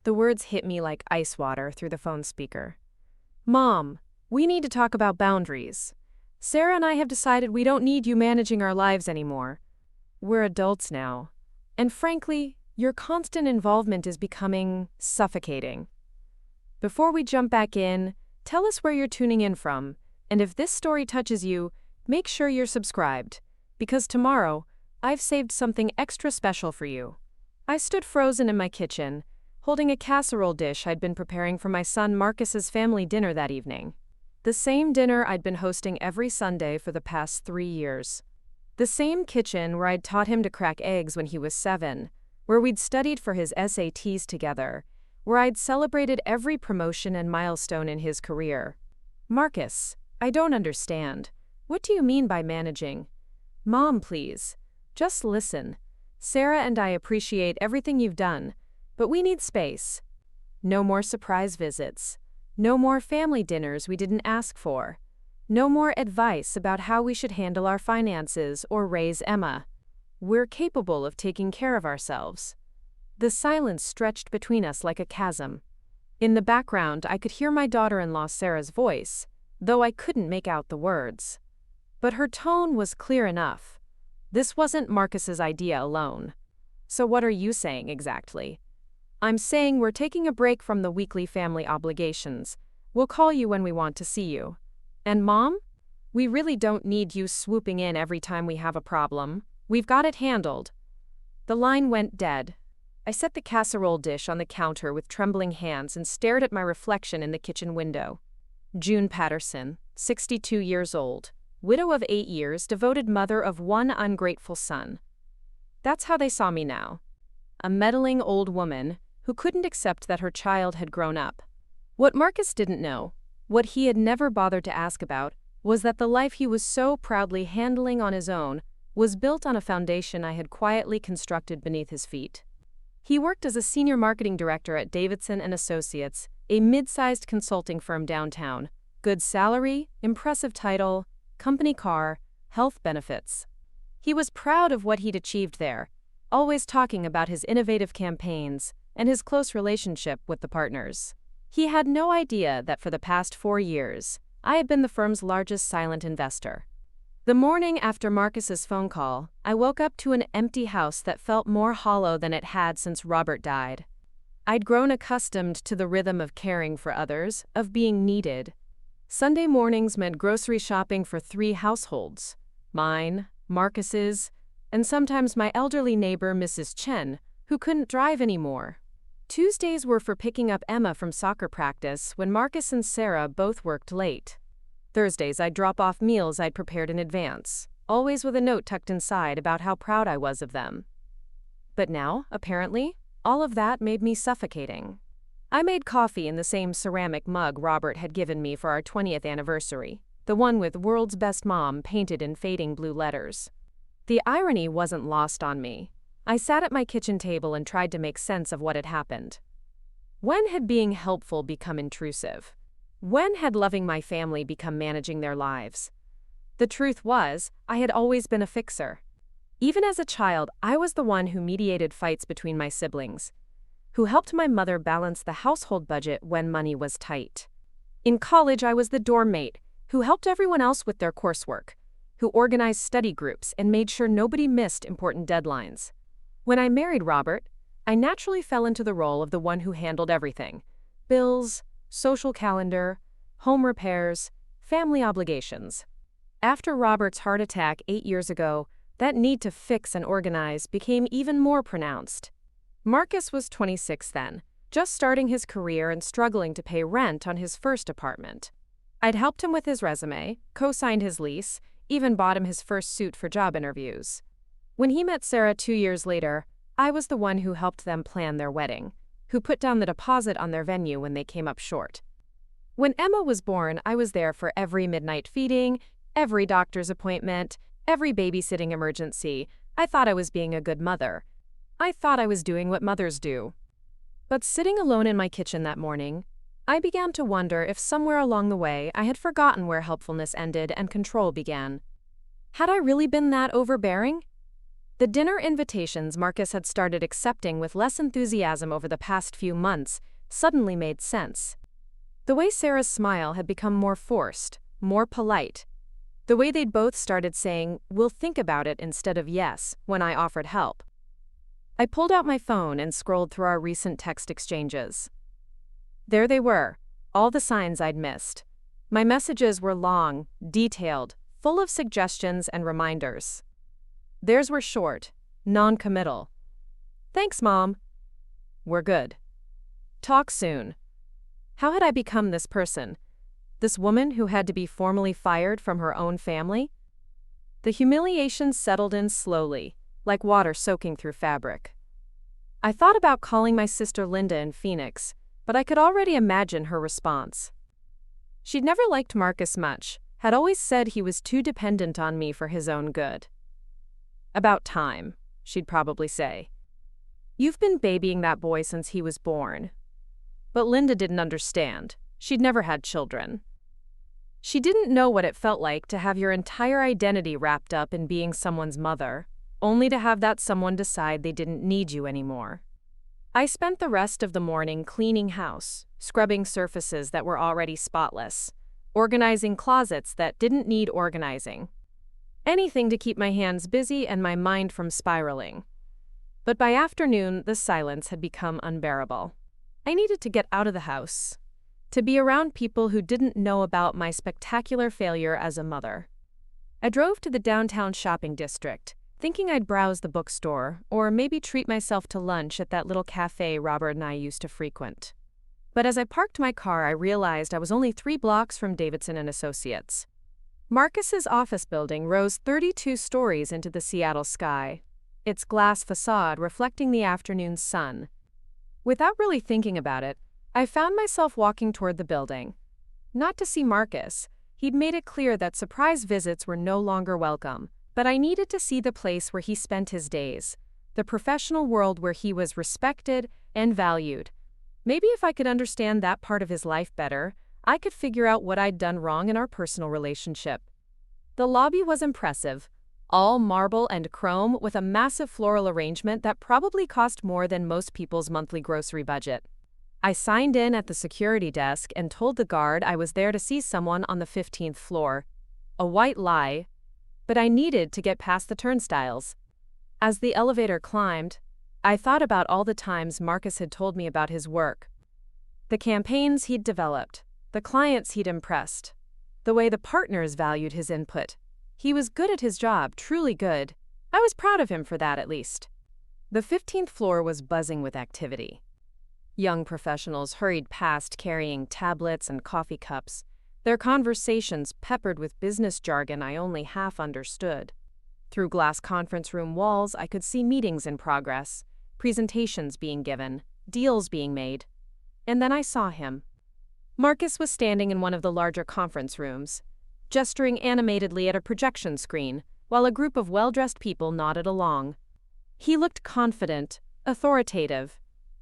The words hit me like ice water through the phone speaker. Mom, we need to talk about boundaries. Sarah and I have decided we don't need you managing our lives anymore. We're adults now. And frankly, your constant involvement is becoming suffocating. Before we jump back in, tell us where you're tuning in from, and if this story touches you, make sure you're subscribed, because tomorrow, I've saved something extra special for you. I stood frozen in my kitchen, holding a casserole dish I'd been preparing for my son Marcus's family dinner that evening. The same dinner I'd been hosting every Sunday for the past 3 years. The same kitchen where I'd taught him to crack eggs when he was 7, where we'd studied for his SATs together, where I'd celebrated every promotion and milestone in his career. Marcus, I don't understand. What do you mean by managing? Mom, please. Just listen. Sarah and I appreciate everything you've done, but we need space. No more surprise visits. No more family dinners we didn't ask for. No more advice about how we should handle our finances or raise Emma. We're capable of taking care of ourselves. The silence stretched between us like a chasm. In the background, I could hear my daughter-in-law Sarah's voice, though I couldn't make out the words. But her tone was clear enough. This wasn't Marcus's idea alone. So what are you saying exactly? I'm saying we're taking a break from the weekly family obligations. We'll call you when we want to see you. And Mom? We really don't need you swooping in every time we have a problem. We've got it handled. The line went dead. I set the casserole dish on the counter with trembling hands and stared at my reflection in the kitchen window. June Patterson, 62 years old, widow of 8 years, devoted mother of 1 ungrateful son. That's how they saw me now. A meddling old woman who couldn't accept that her child had grown up. What Marcus didn't know, what he had never bothered to ask about, was that the life he was so proudly handling on his own was built on a foundation I had quietly constructed beneath his feet. He worked as a senior marketing director at Davidson & Associates, a mid-sized consulting firm downtown. Good salary, impressive title, company car, health benefits. He was proud of what he'd achieved there, always talking about his innovative campaigns and his close relationship with the partners. He had no idea that for the past 4 years, I had been the firm's largest silent investor. The morning after Marcus's phone call, I woke up to an empty house that felt more hollow than it had since Robert died. I'd grown accustomed to the rhythm of caring for others, of being needed. Sunday mornings meant grocery shopping for 3 households: mine, Marcus's, and sometimes my elderly neighbor Mrs. Chen, who couldn't drive anymore. Tuesdays were for picking up Emma from soccer practice when Marcus and Sarah both worked late. Thursdays I'd drop off meals I'd prepared in advance, always with a note tucked inside about how proud I was of them. But now, apparently, all of that made me suffocating. I made coffee in the same ceramic mug Robert had given me for our 20th anniversary, the one with "World's Best Mom" painted in fading blue letters. The irony wasn't lost on me. I sat at my kitchen table and tried to make sense of what had happened. When had being helpful become intrusive? When had loving my family become managing their lives? The truth was, I had always been a fixer. Even as a child, I was the one who mediated fights between my siblings, who helped my mother balance the household budget when money was tight. In college, I was the dorm mate, who helped everyone else with their coursework, who organized study groups and made sure nobody missed important deadlines. When I married Robert, I naturally fell into the role of the one who handled everything: bills, social calendar, home repairs, family obligations. After Robert's heart attack 8 years ago, that need to fix and organize became even more pronounced. Marcus was 26 then, just starting his career and struggling to pay rent on his first apartment. I'd helped him with his resume, co-signed his lease, even bought him his first suit for job interviews. When he met Sarah 2 years later, I was the one who helped them plan their wedding, who put down the deposit on their venue when they came up short. When Emma was born, I was there for every midnight feeding, every doctor's appointment, every babysitting emergency. I thought I was being a good mother. I thought I was doing what mothers do. But sitting alone in my kitchen that morning, I began to wonder if somewhere along the way I had forgotten where helpfulness ended and control began. Had I really been that overbearing? The dinner invitations Marcus had started accepting with less enthusiasm over the past few months suddenly made sense. The way Sarah's smile had become more forced, more polite. The way they'd both started saying, "We'll think about it," instead of "yes," when I offered help. I pulled out my phone and scrolled through our recent text exchanges. There they were, all the signs I'd missed. My messages were long, detailed, full of suggestions and reminders. Theirs were short, non-committal. "Thanks, Mom." "We're good." "Talk soon." How had I become this person? This woman who had to be formally fired from her own family? The humiliation settled in slowly, like water soaking through fabric. I thought about calling my sister Linda in Phoenix, but I could already imagine her response. She'd never liked Marcus much, had always said he was too dependent on me for his own good. "About time," she'd probably say. "You've been babying that boy since he was born." But Linda didn't understand. She'd never had children. She didn't know what it felt like to have your entire identity wrapped up in being someone's mother, only to have that someone decide they didn't need you anymore. I spent the rest of the morning cleaning house, scrubbing surfaces that were already spotless, organizing closets that didn't need organizing. Anything to keep my hands busy and my mind from spiraling. But by afternoon, the silence had become unbearable. I needed to get out of the house, to be around people who didn't know about my spectacular failure as a mother. I drove to the downtown shopping district, thinking I'd browse the bookstore or maybe treat myself to lunch at that little cafe Robert and I used to frequent. But as I parked my car, I realized I was only 3 blocks from Davidson & Associates. Marcus's office building rose 32 stories into the Seattle sky, its glass facade reflecting the afternoon sun. Without really thinking about it, I found myself walking toward the building. Not to see Marcus. He'd made it clear that surprise visits were no longer welcome, but I needed to see the place where he spent his days, the professional world where he was respected and valued. Maybe if I could understand that part of his life better, I could figure out what I'd done wrong in our personal relationship. The lobby was impressive. All marble and chrome with a massive floral arrangement that probably cost more than most people's monthly grocery budget. I signed in at the security desk and told the guard I was there to see someone on the 15th floor. A white lie, but I needed to get past the turnstiles. As the elevator climbed, I thought about all the times Marcus had told me about his work. The campaigns he'd developed, the clients he'd impressed, the way the partners valued his input. He was good at his job, truly good. I was proud of him for that, at least. The 15th floor was buzzing with activity. Young professionals hurried past carrying tablets and coffee cups, their conversations peppered with business jargon I only half understood. Through glass conference room walls, I could see meetings in progress, presentations being given, deals being made. And then I saw him. Marcus was standing in one of the larger conference rooms, gesturing animatedly at a projection screen, while a group of well-dressed people nodded along. He looked confident, authoritative.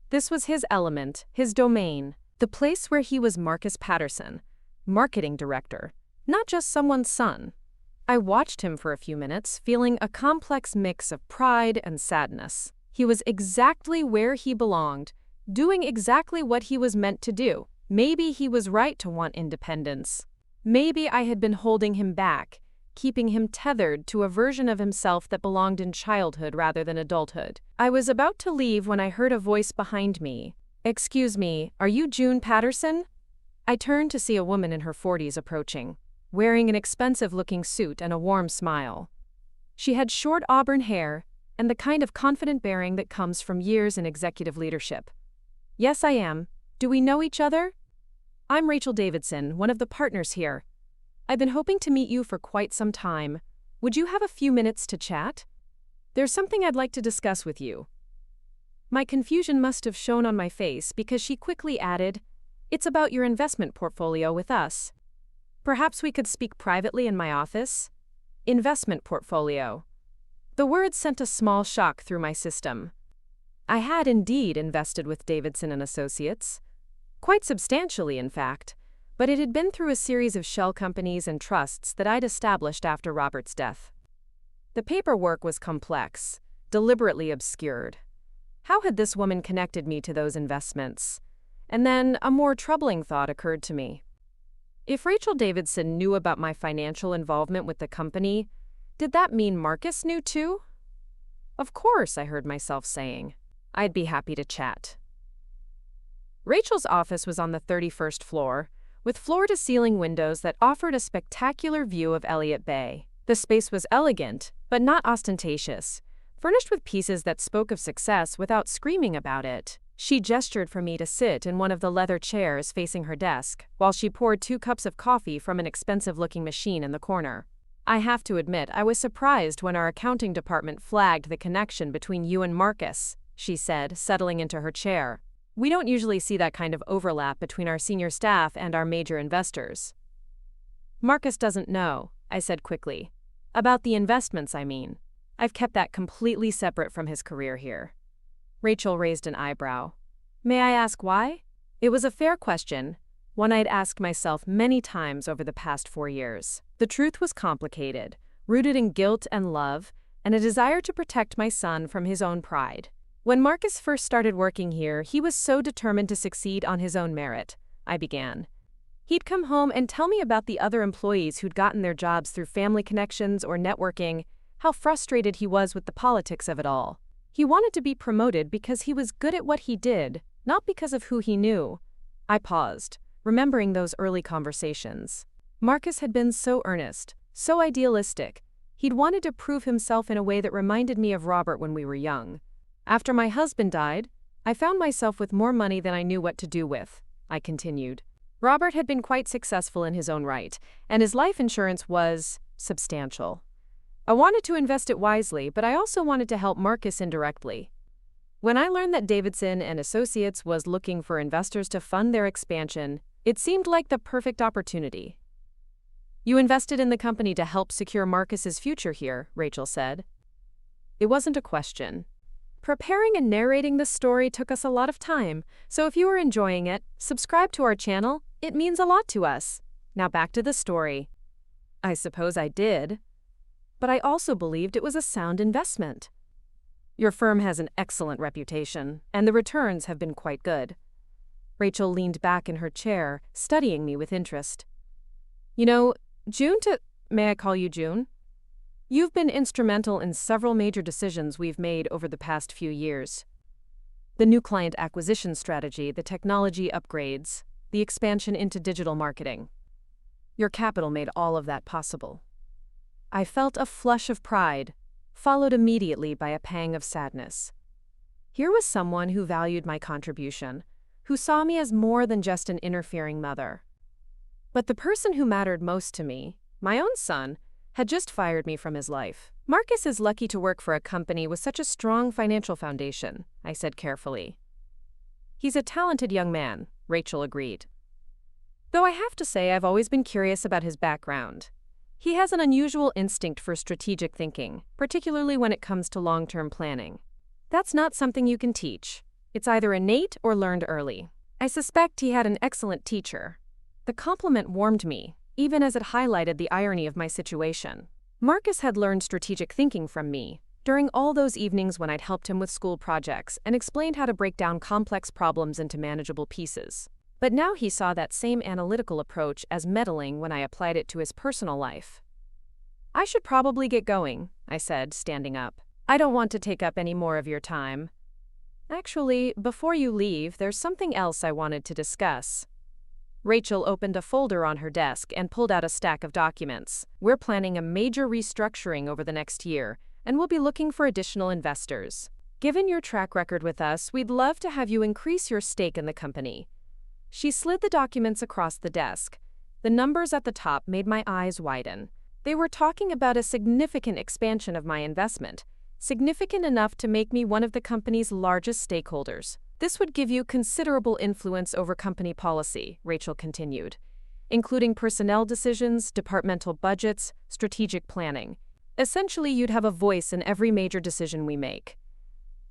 This was his element, his domain, the place where he was Marcus Patterson, marketing director, not just someone's son. I watched him for a few minutes, feeling a complex mix of pride and sadness. He was exactly where he belonged, doing exactly what he was meant to do. Maybe he was right to want independence. Maybe I had been holding him back, keeping him tethered to a version of himself that belonged in childhood rather than adulthood. I was about to leave when I heard a voice behind me. "Excuse me, are you June Patterson?" I turned to see a woman in her 40s approaching, wearing an expensive-looking suit and a warm smile. She had short auburn hair and the kind of confident bearing that comes from years in executive leadership. "Yes, I am. Do we know each other?" "I'm Rachel Davidson, one of the partners here. I've been hoping to meet you for quite some time. Would you have a few minutes to chat? There's something I'd like to discuss with you." My confusion must have shown on my face because she quickly added, "It's about your investment portfolio with us. Perhaps we could speak privately in my office?" Investment portfolio. The word sent a small shock through my system. I had indeed invested with Davidson & Associates. Quite substantially, in fact, but it had been through a series of shell companies and trusts that I'd established after Robert's death. The paperwork was complex. deliberately obscured. How had this woman connected me to those investments? And then a more troubling thought occurred to me. If Rachel Davidson knew about my financial involvement with the company, did that mean Marcus knew too? Of course, I heard myself saying. I'd be happy to chat. Rachel's office was on the 31st floor, with floor-to-ceiling windows that offered a spectacular view of Elliott Bay. The space was elegant, but not ostentatious, furnished with pieces that spoke of success without screaming about it. She gestured for me to sit in one of the leather chairs facing her desk, while she poured 2 cups of coffee from an expensive-looking machine in the corner. I have to admit, I was surprised when our accounting department flagged the connection between you and Marcus, she said, settling into her chair. We don't usually see that kind of overlap between our senior staff and our major investors. Marcus doesn't know, I said quickly. About the investments, I mean. I've kept that completely separate from his career here. Rachel raised an eyebrow. May I ask why? It was a fair question, one I'd asked myself many times over the past 4 years. The truth was complicated, rooted in guilt and love, and a desire to protect my son from his own pride. When Marcus first started working here, he was so determined to succeed on his own merit, I began. He'd come home and tell me about the other employees who'd gotten their jobs through family connections or networking, how frustrated he was with the politics of it all. He wanted to be promoted because he was good at what he did, not because of who he knew. I paused, remembering those early conversations. Marcus had been so earnest, so idealistic. He'd wanted to prove himself in a way that reminded me of Robert when we were young. After my husband died, I found myself with more money than I knew what to do with, I continued. Robert had been quite successful in his own right, and his life insurance was substantial. I wanted to invest it wisely, but I also wanted to help Marcus indirectly. When I learned that Davidson and Associates was looking for investors to fund their expansion, it seemed like the perfect opportunity. You invested in the company to help secure Marcus's future here, Rachel said. It wasn't a question. Preparing and narrating this story took us a lot of time, so if you are enjoying it, subscribe to our channel. It means a lot to us. Now back to the story. I suppose I did. But I also believed it was a sound investment. Your firm has an excellent reputation, and the returns have been quite good. Rachel leaned back in her chair, studying me with interest. You know, may I call you June? You've been instrumental in several major decisions we've made over the past few years. The new client acquisition strategy, the technology upgrades, the expansion into digital marketing. Your capital made all of that possible. I felt a flush of pride, followed immediately by a pang of sadness. Here was someone who valued my contribution, who saw me as more than just an interfering mother. But the person who mattered most to me, my own son, had just fired me from his life. Marcus is lucky to work for a company with such a strong financial foundation, I said carefully. He's a talented young man, Rachel agreed. Though I have to say I've always been curious about his background. He has an unusual instinct for strategic thinking, particularly when it comes to long-term planning. That's not something you can teach. It's either innate or learned early. I suspect he had an excellent teacher. The compliment warmed me, even as it highlighted the irony of my situation. Marcus had learned strategic thinking from me during all those evenings when I'd helped him with school projects and explained how to break down complex problems into manageable pieces. But now he saw that same analytical approach as meddling when I applied it to his personal life. I should probably get going, I said, standing up. I don't want to take up any more of your time. Actually, before you leave, there's something else I wanted to discuss. Rachel opened a folder on her desk and pulled out a stack of documents. We're planning a major restructuring over the next year, and we'll be looking for additional investors. Given your track record with us, we'd love to have you increase your stake in the company. She slid the documents across the desk. The numbers at the top made my eyes widen. They were talking about a significant expansion of my investment, significant enough to make me one of the company's largest stakeholders. This would give you considerable influence over company policy, Rachel continued, including personnel decisions, departmental budgets, strategic planning. Essentially, you'd have a voice in every major decision we make.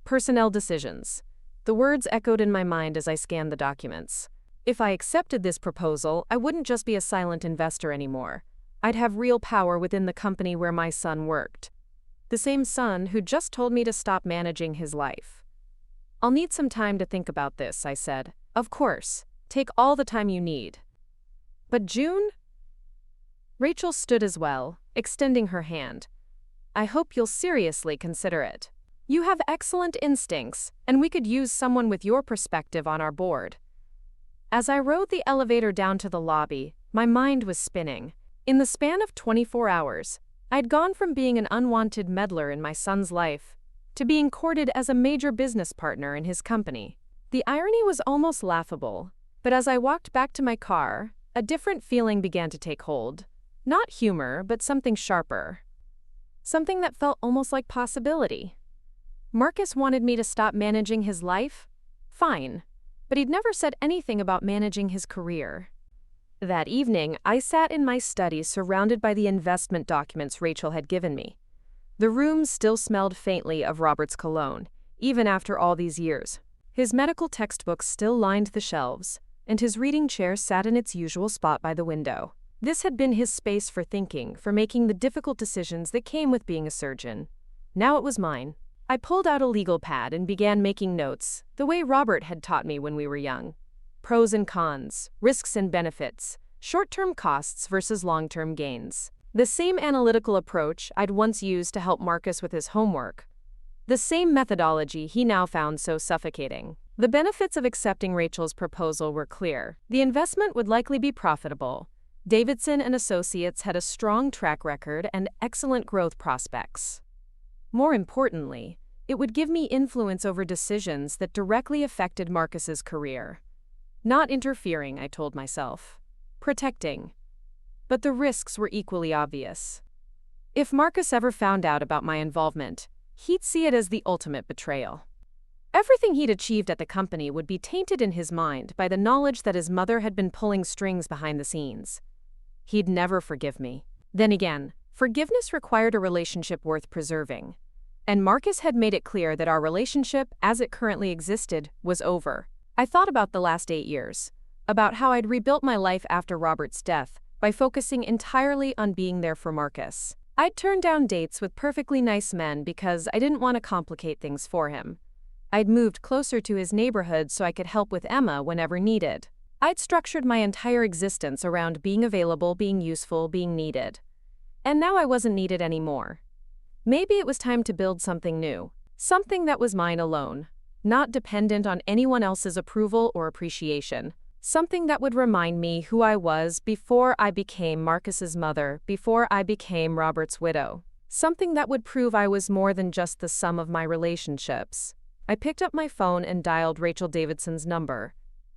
Personnel decisions. The words echoed in my mind as I scanned the documents. If I accepted this proposal, I wouldn't just be a silent investor anymore. I'd have real power within the company where my son worked. The same son who just told me to stop managing his life. I'll need some time to think about this, I said. Of course, take all the time you need. But June? Rachel stood as well, extending her hand. I hope you'll seriously consider it. You have excellent instincts, and we could use someone with your perspective on our board. As I rode the elevator down to the lobby, my mind was spinning. In the span of 24 hours, I'd gone from being an unwanted meddler in my son's life to being courted as a major business partner in his company. The irony was almost laughable, but as I walked back to my car, a different feeling began to take hold. Not humor, but something sharper. Something that felt almost like possibility. Marcus wanted me to stop managing his life? Fine. But he'd never said anything about managing his career. That evening, I sat in my study surrounded by the investment documents Rachel had given me. The room still smelled faintly of Robert's cologne, even after all these years. His medical textbooks still lined the shelves, and his reading chair sat in its usual spot by the window. This had been his space for thinking, for making the difficult decisions that came with being a surgeon. Now it was mine. I pulled out a legal pad and began making notes, the way Robert had taught me when we were young. Pros and cons, risks and benefits, short-term costs versus long-term gains. The same analytical approach I'd once used to help Marcus with his homework. The same methodology he now found so suffocating. The benefits of accepting Rachel's proposal were clear. The investment would likely be profitable. Davidson and Associates had a strong track record and excellent growth prospects. More importantly, it would give me influence over decisions that directly affected Marcus's career. Not interfering, I told myself. Protecting. But the risks were equally obvious. If Marcus ever found out about my involvement, he'd see it as the ultimate betrayal. Everything he'd achieved at the company would be tainted in his mind by the knowledge that his mother had been pulling strings behind the scenes. He'd never forgive me. Then again, forgiveness required a relationship worth preserving. And Marcus had made it clear that our relationship, as it currently existed, was over. I thought about the last 8 years, about how I'd rebuilt my life after Robert's death by focusing entirely on being there for Marcus. I'd turned down dates with perfectly nice men because I didn't want to complicate things for him. I'd moved closer to his neighborhood so I could help with Emma whenever needed. I'd structured my entire existence around being available, being useful, being needed. And now I wasn't needed anymore. Maybe it was time to build something new, something that was mine alone, not dependent on anyone else's approval or appreciation, something that would remind me who I was before I became Marcus's mother, before I became Robert's widow, something that would prove I was more than just the sum of my relationships. I picked up my phone and dialed Rachel Davidson's number.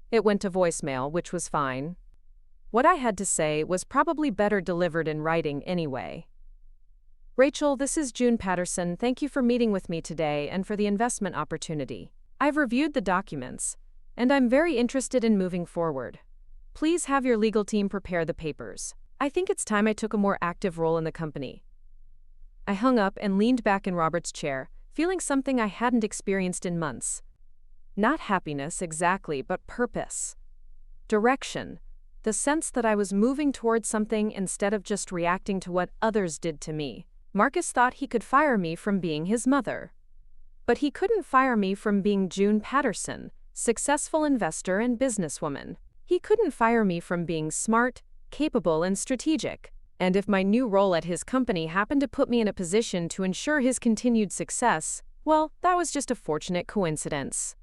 It went to voicemail, which was fine. What I had to say was probably better delivered in writing anyway. Rachel, this is June Patterson. Thank you for meeting with me today and for the investment opportunity. I've reviewed the documents, and I'm very interested in moving forward. Please have your legal team prepare the papers. I think it's time I took a more active role in the company. I hung up and leaned back in Robert's chair, feeling something I hadn't experienced in months. Not happiness exactly, but purpose. Direction. The sense that I was moving towards something instead of just reacting to what others did to me. Marcus thought he could fire me from being his mother. But he couldn't fire me from being June Patterson, successful investor and businesswoman. He couldn't fire me from being smart, capable, and strategic. And if my new role at his company happened to put me in a position to ensure his continued success, well, that was just a fortunate coincidence.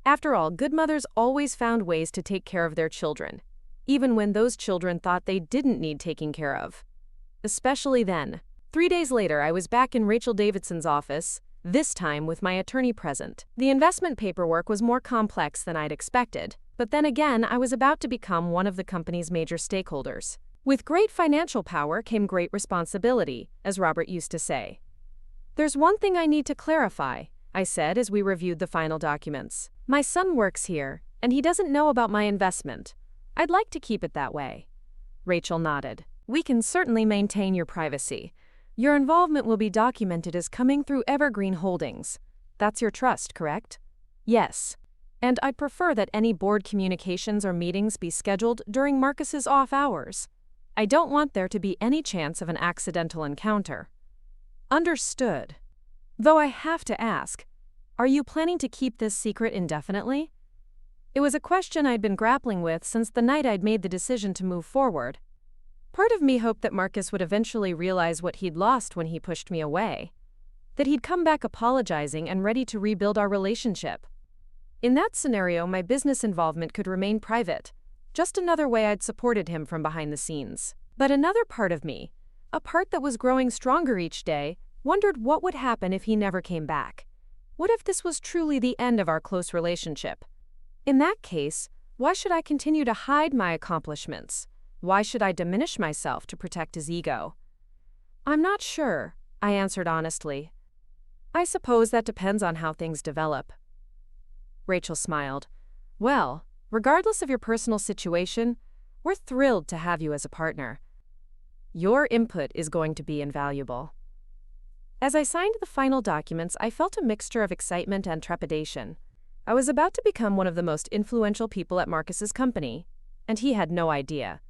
After all, good mothers always found ways to take care of their children, even when those children thought they didn't need taking care of. Especially then. 3 days later, I was back in Rachel Davidson's office, this time with my attorney present. The investment paperwork was more complex than I'd expected, but then again, I was about to become one of the company's major stakeholders. With great financial power came great responsibility, as Robert used to say. There's one thing I need to clarify, I said as we reviewed the final documents. My son works here, and he doesn't know about my investment. I'd like to keep it that way. Rachel nodded. We can certainly maintain your privacy. Your involvement will be documented as coming through Evergreen Holdings. That's your trust, correct? Yes. And I'd prefer that any board communications or meetings be scheduled during Marcus's off hours. I don't want there to be any chance of an accidental encounter. Understood. Though I have to ask, are you planning to keep this secret indefinitely? It was a question I'd been grappling with since the night I'd made the decision to move forward. Part of me hoped that Marcus would eventually realize what he'd lost when he pushed me away. That he'd come back apologizing and ready to rebuild our relationship. In that scenario, my business involvement could remain private, just another way I'd supported him from behind the scenes. But another part of me, a part that was growing stronger each day, wondered what would happen if he never came back. What if this was truly the end of our close relationship? In that case, why should I continue to hide my accomplishments? Why should I diminish myself to protect his ego? I'm not sure, I answered honestly. I suppose that depends on how things develop. Rachel smiled. Well, regardless of your personal situation, we're thrilled to have you as a partner. Your input is going to be invaluable. As I signed the final documents, I felt a mixture of excitement and trepidation. I was about to become one of the most influential people at Marcus's company, and he had no idea.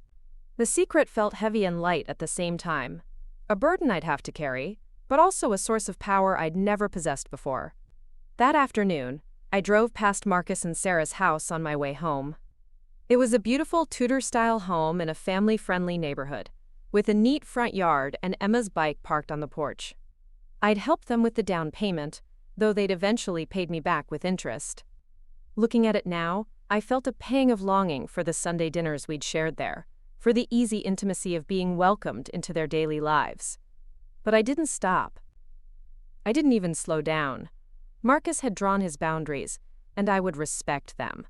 The secret felt heavy and light at the same time, a burden I'd have to carry, but also a source of power I'd never possessed before. That afternoon, I drove past Marcus and Sarah's house on my way home. It was a beautiful Tudor-style home in a family-friendly neighborhood, with a neat front yard and Emma's bike parked on the porch. I'd helped them with the down payment, though they'd eventually paid me back with interest. Looking at it now, I felt a pang of longing for the Sunday dinners we'd shared there, for the easy intimacy of being welcomed into their daily lives. But I didn't stop. I didn't even slow down. Marcus had drawn his boundaries, and I would respect them,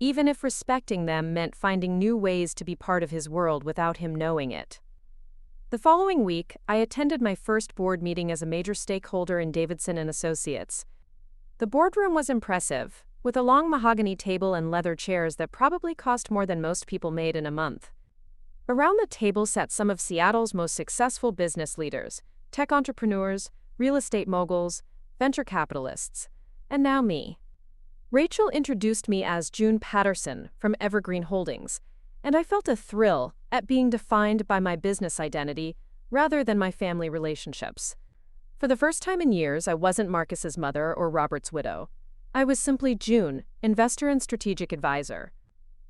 even if respecting them meant finding new ways to be part of his world without him knowing it. The following week, I attended my first board meeting as a major stakeholder in Davidson & Associates. The boardroom was impressive, with a long mahogany table and leather chairs that probably cost more than most people made in a month. Around the table sat some of Seattle's most successful business leaders, tech entrepreneurs, real estate moguls, venture capitalists, and now me. Rachel introduced me as June Patterson from Evergreen Holdings, and I felt a thrill at being defined by my business identity rather than my family relationships. For the first time in years, I wasn't Marcus's mother or Robert's widow. I was simply June, investor and strategic advisor.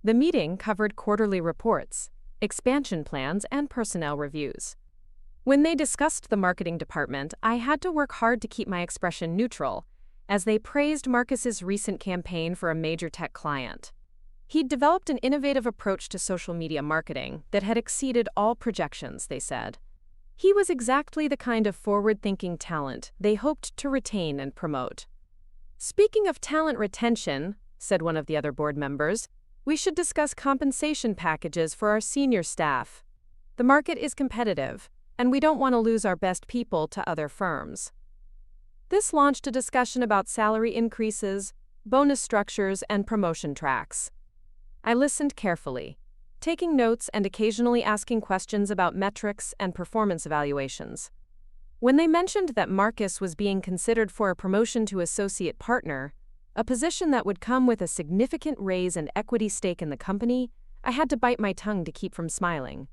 The meeting covered quarterly reports, expansion plans, and personnel reviews. When they discussed the marketing department, I had to work hard to keep my expression neutral, as they praised Marcus's recent campaign for a major tech client. He'd developed an innovative approach to social media marketing that had exceeded all projections, they said. He was exactly the kind of forward-thinking talent they hoped to retain and promote. Speaking of talent retention, said one of the other board members, we should discuss compensation packages for our senior staff. The market is competitive, and we don't want to lose our best people to other firms. This launched a discussion about salary increases, bonus structures, and promotion tracks. I listened carefully, taking notes and occasionally asking questions about metrics and performance evaluations. When they mentioned that Marcus was being considered for a promotion to associate partner, a position that would come with a significant raise and equity stake in the company, I had to bite my tongue to keep from smiling.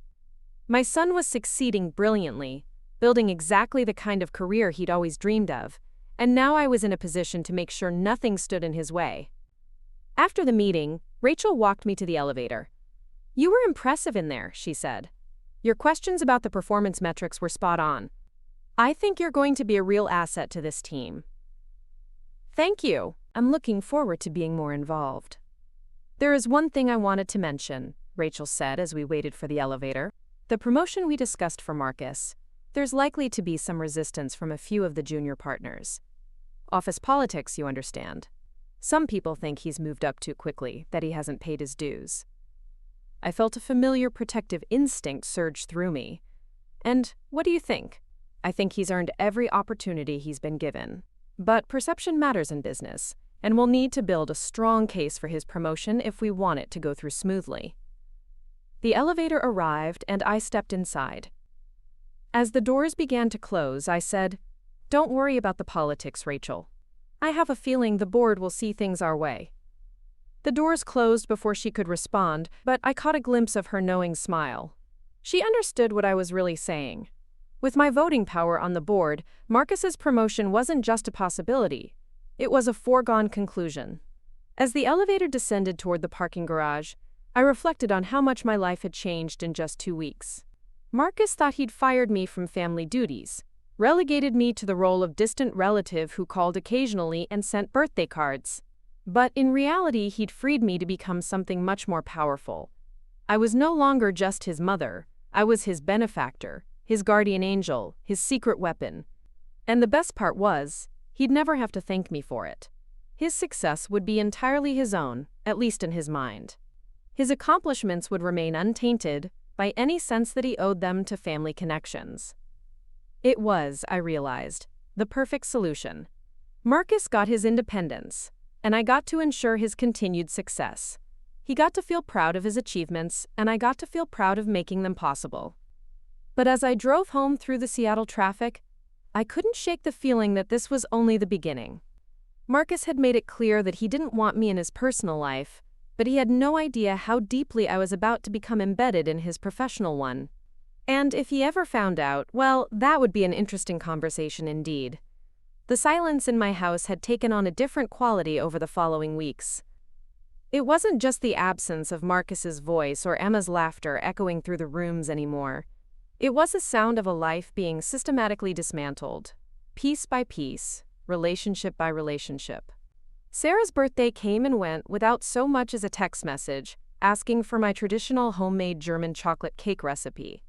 My son was succeeding brilliantly, building exactly the kind of career he'd always dreamed of, and now I was in a position to make sure nothing stood in his way. After the meeting, Rachel walked me to the elevator. You were impressive in there, she said. Your questions about the performance metrics were spot on. I think you're going to be a real asset to this team. Thank you. I'm looking forward to being more involved. There is one thing I wanted to mention, Rachel said as we waited for the elevator. The promotion we discussed for Marcus. There's likely to be some resistance from a few of the junior partners. Office politics, you understand. Some people think he's moved up too quickly, that he hasn't paid his dues. I felt a familiar protective instinct surge through me. And what do you think? I think he's earned every opportunity he's been given. But perception matters in business, and we'll need to build a strong case for his promotion if we want it to go through smoothly. The elevator arrived, and I stepped inside. As the doors began to close, I said, "Don't worry about the politics, Rachel. I have a feeling the board will see things our way." The doors closed before she could respond, but I caught a glimpse of her knowing smile. She understood what I was really saying. With my voting power on the board, Marcus's promotion wasn't just a possibility. It was a foregone conclusion. As the elevator descended toward the parking garage, I reflected on how much my life had changed in just 2 weeks. Marcus thought he'd fired me from family duties, relegated me to the role of distant relative who called occasionally and sent birthday cards. But in reality, he'd freed me to become something much more powerful. I was no longer just his mother. I was his benefactor, his guardian angel, his secret weapon. And the best part was, he'd never have to thank me for it. His success would be entirely his own, at least in his mind. His accomplishments would remain untainted by any sense that he owed them to family connections. It was, I realized, the perfect solution. Marcus got his independence, and I got to ensure his continued success. He got to feel proud of his achievements, and I got to feel proud of making them possible. But as I drove home through the Seattle traffic, I couldn't shake the feeling that this was only the beginning. Marcus had made it clear that he didn't want me in his personal life, but he had no idea how deeply I was about to become embedded in his professional one. And if he ever found out, well, that would be an interesting conversation indeed. The silence in my house had taken on a different quality over the following weeks. It wasn't just the absence of Marcus's voice or Emma's laughter echoing through the rooms anymore. It was the sound of a life being systematically dismantled, piece by piece, relationship by relationship. Sarah's birthday came and went without so much as a text message, asking for my traditional homemade German chocolate cake recipe.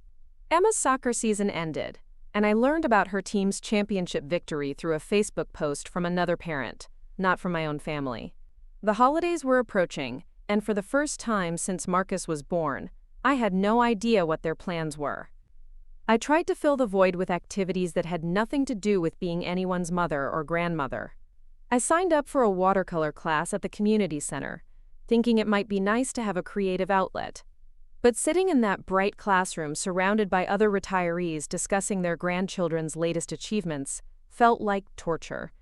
Emma's soccer season ended, and I learned about her team's championship victory through a Facebook post from another parent, not from my own family. The holidays were approaching, and for the first time since Marcus was born, I had no idea what their plans were. I tried to fill the void with activities that had nothing to do with being anyone's mother or grandmother. I signed up for a watercolor class at the community center, thinking it might be nice to have a creative outlet. But sitting in that bright classroom surrounded by other retirees discussing their grandchildren's latest achievements felt like torture.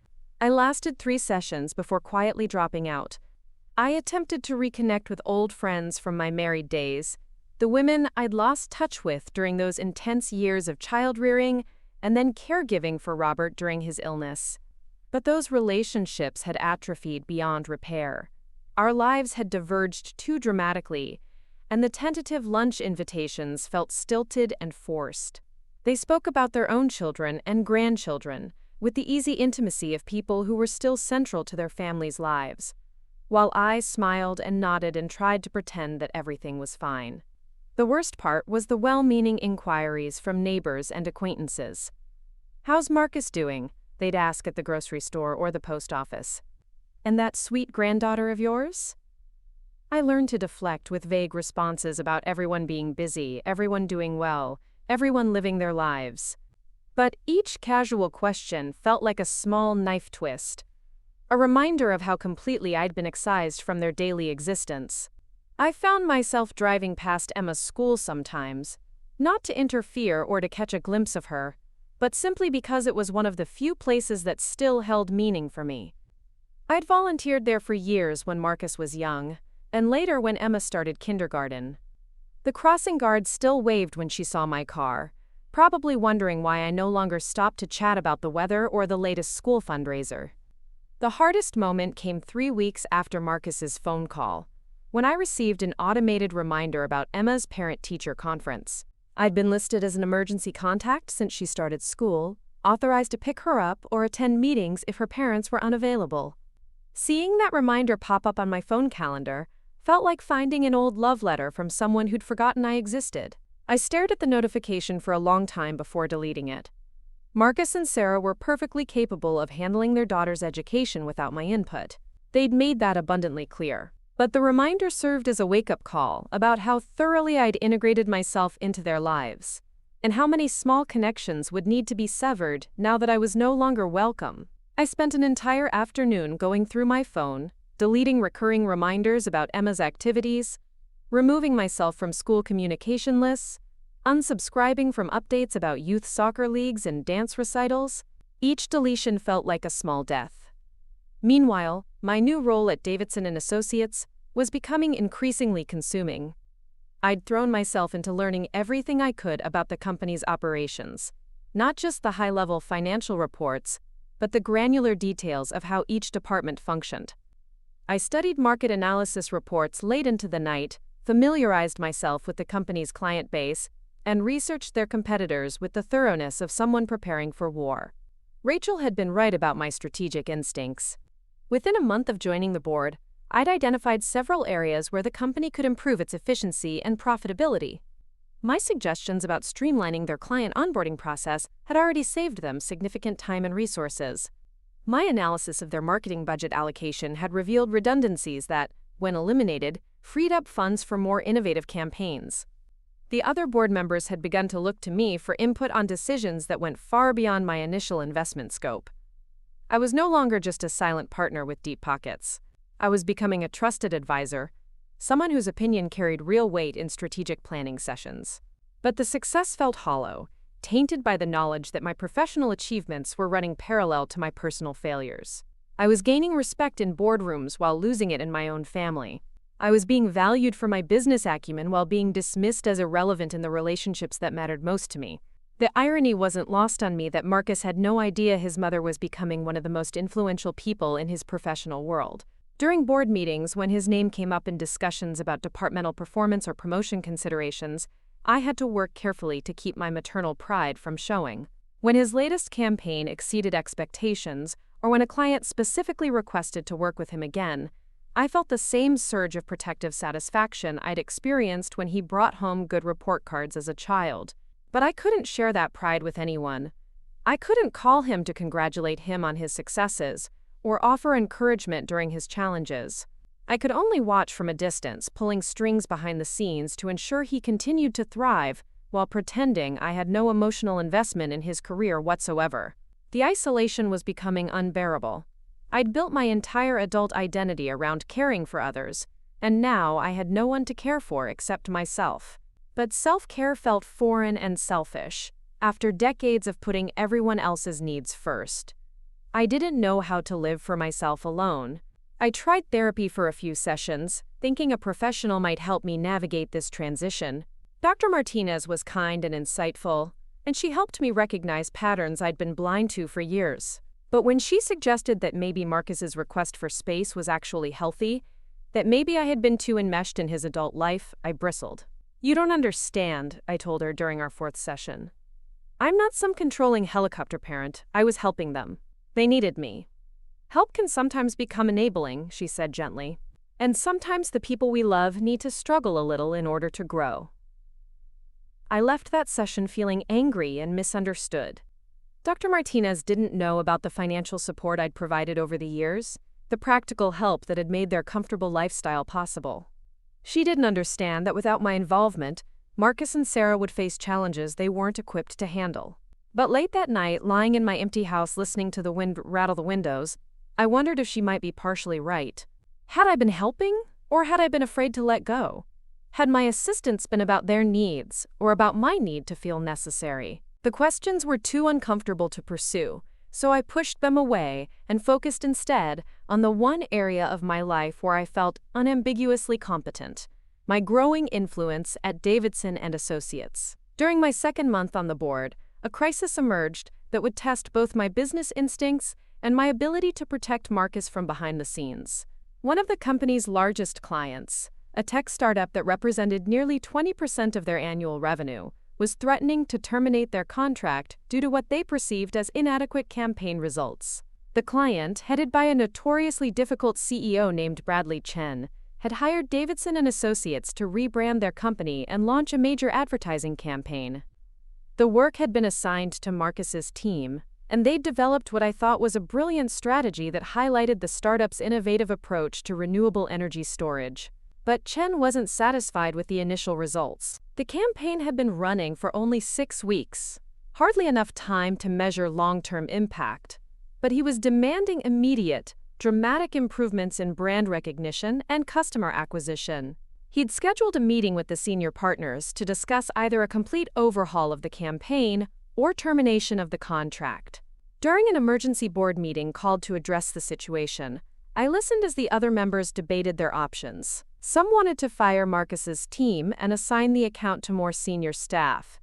I lasted 3 sessions before quietly dropping out. I attempted to reconnect with old friends from my married days, the women I'd lost touch with during those intense years of child-rearing and then caregiving for Robert during his illness. But those relationships had atrophied beyond repair. Our lives had diverged too dramatically, and the tentative lunch invitations felt stilted and forced. They spoke about their own children and grandchildren, with the easy intimacy of people who were still central to their families' lives, while I smiled and nodded and tried to pretend that everything was fine. The worst part was the well-meaning inquiries from neighbors and acquaintances. "How's Marcus doing?" they'd ask at the grocery store or the post office. "And that sweet granddaughter of yours?" I learned to deflect with vague responses about everyone being busy, everyone doing well, everyone living their lives. But each casual question felt like a small knife twist, a reminder of how completely I'd been excised from their daily existence. I found myself driving past Emma's school sometimes, not to interfere or to catch a glimpse of her, but simply because it was one of the few places that still held meaning for me. I'd volunteered there for years when Marcus was young, and later when Emma started kindergarten. The crossing guard still waved when she saw my car, probably wondering why I no longer stopped to chat about the weather or the latest school fundraiser. The hardest moment came 3 weeks after Marcus's phone call, when I received an automated reminder about Emma's parent-teacher conference. I'd been listed as an emergency contact since she started school, authorized to pick her up or attend meetings if her parents were unavailable. Seeing that reminder pop up on my phone calendar felt like finding an old love letter from someone who'd forgotten I existed. I stared at the notification for a long time before deleting it. Marcus and Sarah were perfectly capable of handling their daughter's education without my input. They'd made that abundantly clear. But the reminder served as a wake-up call about how thoroughly I'd integrated myself into their lives, and how many small connections would need to be severed now that I was no longer welcome. I spent an entire afternoon going through my phone, deleting recurring reminders about Emma's activities, removing myself from school communication lists, unsubscribing from updates about youth soccer leagues and dance recitals. Each deletion felt like a small death. Meanwhile, my new role at Davidson & Associates was becoming increasingly consuming. I'd thrown myself into learning everything I could about the company's operations, not just the high-level financial reports, but the granular details of how each department functioned. I studied market analysis reports late into the night, familiarized myself with the company's client base, and researched their competitors with the thoroughness of someone preparing for war. Rachel had been right about my strategic instincts. Within a month of joining the board, I'd identified several areas where the company could improve its efficiency and profitability. My suggestions about streamlining their client onboarding process had already saved them significant time and resources. My analysis of their marketing budget allocation had revealed redundancies that, when eliminated, freed up funds for more innovative campaigns. The other board members had begun to look to me for input on decisions that went far beyond my initial investment scope. I was no longer just a silent partner with deep pockets. I was becoming a trusted advisor, someone whose opinion carried real weight in strategic planning sessions. But the success felt hollow, tainted by the knowledge that my professional achievements were running parallel to my personal failures. I was gaining respect in boardrooms while losing it in my own family. I was being valued for my business acumen while being dismissed as irrelevant in the relationships that mattered most to me. The irony wasn't lost on me that Marcus had no idea his mother was becoming one of the most influential people in his professional world. During board meetings, when his name came up in discussions about departmental performance or promotion considerations, I had to work carefully to keep my maternal pride from showing. When his latest campaign exceeded expectations, or when a client specifically requested to work with him again, I felt the same surge of protective satisfaction I'd experienced when he brought home good report cards as a child. But I couldn't share that pride with anyone. I couldn't call him to congratulate him on his successes, or offer encouragement during his challenges. I could only watch from a distance, pulling strings behind the scenes to ensure he continued to thrive, while pretending I had no emotional investment in his career whatsoever. The isolation was becoming unbearable. I'd built my entire adult identity around caring for others, and now I had no one to care for except myself. But self-care felt foreign and selfish, after decades of putting everyone else's needs first. I didn't know how to live for myself alone. I tried therapy for a few sessions, thinking a professional might help me navigate this transition. Dr. Martinez was kind and insightful, and she helped me recognize patterns I'd been blind to for years. But when she suggested that maybe Marcus's request for space was actually healthy, that maybe I had been too enmeshed in his adult life, I bristled. "You don't understand," I told her during our fourth session. "I'm not some controlling helicopter parent. I was helping them. They needed me." "Help can sometimes become enabling," she said gently. "And sometimes the people we love need to struggle a little in order to grow." I left that session feeling angry and misunderstood. Dr. Martinez didn't know about the financial support I'd provided over the years, the practical help that had made their comfortable lifestyle possible. She didn't understand that without my involvement, Marcus and Sarah would face challenges they weren't equipped to handle. But late that night, lying in my empty house listening to the wind rattle the windows, I wondered if she might be partially right. Had I been helping, or had I been afraid to let go? Had my assistance been about their needs, or about my need to feel necessary? The questions were too uncomfortable to pursue, so I pushed them away and focused instead on the one area of my life where I felt unambiguously competent: my growing influence at Davidson and Associates. During my second month on the board, a crisis emerged that would test both my business instincts and my ability to protect Marcus from behind the scenes. One of the company's largest clients, a tech startup that represented nearly 20% of their annual revenue, was threatening to terminate their contract due to what they perceived as inadequate campaign results. The client, headed by a notoriously difficult CEO named Bradley Chen, had hired Davidson and Associates to rebrand their company and launch a major advertising campaign. The work had been assigned to Marcus's team, and they'd developed what I thought was a brilliant strategy that highlighted the startup's innovative approach to renewable energy storage. But Chen wasn't satisfied with the initial results. The campaign had been running for only 6 weeks, hardly enough time to measure long-term impact. But he was demanding immediate, dramatic improvements in brand recognition and customer acquisition. He'd scheduled a meeting with the senior partners to discuss either a complete overhaul of the campaign or termination of the contract. During an emergency board meeting called to address the situation, I listened as the other members debated their options. Some wanted to fire Marcus's team and assign the account to more senior staff.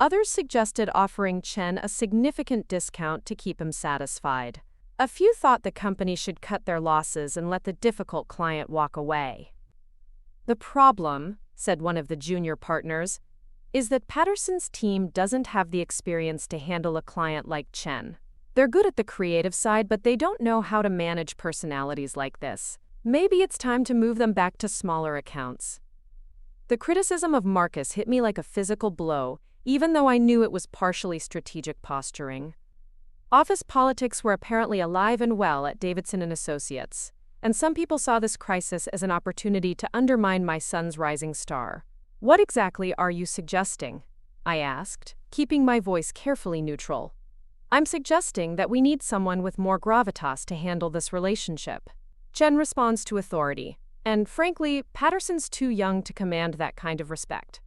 Others suggested offering Chen a significant discount to keep him satisfied. A few thought the company should cut their losses and let the difficult client walk away. "The problem," said one of the junior partners, "is that Patterson's team doesn't have the experience to handle a client like Chen. They're good at the creative side, but they don't know how to manage personalities like this. Maybe it's time to move them back to smaller accounts." The criticism of Marcus hit me like a physical blow, even though I knew it was partially strategic posturing. Office politics were apparently alive and well at Davidson & Associates, and some people saw this crisis as an opportunity to undermine my son's rising star. "What exactly are you suggesting?" I asked, keeping my voice carefully neutral. "I'm suggesting that we need someone with more gravitas to handle this relationship. Chen responds to authority, and frankly, Patterson's too young to command that kind of respect."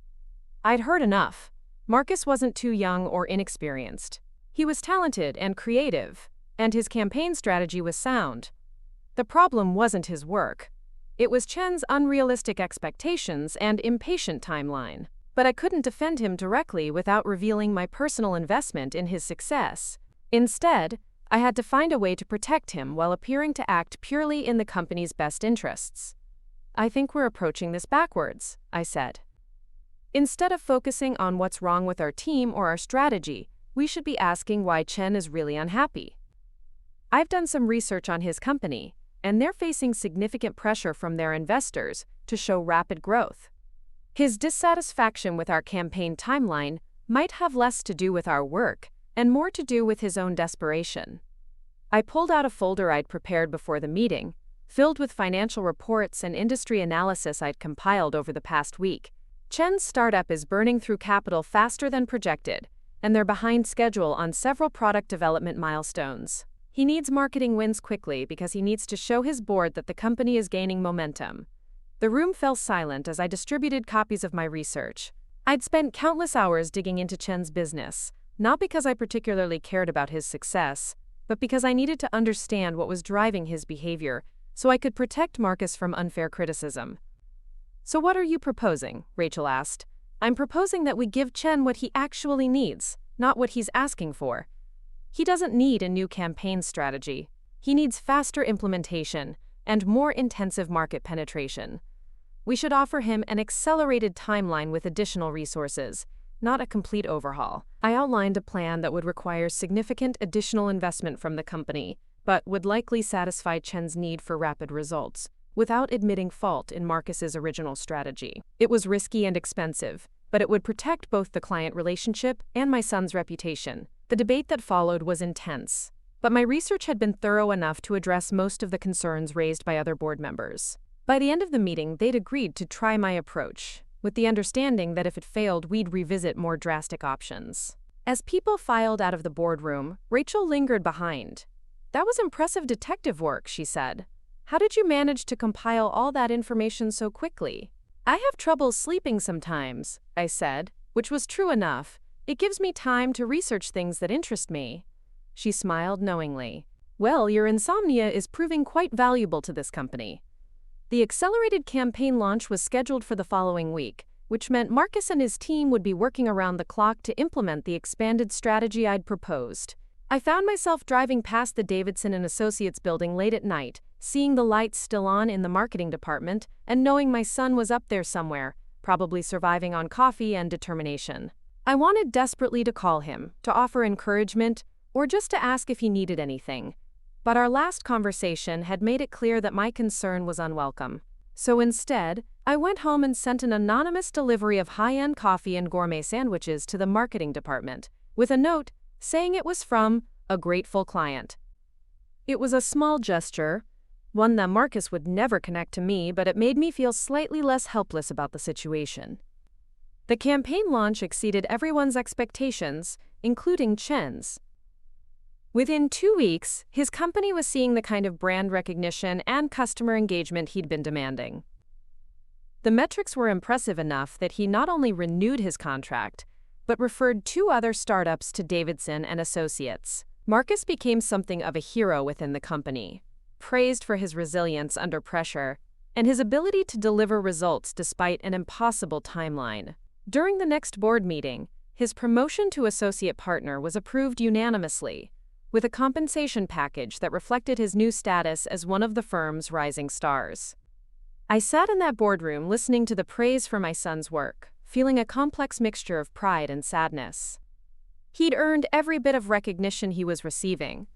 I'd heard enough. Marcus wasn't too young or inexperienced. He was talented and creative, and his campaign strategy was sound. The problem wasn't his work. It was Chen's unrealistic expectations and impatient timeline. But I couldn't defend him directly without revealing my personal investment in his success. Instead, I had to find a way to protect him while appearing to act purely in the company's best interests. "I think we're approaching this backwards," I said. "Instead of focusing on what's wrong with our team or our strategy, we should be asking why Chen is really unhappy. I've done some research on his company, and they're facing significant pressure from their investors to show rapid growth. His dissatisfaction with our campaign timeline might have less to do with our work and more to do with his own desperation." I pulled out a folder I'd prepared before the meeting, filled with financial reports and industry analysis I'd compiled over the past week. Chen's startup is burning through capital faster than projected, and they're behind schedule on several product development milestones. He needs marketing wins quickly because he needs to show his board that the company is gaining momentum. The room fell silent as I distributed copies of my research. I'd spent countless hours digging into Chen's business, not because I particularly cared about his success, but because I needed to understand what was driving his behavior so I could protect Marcus from unfair criticism. "So what are you proposing?" Rachel asked. "I'm proposing that we give Chen what he actually needs, not what he's asking for. He doesn't need a new campaign strategy. He needs faster implementation and more intensive market penetration. We should offer him an accelerated timeline with additional resources, not a complete overhaul." I outlined a plan that would require significant additional investment from the company, but would likely satisfy Chen's need for rapid results, without admitting fault in Marcus's original strategy. It was risky and expensive, but it would protect both the client relationship and my son's reputation. The debate that followed was intense, but my research had been thorough enough to address most of the concerns raised by other board members. By the end of the meeting, they'd agreed to try my approach, with the understanding that if it failed, we'd revisit more drastic options. As people filed out of the boardroom, Rachel lingered behind. "That was impressive detective work," she said. "How did you manage to compile all that information so quickly?" "I have trouble sleeping sometimes," I said, which was true enough. "It gives me time to research things that interest me." She smiled knowingly. "Well, your insomnia is proving quite valuable to this company." The accelerated campaign launch was scheduled for the following week, which meant Marcus and his team would be working around the clock to implement the expanded strategy I'd proposed. I found myself driving past the Davidson & Associates building late at night, seeing the lights still on in the marketing department, and knowing my son was up there somewhere, probably surviving on coffee and determination. I wanted desperately to call him, to offer encouragement, or just to ask if he needed anything. But our last conversation had made it clear that my concern was unwelcome. So instead, I went home and sent an anonymous delivery of high-end coffee and gourmet sandwiches to the marketing department, with a note saying it was from a grateful client. It was a small gesture, one that Marcus would never connect to me, but it made me feel slightly less helpless about the situation. The campaign launch exceeded everyone's expectations, including Chen's. Within 2 weeks, his company was seeing the kind of brand recognition and customer engagement he'd been demanding. The metrics were impressive enough that he not only renewed his contract, but referred 2 other startups to Davidson & Associates. Marcus became something of a hero within the company, praised for his resilience under pressure and his ability to deliver results despite an impossible timeline. During the next board meeting, his promotion to associate partner was approved unanimously, with a compensation package that reflected his new status as one of the firm's rising stars. I sat in that boardroom listening to the praise for my son's work, feeling a complex mixture of pride and sadness. He'd earned every bit of recognition he was receiving,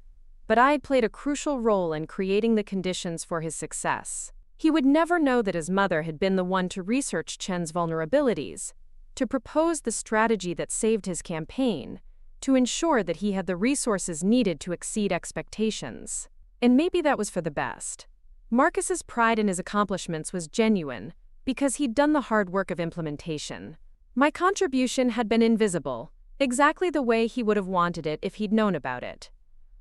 but I had played a crucial role in creating the conditions for his success. He would never know that his mother had been the one to research Chen's vulnerabilities, to propose the strategy that saved his campaign, to ensure that he had the resources needed to exceed expectations. And maybe that was for the best. Marcus's pride in his accomplishments was genuine, because he'd done the hard work of implementation. My contribution had been invisible, exactly the way he would have wanted it if he'd known about it.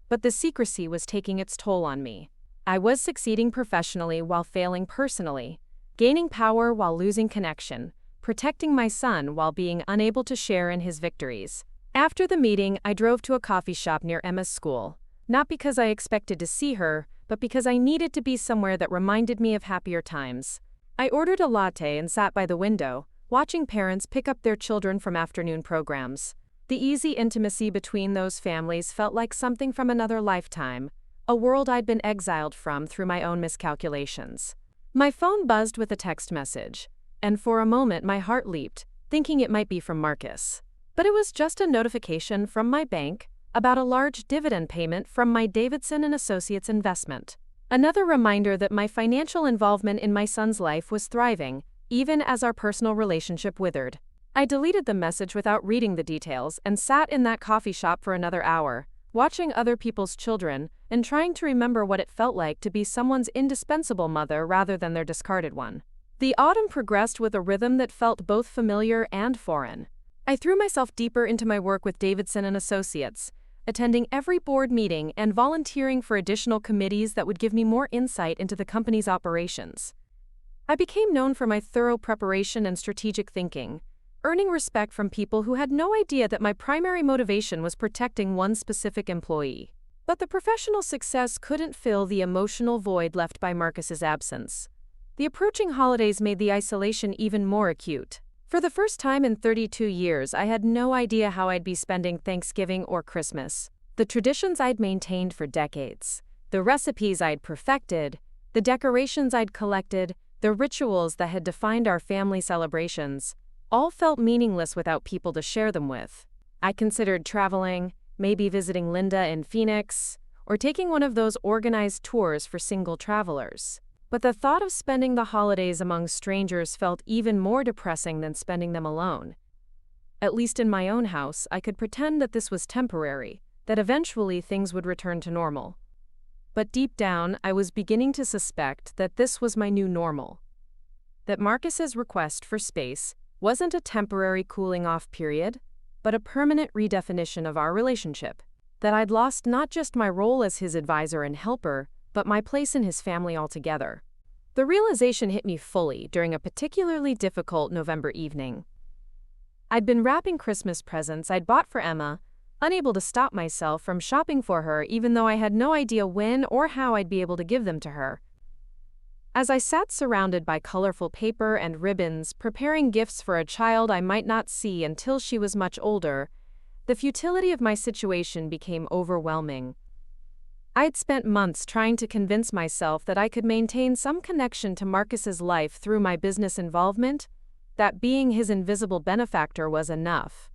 But the secrecy was taking its toll on me. I was succeeding professionally while failing personally, gaining power while losing connection, protecting my son while being unable to share in his victories. After the meeting, I drove to a coffee shop near Emma's school, not because I expected to see her, but because I needed to be somewhere that reminded me of happier times. I ordered a latte and sat by the window, watching parents pick up their children from afternoon programs. The easy intimacy between those families felt like something from another lifetime, a world I'd been exiled from through my own miscalculations. My phone buzzed with a text message, and for a moment my heart leaped, thinking it might be from Marcus. But it was just a notification from my bank about a large dividend payment from my Davidson & Associates investment. Another reminder that my financial involvement in my son's life was thriving, even as our personal relationship withered. I deleted the message without reading the details and sat in that coffee shop for another hour, watching other people's children and trying to remember what it felt like to be someone's indispensable mother rather than their discarded one. The autumn progressed with a rhythm that felt both familiar and foreign. I threw myself deeper into my work with Davidson & Associates, attending every board meeting and volunteering for additional committees that would give me more insight into the company's operations. I became known for my thorough preparation and strategic thinking, earning respect from people who had no idea that my primary motivation was protecting one specific employee. But the professional success couldn't fill the emotional void left by Marcus's absence. The approaching holidays made the isolation even more acute. For the first time in 32 years, I had no idea how I'd be spending Thanksgiving or Christmas. The traditions I'd maintained for decades, the recipes I'd perfected, the decorations I'd collected, the rituals that had defined our family celebrations, all felt meaningless without people to share them with. I considered traveling, maybe visiting Linda in Phoenix, or taking one of those organized tours for single travelers. But the thought of spending the holidays among strangers felt even more depressing than spending them alone. At least in my own house, I could pretend that this was temporary, that eventually things would return to normal. But deep down, I was beginning to suspect that this was my new normal. That Marcus's request for space wasn't a temporary cooling-off period, but a permanent redefinition of our relationship. That I'd lost not just my role as his advisor and helper, but my place in his family altogether. The realization hit me fully during a particularly difficult November evening. I'd been wrapping Christmas presents I'd bought for Emma, unable to stop myself from shopping for her even though I had no idea when or how I'd be able to give them to her. As I sat surrounded by colorful paper and ribbons, preparing gifts for a child I might not see until she was much older, the futility of my situation became overwhelming. I'd spent months trying to convince myself that I could maintain some connection to Marcus's life through my business involvement, that being his invisible benefactor was enough.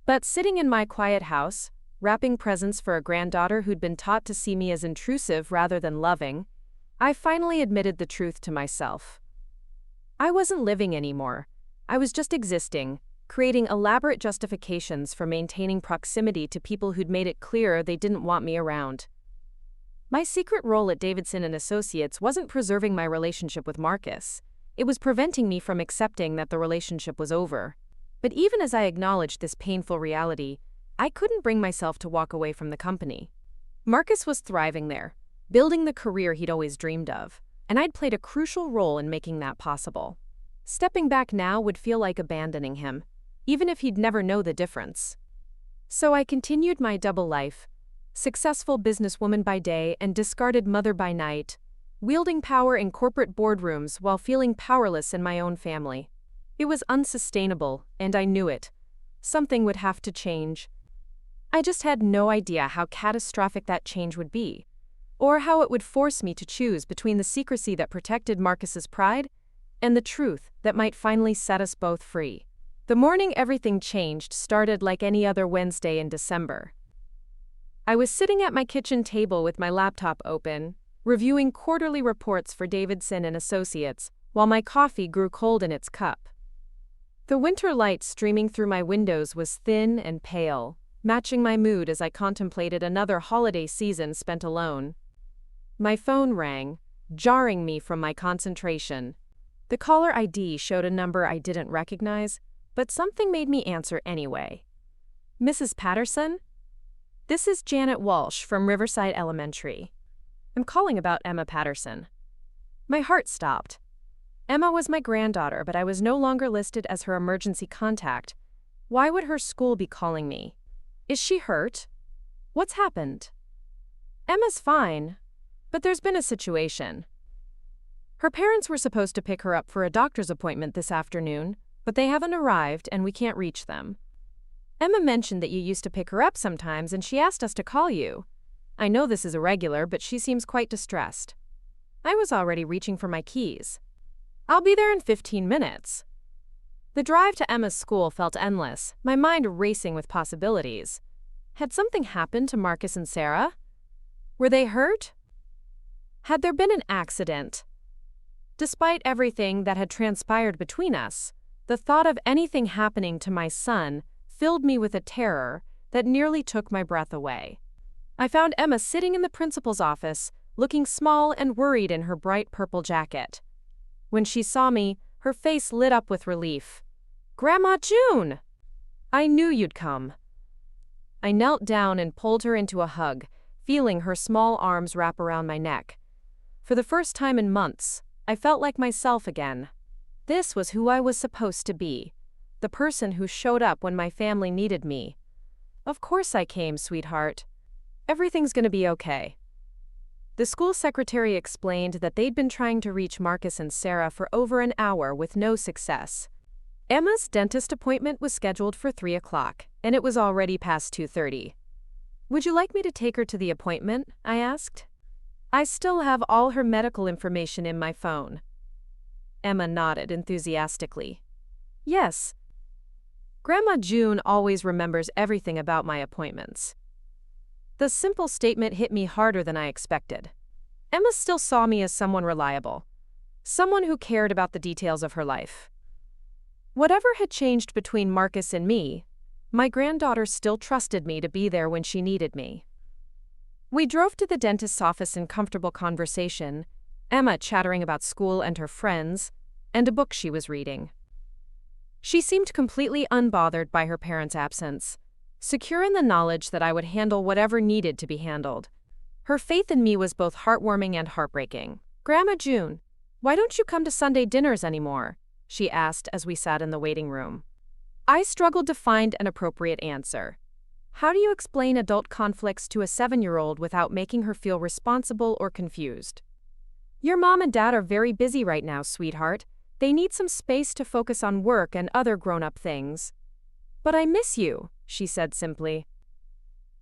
But sitting in my quiet house, wrapping presents for a granddaughter who'd been taught to see me as intrusive rather than loving, I finally admitted the truth to myself. I wasn't living anymore. I was just existing, creating elaborate justifications for maintaining proximity to people who'd made it clear they didn't want me around. My secret role at Davidson & Associates wasn't preserving my relationship with Marcus. It was preventing me from accepting that the relationship was over. But even as I acknowledged this painful reality, I couldn't bring myself to walk away from the company. Marcus was thriving there, building the career he'd always dreamed of, and I'd played a crucial role in making that possible. Stepping back now would feel like abandoning him, even if he'd never know the difference. So I continued my double life, successful businesswoman by day and discarded mother by night, wielding power in corporate boardrooms while feeling powerless in my own family. It was unsustainable, and I knew it. something would have to change. I just had no idea how catastrophic that change would be, or how it would force me to choose between the secrecy that protected Marcus's pride and the truth that might finally set us both free. The morning everything changed started like any other Wednesday in December. I was sitting at my kitchen table with my laptop open, reviewing quarterly reports for Davidson and Associates, while my coffee grew cold in its cup. The winter light streaming through my windows was thin and pale, matching my mood as I contemplated another holiday season spent alone. My phone rang, jarring me from my concentration. The caller ID showed a number I didn't recognize, but something made me answer anyway. "Mrs. Patterson? This is Janet Walsh from Riverside Elementary. I'm calling about Emma Patterson." My heart stopped. Emma was my granddaughter, but I was no longer listed as her emergency contact. Why would her school be calling me? Is she hurt? What's happened? Emma's fine, but there's been a situation. Her parents were supposed to pick her up for a doctor's appointment this afternoon, but they haven't arrived and we can't reach them. Emma mentioned that you used to pick her up sometimes and she asked us to call you. I know this is irregular, but she seems quite distressed. I was already reaching for my keys. I'll be there in 15 minutes. The drive to Emma's school felt endless, my mind racing with possibilities. Had something happened to Marcus and Sarah? Were they hurt? Had there been an accident? Despite everything that had transpired between us, the thought of anything happening to my son filled me with a terror that nearly took my breath away. I found Emma sitting in the principal's office, looking small and worried in her bright purple jacket. When she saw me, her face lit up with relief. "Grandma June! I knew you'd come." I knelt down and pulled her into a hug, feeling her small arms wrap around my neck. For the first time in months, I felt like myself again. This was who I was supposed to be, the person who showed up when my family needed me. "Of course I came, sweetheart. Everything's gonna be okay." The school secretary explained that they'd been trying to reach Marcus and Sarah for over an hour with no success. Emma's dentist appointment was scheduled for 3 o'clock, and it was already past 2:30. "Would you like me to take her to the appointment?" I asked. "I still have all her medical information in my phone." Emma nodded enthusiastically. "Yes. Grandma June always remembers everything about my appointments." The simple statement hit me harder than I expected. Emma still saw me as someone reliable, someone who cared about the details of her life. Whatever had changed between Marcus and me, my granddaughter still trusted me to be there when she needed me. We drove to the dentist's office in comfortable conversation, Emma chattering about school and her friends, and a book she was reading. She seemed completely unbothered by her parents' absence, secure in the knowledge that I would handle whatever needed to be handled. Her faith in me was both heartwarming and heartbreaking. "Grandma June, why don't you come to Sunday dinners anymore?" she asked as we sat in the waiting room. I struggled to find an appropriate answer. How do you explain adult conflicts to a 7-year-old without making her feel responsible or confused? "Your mom and dad are very busy right now, sweetheart. They need some space to focus on work and other grown-up things." "But I miss you," she said simply.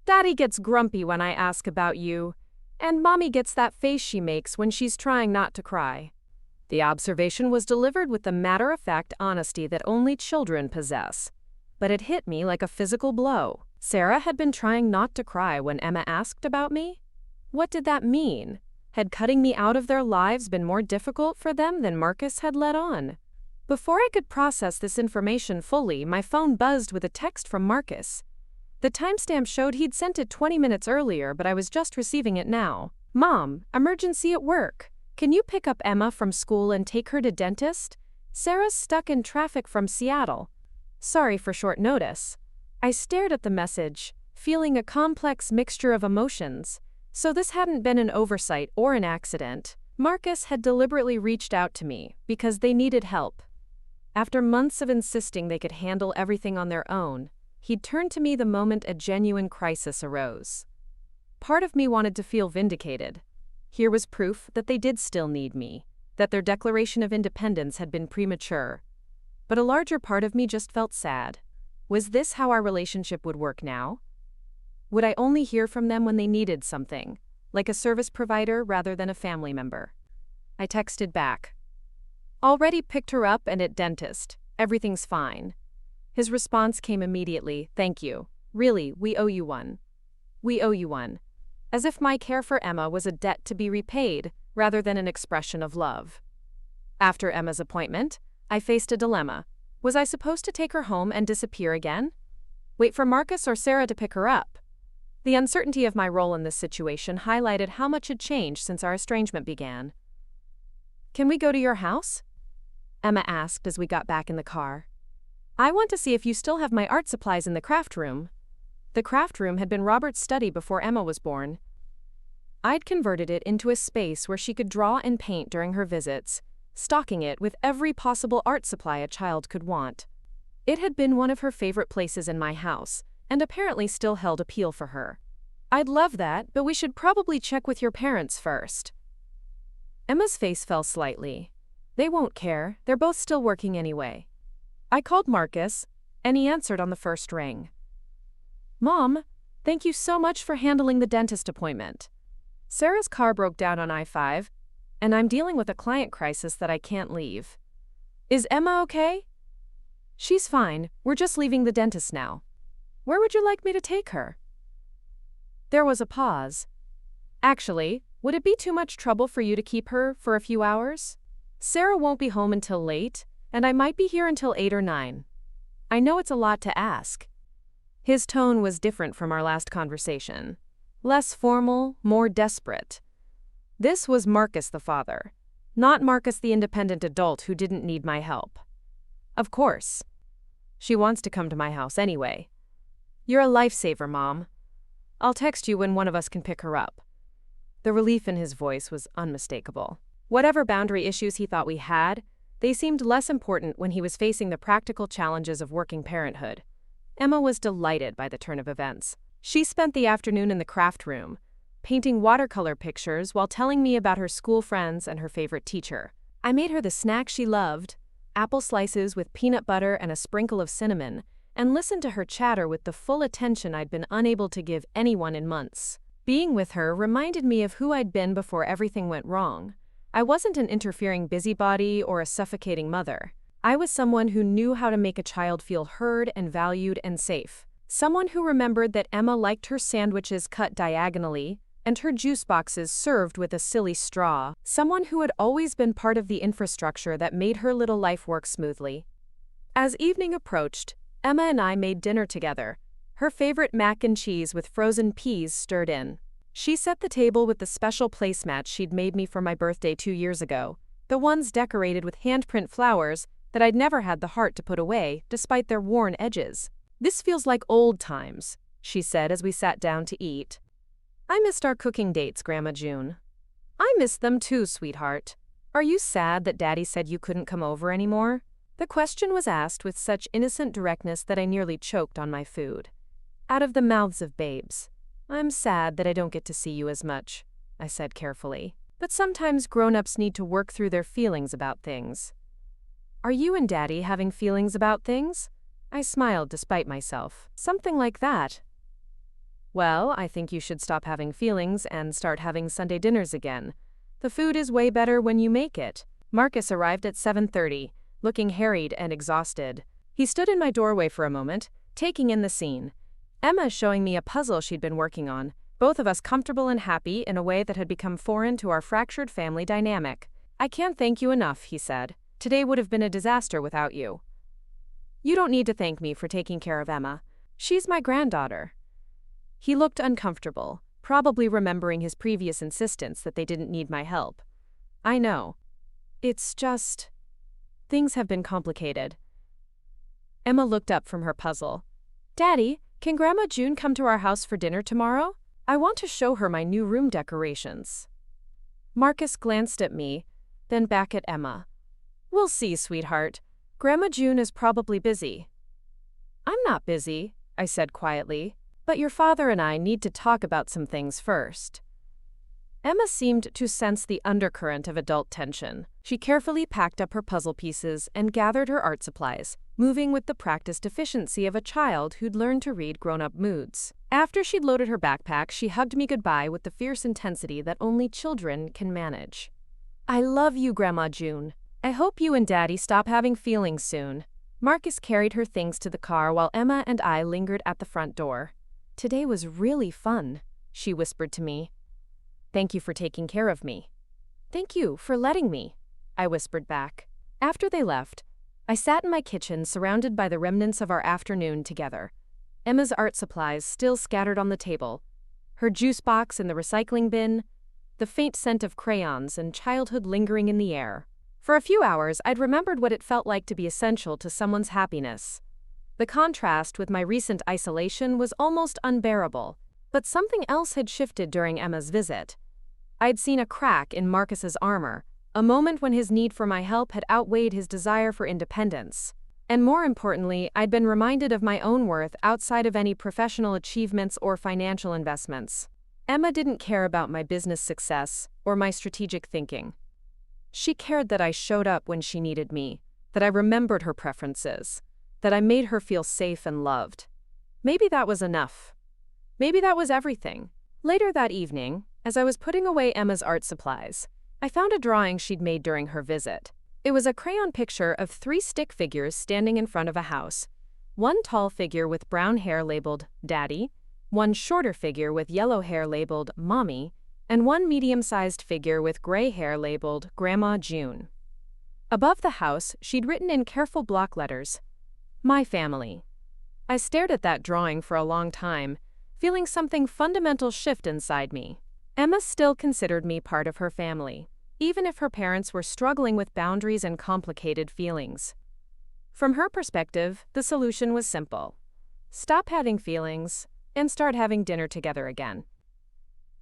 "Daddy gets grumpy when I ask about you, and Mommy gets that face she makes when she's trying not to cry." The observation was delivered with the matter-of-fact honesty that only children possess, but it hit me like a physical blow. Sarah had been trying not to cry when Emma asked about me? What did that mean? Had cutting me out of their lives been more difficult for them than Marcus had let on? Before I could process this information fully, my phone buzzed with a text from Marcus. The timestamp showed he'd sent it 20 minutes earlier, but I was just receiving it now. "Mom, emergency at work. Can you pick up Emma from school and take her to dentist? Sarah's stuck in traffic from Seattle. Sorry for short notice." I stared at the message, feeling a complex mixture of emotions. So this hadn't been an oversight or an accident. Marcus had deliberately reached out to me because they needed help. After months of insisting they could handle everything on their own, he'd turned to me the moment a genuine crisis arose. Part of me wanted to feel vindicated. Here was proof that they did still need me, that their declaration of independence had been premature. But a larger part of me just felt sad. Was this how our relationship would work now? Would I only hear from them when they needed something, like a service provider rather than a family member? I texted back. Already picked her up and at dentist. Everything's fine. His response came immediately, thank you. Really, we owe you one. We owe you one. As if my care for Emma was a debt to be repaid rather than an expression of love. After Emma's appointment, I faced a dilemma. Was I supposed to take her home and disappear again? Wait for Marcus or Sarah to pick her up? The uncertainty of my role in this situation highlighted how much had changed since our estrangement began. Can we go to your house? Emma asked as we got back in the car. I want to see if you still have my art supplies in the craft room. The craft room had been Robert's study before Emma was born. I'd converted it into a space where she could draw and paint during her visits, stocking it with every possible art supply a child could want. It had been one of her favorite places in my house, and apparently still held appeal for her. I'd love that, but we should probably check with your parents first. Emma's face fell slightly. They won't care, they're both still working anyway. I called Marcus, and he answered on the first ring. Mom, thank you so much for handling the dentist appointment. Sarah's car broke down on I-5, and I'm dealing with a client crisis that I can't leave. Is Emma okay? She's fine, we're just leaving the dentist now. Where would you like me to take her? There was a pause. Actually, would it be too much trouble for you to keep her for a few hours? Sarah won't be home until late, and I might be here until 8 or 9. I know it's a lot to ask. His tone was different from our last conversation. Less formal, more desperate. This was Marcus the father, not Marcus the independent adult who didn't need my help. Of course. She wants to come to my house anyway. You're a lifesaver, Mom. I'll text you when one of us can pick her up. The relief in his voice was unmistakable. Whatever boundary issues he thought we had, they seemed less important when he was facing the practical challenges of working parenthood. Emma was delighted by the turn of events. She spent the afternoon in the craft room, painting watercolor pictures while telling me about her school friends and her favorite teacher. I made her the snack she loved, apple slices with peanut butter and a sprinkle of cinnamon, and listened to her chatter with the full attention I'd been unable to give anyone in months. Being with her reminded me of who I'd been before everything went wrong. I wasn't an interfering busybody or a suffocating mother. I was someone who knew how to make a child feel heard and valued and safe. Someone who remembered that Emma liked her sandwiches cut diagonally and her juice boxes served with a silly straw. Someone who had always been part of the infrastructure that made her little life work smoothly. As evening approached, Emma and I made dinner together, her favorite mac and cheese with frozen peas stirred in. She set the table with the special placemats she'd made me for my birthday 2 years ago, the ones decorated with handprint flowers that I'd never had the heart to put away, despite their worn edges. This feels like old times, she said as we sat down to eat. I missed our cooking dates, Grandma June. I missed them too, sweetheart. Are you sad that Daddy said you couldn't come over anymore? The question was asked with such innocent directness that I nearly choked on my food. Out of the mouths of babes. I'm sad that I don't get to see you as much, I said carefully. But sometimes grown-ups need to work through their feelings about things. Are you and Daddy having feelings about things? I smiled despite myself. Something like that. Well, I think you should stop having feelings and start having Sunday dinners again. The food is way better when you make it. Marcus arrived at 7:30, looking harried and exhausted. He stood in my doorway for a moment, taking in the scene. Emma showing me a puzzle she'd been working on, both of us comfortable and happy in a way that had become foreign to our fractured family dynamic. I can't thank you enough, he said. Today would have been a disaster without you. You don't need to thank me for taking care of Emma. She's my granddaughter. He looked uncomfortable, probably remembering his previous insistence that they didn't need my help. I know. It's just... things have been complicated. Emma looked up from her puzzle. Daddy, can Grandma June come to our house for dinner tomorrow? I want to show her my new room decorations. Marcus glanced at me, then back at Emma. We'll see, sweetheart. Grandma June is probably busy. I'm not busy, I said quietly, but your father and I need to talk about some things first. Emma seemed to sense the undercurrent of adult tension. She carefully packed up her puzzle pieces and gathered her art supplies, moving with the practiced efficiency of a child who'd learned to read grown-up moods. After she'd loaded her backpack, she hugged me goodbye with the fierce intensity that only children can manage. "I love you, Grandma June. I hope you and Daddy stop having feelings soon." Marcus carried her things to the car while Emma and I lingered at the front door. "Today was really fun," she whispered to me. "Thank you for taking care of me." "Thank you for letting me," I whispered back. After they left, I sat in my kitchen surrounded by the remnants of our afternoon together. Emma's art supplies still scattered on the table, her juice box in the recycling bin, the faint scent of crayons and childhood lingering in the air. For a few hours, I'd remembered what it felt like to be essential to someone's happiness. The contrast with my recent isolation was almost unbearable, but something else had shifted during Emma's visit. I'd seen a crack in Marcus's armor, a moment when his need for my help had outweighed his desire for independence. And more importantly, I'd been reminded of my own worth outside of any professional achievements or financial investments. Emma didn't care about my business success or my strategic thinking. She cared that I showed up when she needed me, that I remembered her preferences, that I made her feel safe and loved. Maybe that was enough. Maybe that was everything. Later that evening, as I was putting away Emma's art supplies, I found a drawing she'd made during her visit. It was a crayon picture of 3 stick figures standing in front of a house. One tall figure with brown hair labeled Daddy, one shorter figure with yellow hair labeled Mommy, and one medium-sized figure with gray hair labeled Grandma June. Above the house, she'd written in careful block letters, "My family." I stared at that drawing for a long time, feeling something fundamental shift inside me. Emma still considered me part of her family, even if her parents were struggling with boundaries and complicated feelings. From her perspective, the solution was simple. Stop having feelings and start having dinner together again.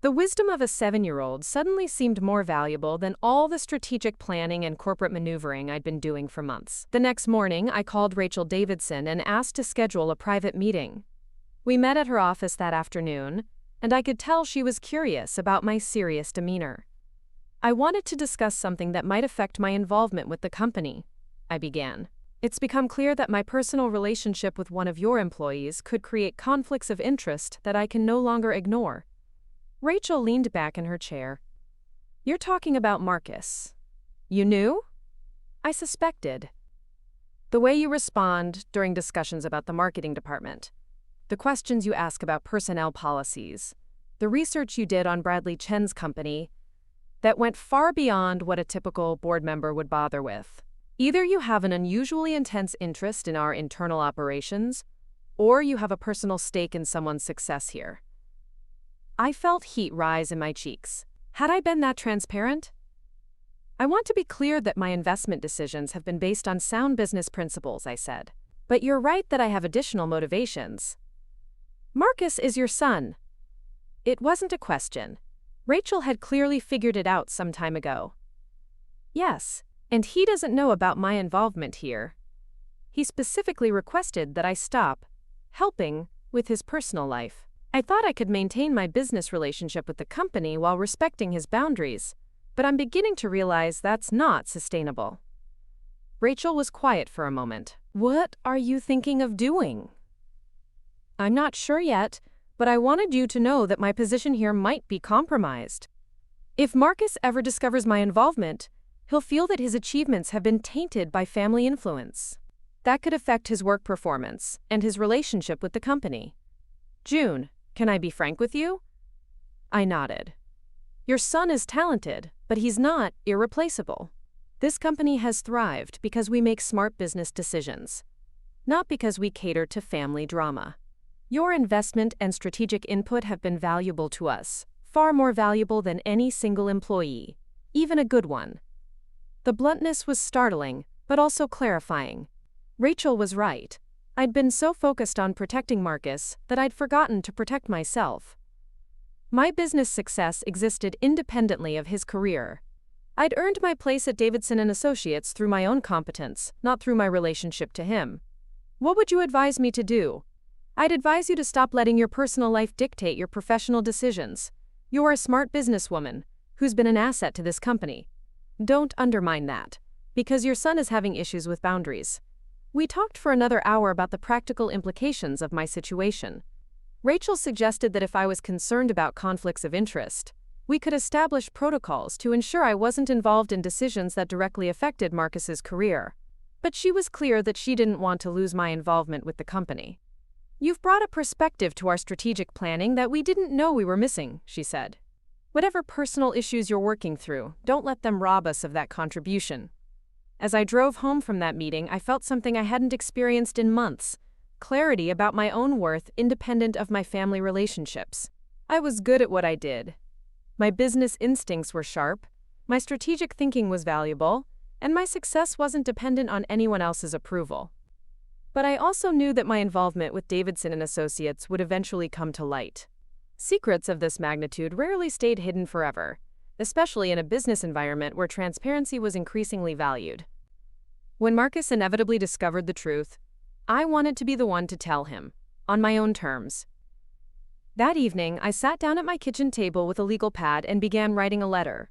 The wisdom of a 7-year-old suddenly seemed more valuable than all the strategic planning and corporate maneuvering I'd been doing for months. The next morning, I called Rachel Davidson and asked to schedule a private meeting. We met at her office that afternoon, and I could tell she was curious about my serious demeanor. "I wanted to discuss something that might affect my involvement with the company," I began. "It's become clear that my personal relationship with one of your employees could create conflicts of interest that I can no longer ignore." Rachel leaned back in her chair. "You're talking about Marcus. You knew?" "I suspected. The way you respond during discussions about the marketing department, the questions you ask about personnel policies, the research you did on Bradley Chen's company, that went far beyond what a typical board member would bother with. Either you have an unusually intense interest in our internal operations, or you have a personal stake in someone's success here." I felt heat rise in my cheeks. Had I been that transparent? "I want to be clear that my investment decisions have been based on sound business principles," I said. "But you're right that I have additional motivations." "Marcus is your son." It wasn't a question. Rachel had clearly figured it out some time ago. "Yes, and he doesn't know about my involvement here. He specifically requested that I stop helping with his personal life. I thought I could maintain my business relationship with the company while respecting his boundaries, but I'm beginning to realize that's not sustainable." Rachel was quiet for a moment. "What are you thinking of doing?" "I'm not sure yet, but I wanted you to know that my position here might be compromised. If Marcus ever discovers my involvement, he'll feel that his achievements have been tainted by family influence. That could affect his work performance and his relationship with the company. June, can I be frank with you?" I nodded. "Your son is talented, but he's not irreplaceable. This company has thrived because we make smart business decisions, not because we cater to family drama. Your investment and strategic input have been valuable to us, far more valuable than any single employee, even a good one." The bluntness was startling, but also clarifying. Rachel was right. I'd been so focused on protecting Marcus that I'd forgotten to protect myself. My business success existed independently of his career. I'd earned my place at Davidson & Associates through my own competence, not through my relationship to him. What would you advise me to do? I'd advise you to stop letting your personal life dictate your professional decisions. You're a smart businesswoman who's been an asset to this company. Don't undermine that, because your son is having issues with boundaries. We talked for another hour about the practical implications of my situation. Rachel suggested that if I was concerned about conflicts of interest, we could establish protocols to ensure I wasn't involved in decisions that directly affected Marcus's career. But she was clear that she didn't want to lose my involvement with the company. You've brought a perspective to our strategic planning that we didn't know we were missing, she said. Whatever personal issues you're working through, don't let them rob us of that contribution. As I drove home from that meeting, I felt something I hadn't experienced in months: clarity about my own worth independent of my family relationships. I was good at what I did. My business instincts were sharp, my strategic thinking was valuable, and my success wasn't dependent on anyone else's approval. But I also knew that my involvement with Davidson & Associates would eventually come to light. Secrets of this magnitude rarely stayed hidden forever, especially in a business environment where transparency was increasingly valued. When Marcus inevitably discovered the truth, I wanted to be the one to tell him, on my own terms. That evening, I sat down at my kitchen table with a legal pad and began writing a letter.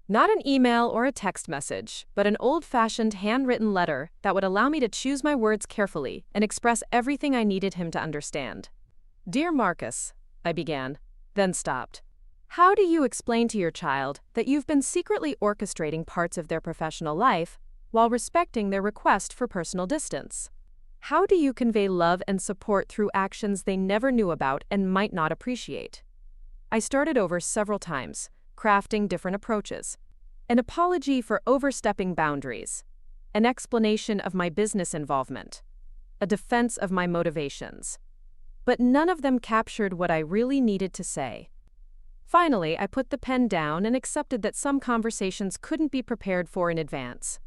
Not an email or a text message, but an old-fashioned handwritten letter that would allow me to choose my words carefully and express everything I needed him to understand. Dear Marcus, I began, then stopped. How do you explain to your child that you've been secretly orchestrating parts of their professional life while respecting their request for personal distance? How do you convey love and support through actions they never knew about and might not appreciate? I started over several times, crafting different approaches. An apology for overstepping boundaries. An explanation of my business involvement. A defense of my motivations. But none of them captured what I really needed to say. Finally, I put the pen down and accepted that some conversations couldn't be prepared for in advance.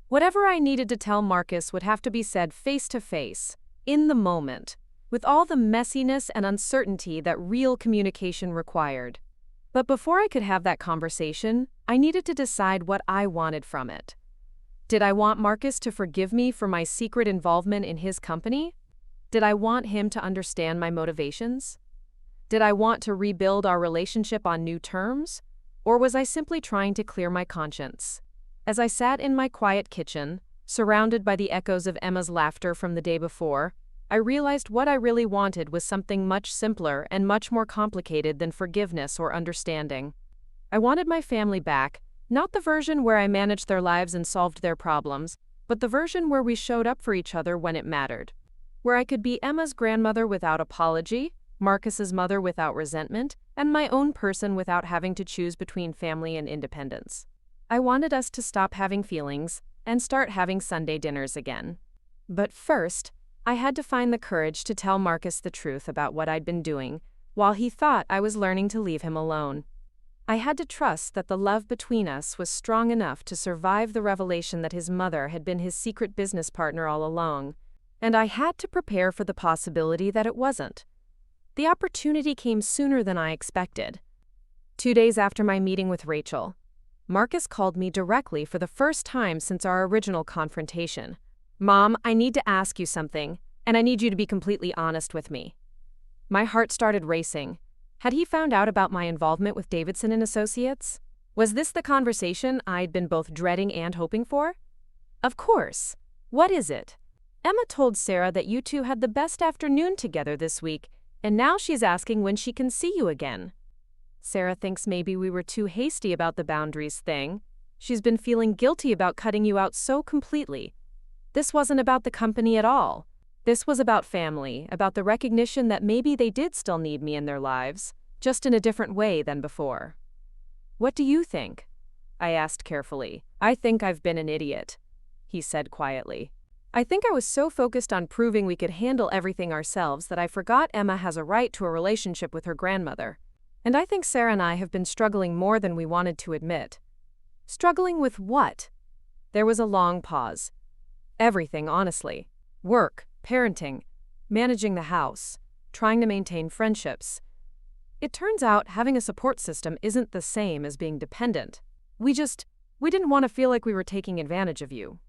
Whatever I needed to tell Marcus would have to be said face to face, in the moment, with all the messiness and uncertainty that real communication required. But before I could have that conversation, I needed to decide what I wanted from it. Did I want Marcus to forgive me for my secret involvement in his company? Did I want him to understand my motivations? Did I want to rebuild our relationship on new terms? Or was I simply trying to clear my conscience? As I sat in my quiet kitchen, surrounded by the echoes of Emma's laughter from the day before, I realized what I really wanted was something much simpler and much more complicated than forgiveness or understanding. I wanted my family back, not the version where I managed their lives and solved their problems, but the version where we showed up for each other when it mattered. Where I could be Emma's grandmother without apology, Marcus's mother without resentment, and my own person without having to choose between family and independence. I wanted us to stop having feelings and start having Sunday dinners again. But first, I had to find the courage to tell Marcus the truth about what I'd been doing, while he thought I was learning to leave him alone. I had to trust that the love between us was strong enough to survive the revelation that his mother had been his secret business partner all along, and I had to prepare for the possibility that it wasn't. The opportunity came sooner than I expected. 2 days after my meeting with Rachel, Marcus called me directly for the first time since our original confrontation. Mom, I need to ask you something, and I need you to be completely honest with me. My heart started racing. Had he found out about my involvement with Davidson & Associates? Was this the conversation I'd been both dreading and hoping for? Of course. What is it? Emma told Sarah that you two had the best afternoon together this week, and now she's asking when she can see you again. Sarah thinks maybe we were too hasty about the boundaries thing. She's been feeling guilty about cutting you out so completely. This wasn't about the company at all. This was about family, about the recognition that maybe they did still need me in their lives, just in a different way than before. What do you think? I asked carefully. I think I've been an idiot, he said quietly. I think I was so focused on proving we could handle everything ourselves that I forgot Emma has a right to a relationship with her grandmother. And I think Sarah and I have been struggling more than we wanted to admit. Struggling with what? There was a long pause. Everything, honestly. Work, parenting, managing the house, trying to maintain friendships. It turns out having a support system isn't the same as being dependent. We didn't want to feel like we were taking advantage of you.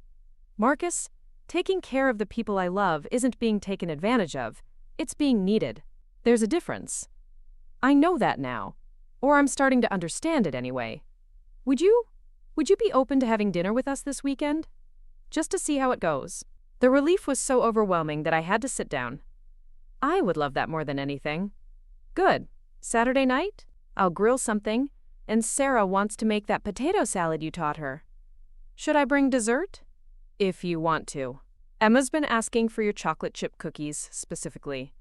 Marcus, taking care of the people I love isn't being taken advantage of. It's being needed. There's a difference. I know that now. Or I'm starting to understand it anyway. Would you Would you be open to having dinner with us this weekend? Just to see how it goes. The relief was so overwhelming that I had to sit down. I would love that more than anything. Good. Saturday night? I'll grill something, and Sarah wants to make that potato salad you taught her. Should I bring dessert? If you want to. Emma's been asking for your chocolate chip cookies, specifically.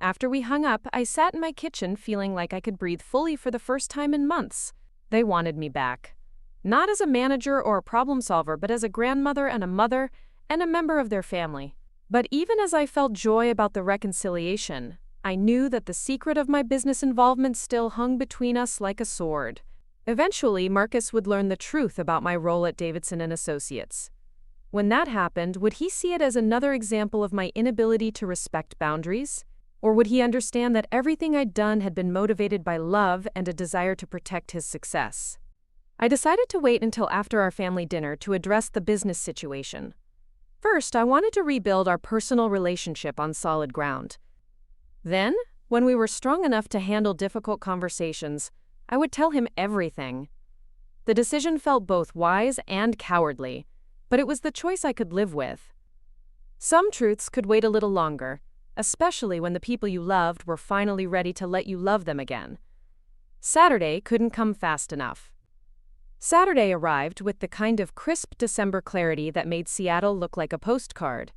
After we hung up, I sat in my kitchen feeling like I could breathe fully for the first time in months. They wanted me back. Not as a manager or a problem solver, but as a grandmother and a mother and a member of their family. But even as I felt joy about the reconciliation, I knew that the secret of my business involvement still hung between us like a sword. Eventually, Marcus would learn the truth about my role at Davidson & Associates. When that happened, would he see it as another example of my inability to respect boundaries? Or would he understand that everything I'd done had been motivated by love and a desire to protect his success? I decided to wait until after our family dinner to address the business situation. First, I wanted to rebuild our personal relationship on solid ground. Then, when we were strong enough to handle difficult conversations, I would tell him everything. The decision felt both wise and cowardly, but it was the choice I could live with. Some truths could wait a little longer, especially when the people you loved were finally ready to let you love them again. Saturday couldn't come fast enough. Saturday arrived with the kind of crisp December clarity that made Seattle look like a postcard.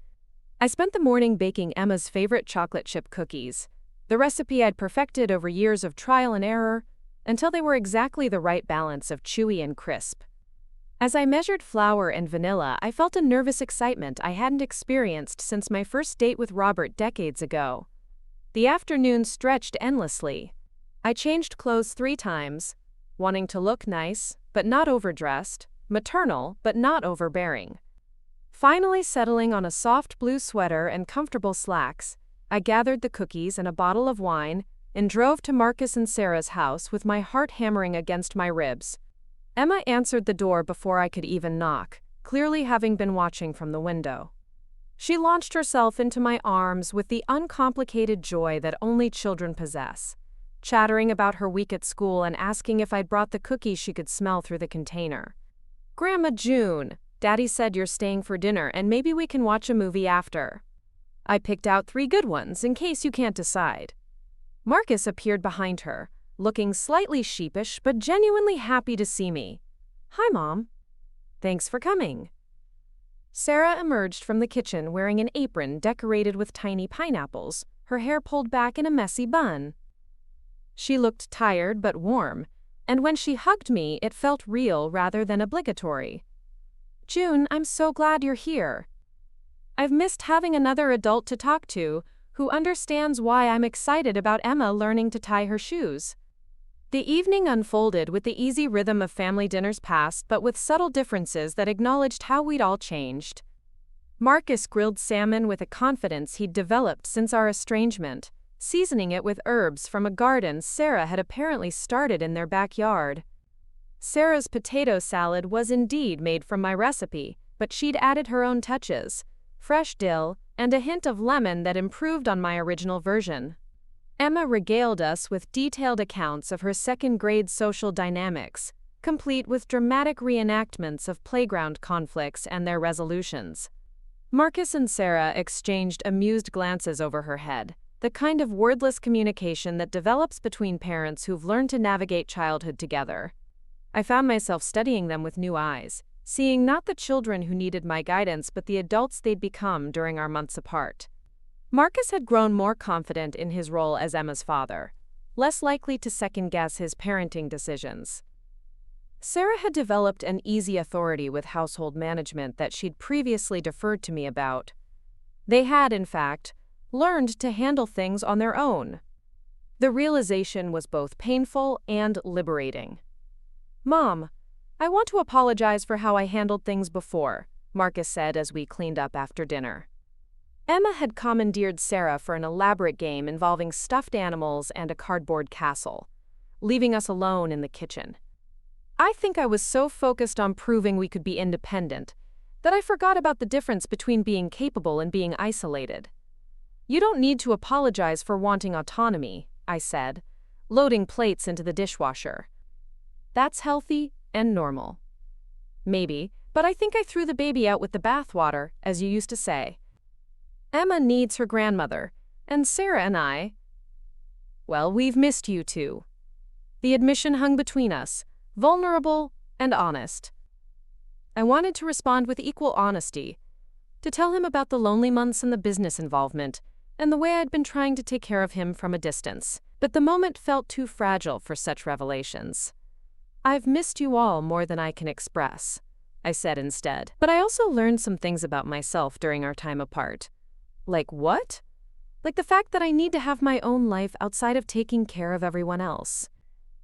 I spent the morning baking Emma's favorite chocolate chip cookies, the recipe I'd perfected over years of trial and error, until they were exactly the right balance of chewy and crisp. As I measured flour and vanilla, I felt a nervous excitement I hadn't experienced since my first date with Robert decades ago. The afternoon stretched endlessly. I changed clothes 3 times, wanting to look nice, but not overdressed, maternal, but not overbearing. Finally settling on a soft blue sweater and comfortable slacks, I gathered the cookies and a bottle of wine and drove to Marcus and Sarah's house with my heart hammering against my ribs. Emma answered the door before I could even knock, clearly having been watching from the window. She launched herself into my arms with the uncomplicated joy that only children possess, chattering about her week at school and asking if I'd brought the cookies she could smell through the container. "Grandma June, Daddy said you're staying for dinner and maybe we can watch a movie after. I picked out 3 good ones in case you can't decide." Marcus appeared behind her, looking slightly sheepish but genuinely happy to see me. "Hi, Mom." "Thanks for coming." Sarah emerged from the kitchen wearing an apron decorated with tiny pineapples, her hair pulled back in a messy bun. She looked tired but warm, and when she hugged me, it felt real rather than obligatory. "June, I'm so glad you're here. I've missed having another adult to talk to who understands why I'm excited about Emma learning to tie her shoes." The evening unfolded with the easy rhythm of family dinners past, but with subtle differences that acknowledged how we'd all changed. Marcus grilled salmon with a confidence he'd developed since our estrangement, seasoning it with herbs from a garden Sarah had apparently started in their backyard. Sarah's potato salad was indeed made from my recipe, but she'd added her own touches, fresh dill, and a hint of lemon that improved on my original version. Emma regaled us with detailed accounts of her second-grade social dynamics, complete with dramatic reenactments of playground conflicts and their resolutions. Marcus and Sarah exchanged amused glances over her head, the kind of wordless communication that develops between parents who've learned to navigate childhood together. I found myself studying them with new eyes, seeing not the children who needed my guidance but the adults they'd become during our months apart. Marcus had grown more confident in his role as Emma's father, less likely to second-guess his parenting decisions. Sarah had developed an easy authority with household management that she'd previously deferred to me about. They had, in fact, learned to handle things on their own. The realization was both painful and liberating. "Mom, I want to apologize for how I handled things before," Marcus said as we cleaned up after dinner. Emma had commandeered Sarah for an elaborate game involving stuffed animals and a cardboard castle, leaving us alone in the kitchen. I think I was so focused on proving we could be independent that I forgot about the difference between being capable and being isolated. "You don't need to apologize for wanting autonomy," I said, loading plates into the dishwasher. "That's healthy and normal." Maybe, but I think I threw the baby out with the bathwater, as you used to say. Emma needs her grandmother, and Sarah and I, well, we've missed you too. The admission hung between us, vulnerable and honest. I wanted to respond with equal honesty, to tell him about the lonely months and the business involvement, and the way I'd been trying to take care of him from a distance. But the moment felt too fragile for such revelations. I've missed you all more than I can express, I said instead. But I also learned some things about myself during our time apart. Like what? Like the fact that I need to have my own life outside of taking care of everyone else.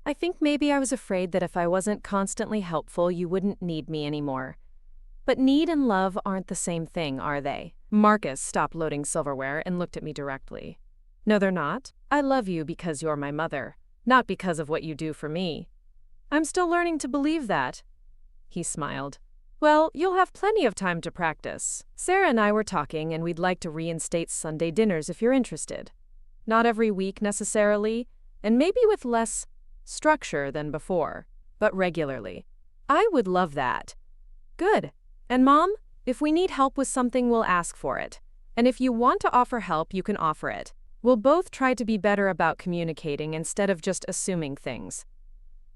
I think maybe I was afraid that if I wasn't constantly helpful, you wouldn't need me anymore. But need and love aren't the same thing, are they? Marcus stopped loading silverware and looked at me directly. No, they're not. I love you because you're my mother, not because of what you do for me. I'm still learning to believe that. He smiled. Well, you'll have plenty of time to practice. Sarah and I were talking, and we'd like to reinstate Sunday dinners if you're interested. Not every week necessarily, and maybe with less structure than before, but regularly. I would love that. Good. And Mom, if we need help with something, we'll ask for it. And if you want to offer help, you can offer it. We'll both try to be better about communicating instead of just assuming things.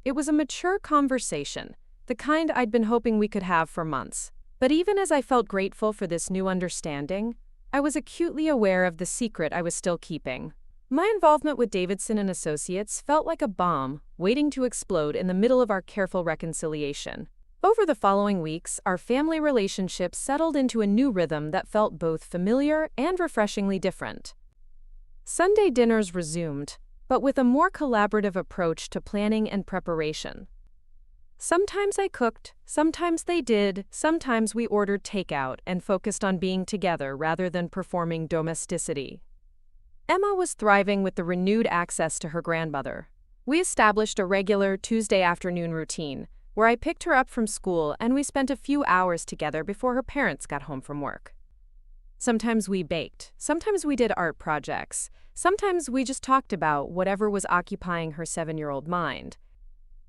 It was a mature conversation, the kind I'd been hoping we could have for months. But even as I felt grateful for this new understanding, I was acutely aware of the secret I was still keeping. My involvement with Davidson and Associates felt like a bomb waiting to explode in the middle of our careful reconciliation. Over the following weeks, our family relationship settled into a new rhythm that felt both familiar and refreshingly different. Sunday dinners resumed, but with a more collaborative approach to planning and preparation. Sometimes I cooked, sometimes they did, sometimes we ordered takeout and focused on being together rather than performing domesticity. Emma was thriving with the renewed access to her grandmother. We established a regular Tuesday afternoon routine, where I picked her up from school and we spent a few hours together before her parents got home from work. Sometimes we baked, sometimes we did art projects, sometimes we just talked about whatever was occupying her 7-year-old mind.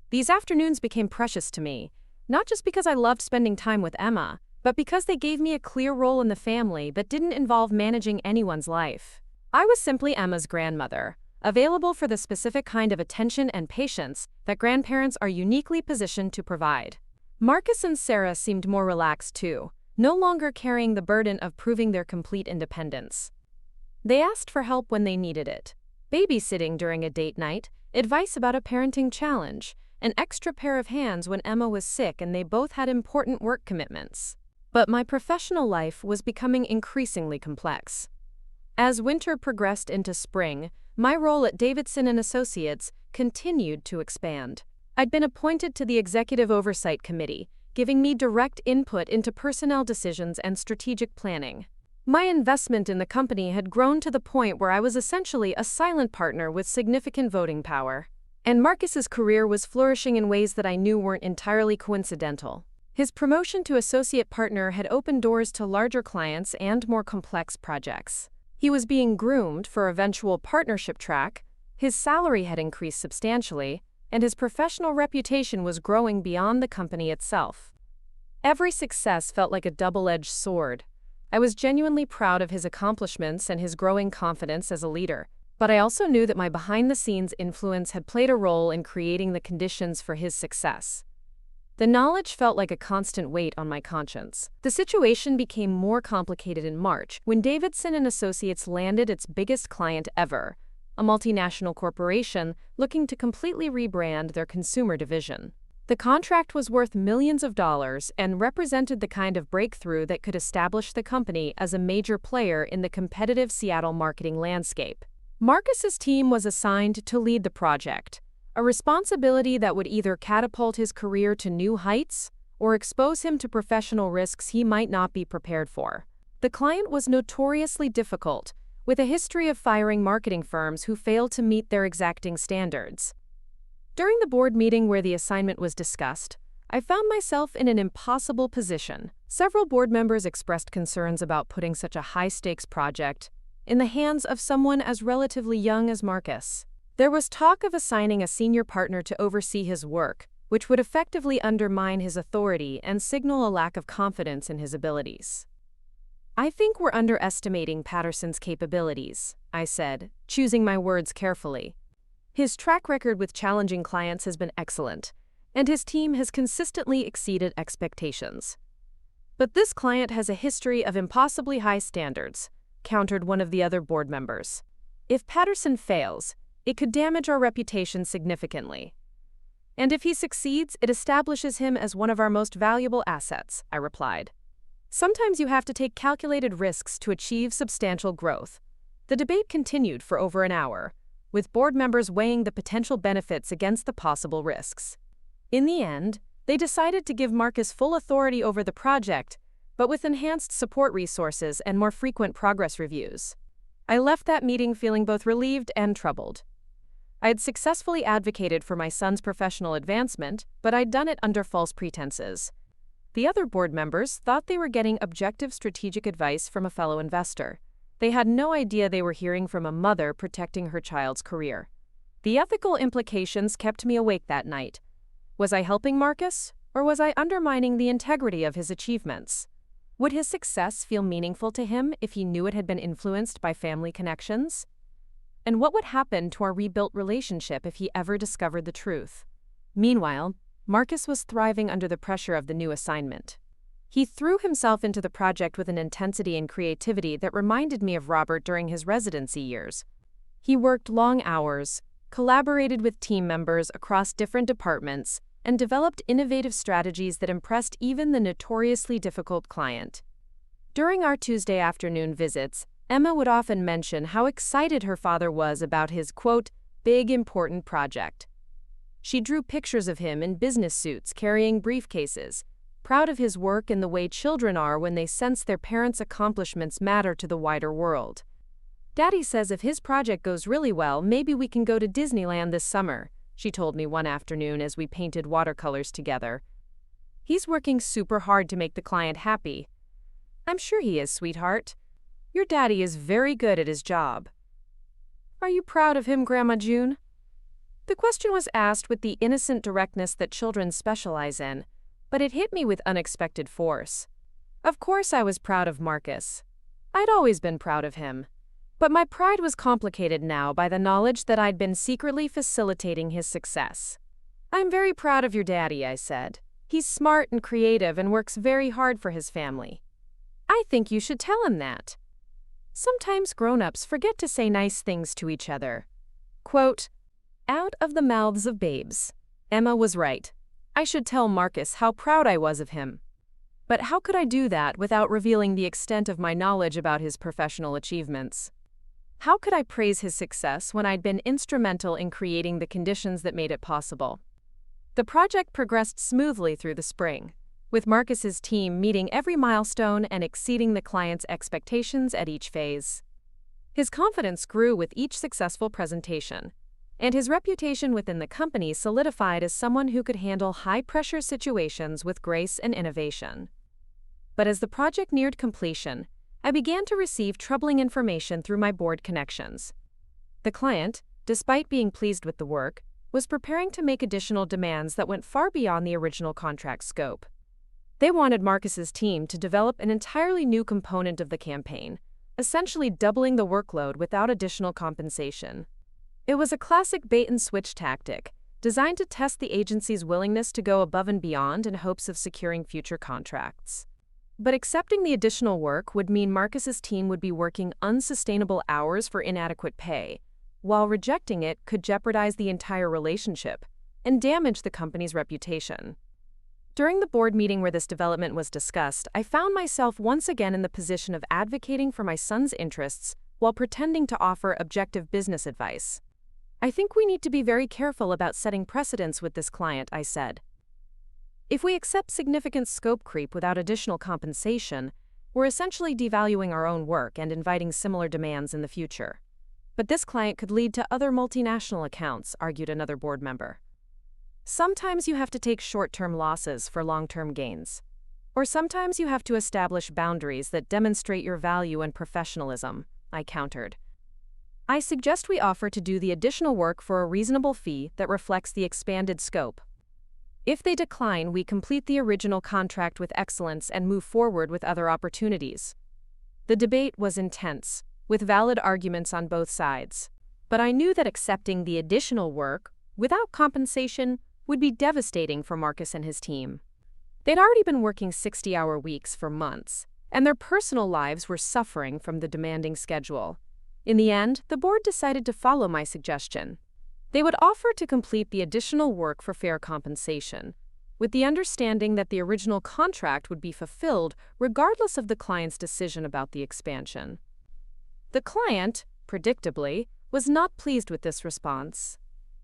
These afternoons became precious to me, not just because I loved spending time with Emma, but because they gave me a clear role in the family that didn't involve managing anyone's life. I was simply Emma's grandmother, available for the specific kind of attention and patience that grandparents are uniquely positioned to provide. Marcus and Sarah seemed more relaxed too, no longer carrying the burden of proving their complete independence. They asked for help when they needed it. Babysitting during a date night, advice about a parenting challenge, an extra pair of hands when Emma was sick and they both had important work commitments. But my professional life was becoming increasingly complex. As winter progressed into spring, my role at Davidson and Associates continued to expand. I'd been appointed to the Executive Oversight Committee, giving me direct input into personnel decisions and strategic planning. My investment in the company had grown to the point where I was essentially a silent partner with significant voting power. And Marcus's career was flourishing in ways that I knew weren't entirely coincidental. His promotion to associate partner had opened doors to larger clients and more complex projects. He was being groomed for eventual partnership track, his salary had increased substantially, and his professional reputation was growing beyond the company itself. Every success felt like a double-edged sword. I was genuinely proud of his accomplishments and his growing confidence as a leader, but I also knew that my behind-the-scenes influence had played a role in creating the conditions for his success. The knowledge felt like a constant weight on my conscience. The situation became more complicated in March when Davidson and Associates landed its biggest client ever, a multinational corporation looking to completely rebrand their consumer division. The contract was worth millions of dollars and represented the kind of breakthrough that could establish the company as a major player in the competitive Seattle marketing landscape. Marcus's team was assigned to lead the project, a responsibility that would either catapult his career to new heights or expose him to professional risks he might not be prepared for. The client was notoriously difficult, with a history of firing marketing firms who failed to meet their exacting standards. During the board meeting where the assignment was discussed, I found myself in an impossible position. Several board members expressed concerns about putting such a high-stakes project in the hands of someone as relatively young as Marcus. There was talk of assigning a senior partner to oversee his work, which would effectively undermine his authority and signal a lack of confidence in his abilities. I think we're underestimating Patterson's capabilities, I said, choosing my words carefully. His track record with challenging clients has been excellent, and his team has consistently exceeded expectations. But this client has a history of impossibly high standards, countered one of the other board members. If Patterson fails, it could damage our reputation significantly. And if he succeeds, it establishes him as one of our most valuable assets, I replied. Sometimes you have to take calculated risks to achieve substantial growth. The debate continued for over an hour, with board members weighing the potential benefits against the possible risks. In the end, they decided to give Marcus full authority over the project, but with enhanced support resources and more frequent progress reviews. I left that meeting feeling both relieved and troubled. I had successfully advocated for my son's professional advancement, but I'd done it under false pretenses. The other board members thought they were getting objective strategic advice from a fellow investor. They had no idea they were hearing from a mother protecting her child's career. The ethical implications kept me awake that night. Was I helping Marcus, or was I undermining the integrity of his achievements? Would his success feel meaningful to him if he knew it had been influenced by family connections? And what would happen to our rebuilt relationship if he ever discovered the truth? Meanwhile, Marcus was thriving under the pressure of the new assignment. He threw himself into the project with an intensity and creativity that reminded me of Robert during his residency years. He worked long hours, collaborated with team members across different departments, and developed innovative strategies that impressed even the notoriously difficult client. During our Tuesday afternoon visits, Emma would often mention how excited her father was about his, quote, big important project. She drew pictures of him in business suits carrying briefcases, proud of his work in the way children are when they sense their parents' accomplishments matter to the wider world. Daddy says if his project goes really well, maybe we can go to Disneyland this summer, she told me one afternoon as we painted watercolors together. He's working super hard to make the client happy. I'm sure he is, sweetheart. Your daddy is very good at his job. Are you proud of him, Grandma June? The question was asked with the innocent directness that children specialize in, but it hit me with unexpected force. Of course I was proud of Marcus. I'd always been proud of him. But my pride was complicated now by the knowledge that I'd been secretly facilitating his success. I'm very proud of your daddy, I said. He's smart and creative and works very hard for his family. I think you should tell him that. Sometimes grown-ups forget to say nice things to each other. Quote, out of the mouths of babes. Emma was right. I should tell Marcus how proud I was of him. But how could I do that without revealing the extent of my knowledge about his professional achievements? How could I praise his success when I'd been instrumental in creating the conditions that made it possible? The project progressed smoothly through the spring, with Marcus's team meeting every milestone and exceeding the client's expectations at each phase. His confidence grew with each successful presentation, and his reputation within the company solidified as someone who could handle high-pressure situations with grace and innovation. But as the project neared completion, I began to receive troubling information through my board connections. The client, despite being pleased with the work, was preparing to make additional demands that went far beyond the original contract scope. They wanted Marcus's team to develop an entirely new component of the campaign, essentially doubling the workload without additional compensation. It was a classic bait-and-switch tactic, designed to test the agency's willingness to go above and beyond in hopes of securing future contracts. But accepting the additional work would mean Marcus's team would be working unsustainable hours for inadequate pay, while rejecting it could jeopardize the entire relationship and damage the company's reputation. During the board meeting where this development was discussed, I found myself once again in the position of advocating for my son's interests while pretending to offer objective business advice. I think we need to be very careful about setting precedents with this client, I said. If we accept significant scope creep without additional compensation, we're essentially devaluing our own work and inviting similar demands in the future. But this client could lead to other multinational accounts, argued another board member. Sometimes you have to take short-term losses for long-term gains. Or sometimes you have to establish boundaries that demonstrate your value and professionalism, I countered. I suggest we offer to do the additional work for a reasonable fee that reflects the expanded scope. If they decline, we complete the original contract with excellence and move forward with other opportunities. The debate was intense, with valid arguments on both sides. But I knew that accepting the additional work, without compensation, would be devastating for Marcus and his team. They'd already been working 60-hour weeks for months, and their personal lives were suffering from the demanding schedule. In the end, the board decided to follow my suggestion. They would offer to complete the additional work for fair compensation, with the understanding that the original contract would be fulfilled regardless of the client's decision about the expansion. The client, predictably, was not pleased with this response.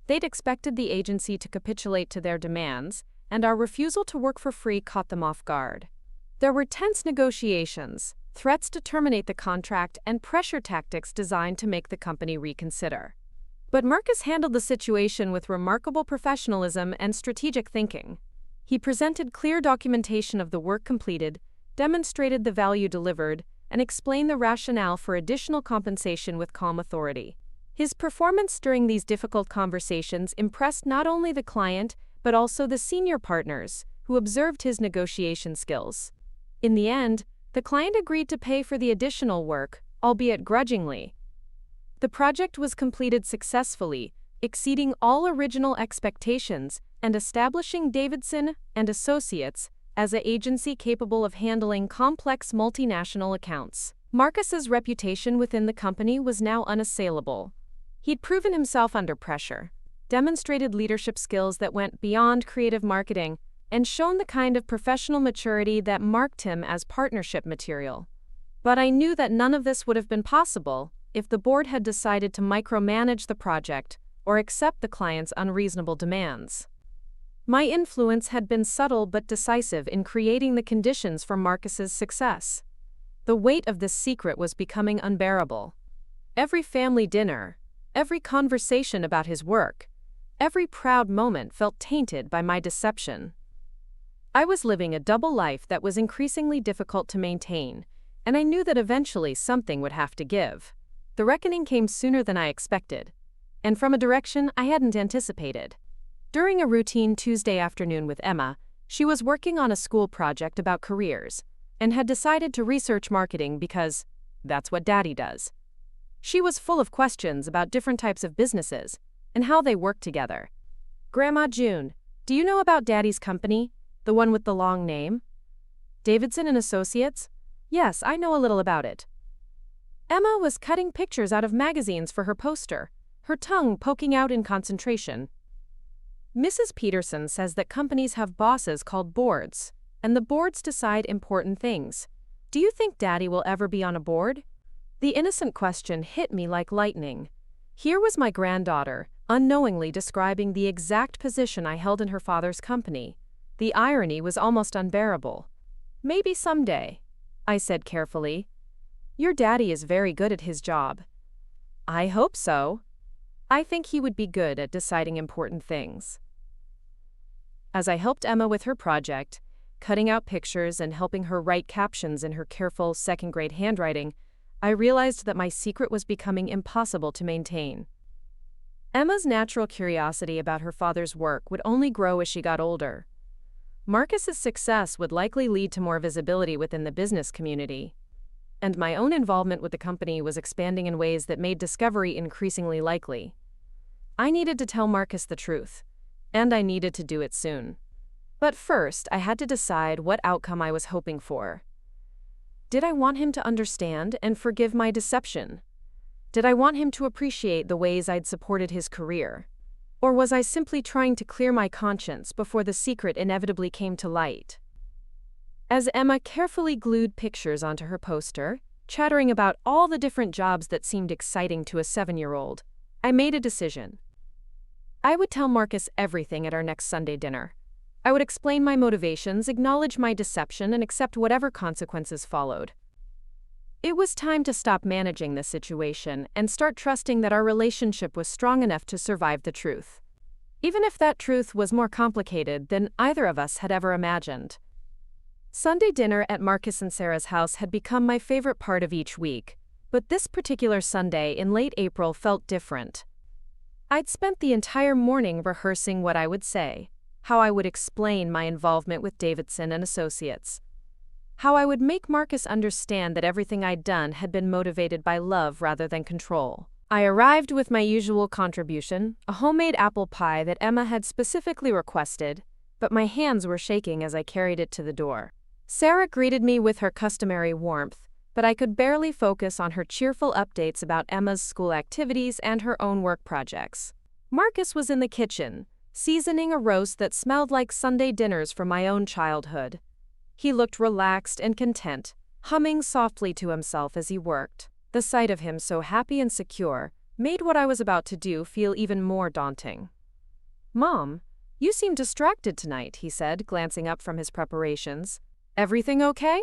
They'd expected the agency to capitulate to their demands, and our refusal to work for free caught them off guard. There were tense negotiations, threats to terminate the contract, and pressure tactics designed to make the company reconsider. But Marcus handled the situation with remarkable professionalism and strategic thinking. He presented clear documentation of the work completed, demonstrated the value delivered, and explained the rationale for additional compensation with calm authority. His performance during these difficult conversations impressed not only the client, but also the senior partners, who observed his negotiation skills. In the end, the client agreed to pay for the additional work, albeit grudgingly. The project was completed successfully, exceeding all original expectations and establishing Davidson and Associates as an agency capable of handling complex multinational accounts. Marcus's reputation within the company was now unassailable. He'd proven himself under pressure, demonstrated leadership skills that went beyond creative marketing, and shown the kind of professional maturity that marked him as partnership material. But I knew that none of this would have been possible if the board had decided to micromanage the project or accept the client's unreasonable demands. My influence had been subtle but decisive in creating the conditions for Marcus's success. The weight of this secret was becoming unbearable. Every family dinner, every conversation about his work, every proud moment felt tainted by my deception. I was living a double life that was increasingly difficult to maintain, and I knew that eventually something would have to give. The reckoning came sooner than I expected, and from a direction I hadn't anticipated. During a routine Tuesday afternoon with Emma, she was working on a school project about careers, and had decided to research marketing because that's what Daddy does. She was full of questions about different types of businesses and how they work together. "Grandma June, do you know about Daddy's company, the one with the long name? Davidson and Associates? Yes, I know a little about it." Emma was cutting pictures out of magazines for her poster, her tongue poking out in concentration. "Mrs. Peterson says that companies have bosses called boards, and the boards decide important things. Do you think Daddy will ever be on a board?" The innocent question hit me like lightning. Here was my granddaughter, unknowingly describing the exact position I held in her father's company. The irony was almost unbearable. "Maybe someday," I said carefully. "Your daddy is very good at his job." "I hope so. I think he would be good at deciding important things." As I helped Emma with her project, cutting out pictures and helping her write captions in her careful second-grade handwriting, I realized that my secret was becoming impossible to maintain. Emma's natural curiosity about her father's work would only grow as she got older. Marcus's success would likely lead to more visibility within the business community, and my own involvement with the company was expanding in ways that made discovery increasingly likely. I needed to tell Marcus the truth, and I needed to do it soon. But first, I had to decide what outcome I was hoping for. Did I want him to understand and forgive my deception? Did I want him to appreciate the ways I'd supported his career? Or was I simply trying to clear my conscience before the secret inevitably came to light? As Emma carefully glued pictures onto her poster, chattering about all the different jobs that seemed exciting to a 7-year-old, I made a decision. I would tell Marcus everything at our next Sunday dinner. I would explain my motivations, acknowledge my deception, and accept whatever consequences followed. It was time to stop managing the situation and start trusting that our relationship was strong enough to survive the truth, even if that truth was more complicated than either of us had ever imagined. Sunday dinner at Marcus and Sarah's house had become my favorite part of each week, but this particular Sunday in late April felt different. I'd spent the entire morning rehearsing what I would say. how I would explain my involvement with Davidson and Associates, how I would make Marcus understand that everything I'd done had been motivated by love rather than control. I arrived with my usual contribution, a homemade apple pie that Emma had specifically requested, but my hands were shaking as I carried it to the door. Sarah greeted me with her customary warmth, but I could barely focus on her cheerful updates about Emma's school activities and her own work projects. Marcus was in the kitchen, seasoning a roast that smelled like Sunday dinners from my own childhood. He looked relaxed and content, humming softly to himself as he worked. The sight of him so happy and secure made what I was about to do feel even more daunting. "Mom, you seem distracted tonight," he said, glancing up from his preparations. "Everything okay?"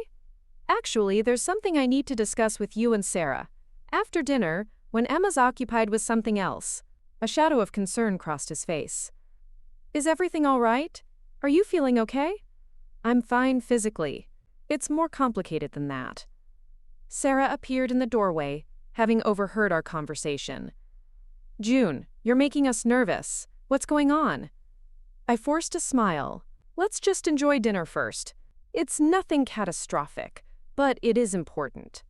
"Actually, there's something I need to discuss with you and Sarah. After dinner, when Emma's occupied with something else." A shadow of concern crossed his face. "Is everything all right? Are you feeling okay?" "I'm fine physically. It's more complicated than that." Sarah appeared in the doorway, having overheard our conversation. "June, you're making us nervous. What's going on?" I forced a smile. "Let's just enjoy dinner first. It's nothing catastrophic, but it is important."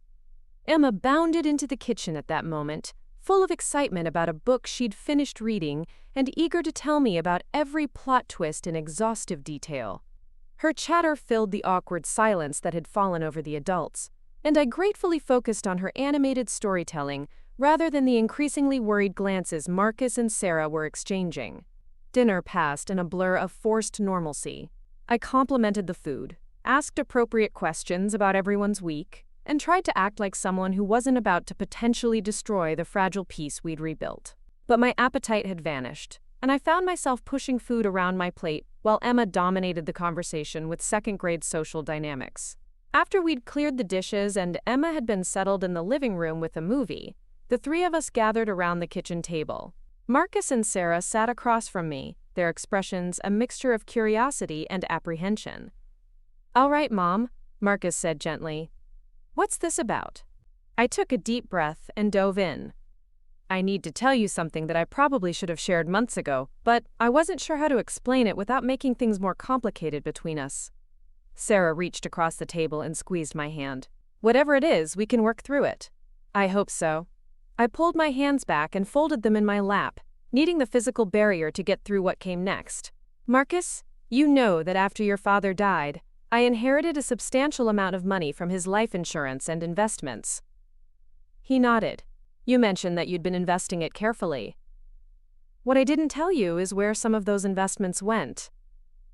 Emma bounded into the kitchen at that moment, full of excitement about a book she'd finished reading and eager to tell me about every plot twist in exhaustive detail. Her chatter filled the awkward silence that had fallen over the adults, and I gratefully focused on her animated storytelling rather than the increasingly worried glances Marcus and Sarah were exchanging. Dinner passed in a blur of forced normalcy. I complimented the food, asked appropriate questions about everyone's week, and tried to act like someone who wasn't about to potentially destroy the fragile peace we'd rebuilt. But my appetite had vanished, and I found myself pushing food around my plate while Emma dominated the conversation with second-grade social dynamics. After we'd cleared the dishes and Emma had been settled in the living room with a movie, the three of us gathered around the kitchen table. Marcus and Sarah sat across from me, their expressions a mixture of curiosity and apprehension. "All right, Mom," Marcus said gently. "What's this about?" I took a deep breath and dove in. "I need to tell you something that I probably should have shared months ago, but I wasn't sure how to explain it without making things more complicated between us." Sarah reached across the table and squeezed my hand. "Whatever it is, we can work through it." "I hope so." I pulled my hands back and folded them in my lap, needing the physical barrier to get through what came next. "Marcus, you know that after your father died, I inherited a substantial amount of money from his life insurance and investments." He nodded. "You mentioned that you'd been investing it carefully." "What I didn't tell you is where some of those investments went."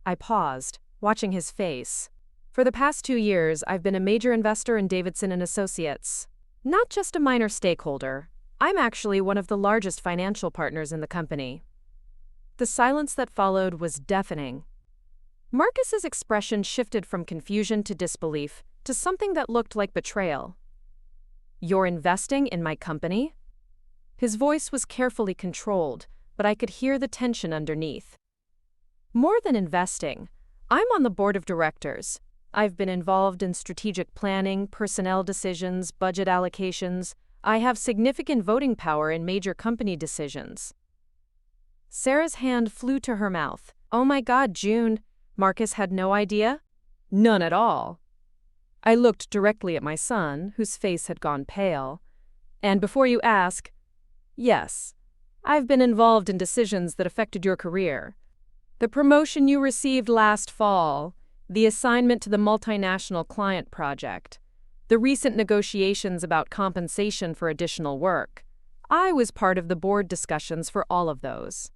I paused, watching his face. "For the past 2 years, I've been a major investor in Davidson and Associates. Not just a minor stakeholder. I'm actually one of the largest financial partners in the company." The silence that followed was deafening. Marcus's expression shifted from confusion to disbelief to something that looked like betrayal. "You're investing in my company?" His voice was carefully controlled, but I could hear the tension underneath. "More than investing, I'm on the board of directors. I've been involved in strategic planning, personnel decisions, budget allocations. I have significant voting power in major company decisions." Sarah's hand flew to her mouth. "Oh my God, June. Marcus had no idea?" "None at all." I looked directly at my son, whose face had gone pale. "And before you ask, yes, I've been involved in decisions that affected your career. The promotion you received last fall, the assignment to the multinational client project, the recent negotiations about compensation for additional work. I was part of the board discussions for all of those."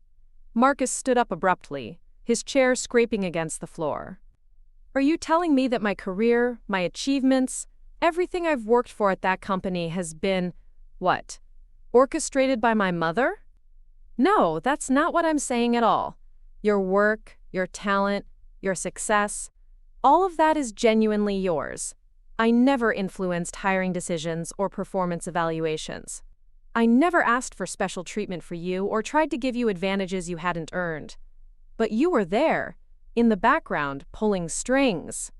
Marcus stood up abruptly, his chair scraping against the floor. "Are you telling me that my career, my achievements, everything I've worked for at that company has been, what, orchestrated by my mother?" "No, that's not what I'm saying at all. Your work, your talent, your success, all of that is genuinely yours. I never influenced hiring decisions or performance evaluations. I never asked for special treatment for you or tried to give you advantages you hadn't earned. But you were there, in the background, pulling strings."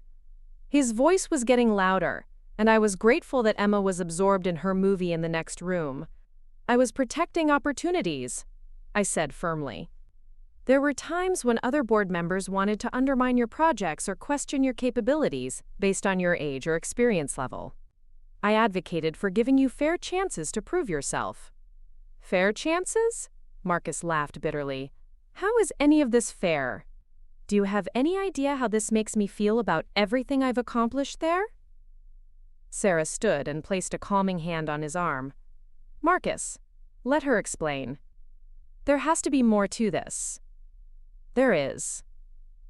His voice was getting louder, and I was grateful that Emma was absorbed in her movie in the next room. "I was protecting opportunities," I said firmly. There were times when other board members wanted to undermine your projects or question your capabilities based on your age or experience level. I advocated for giving you fair chances to prove yourself. Fair chances? Marcus laughed bitterly. How is any of this fair? Do you have any idea how this makes me feel about everything I've accomplished there? Sarah stood and placed a calming hand on his arm. Marcus, let her explain. There has to be more to this. There is.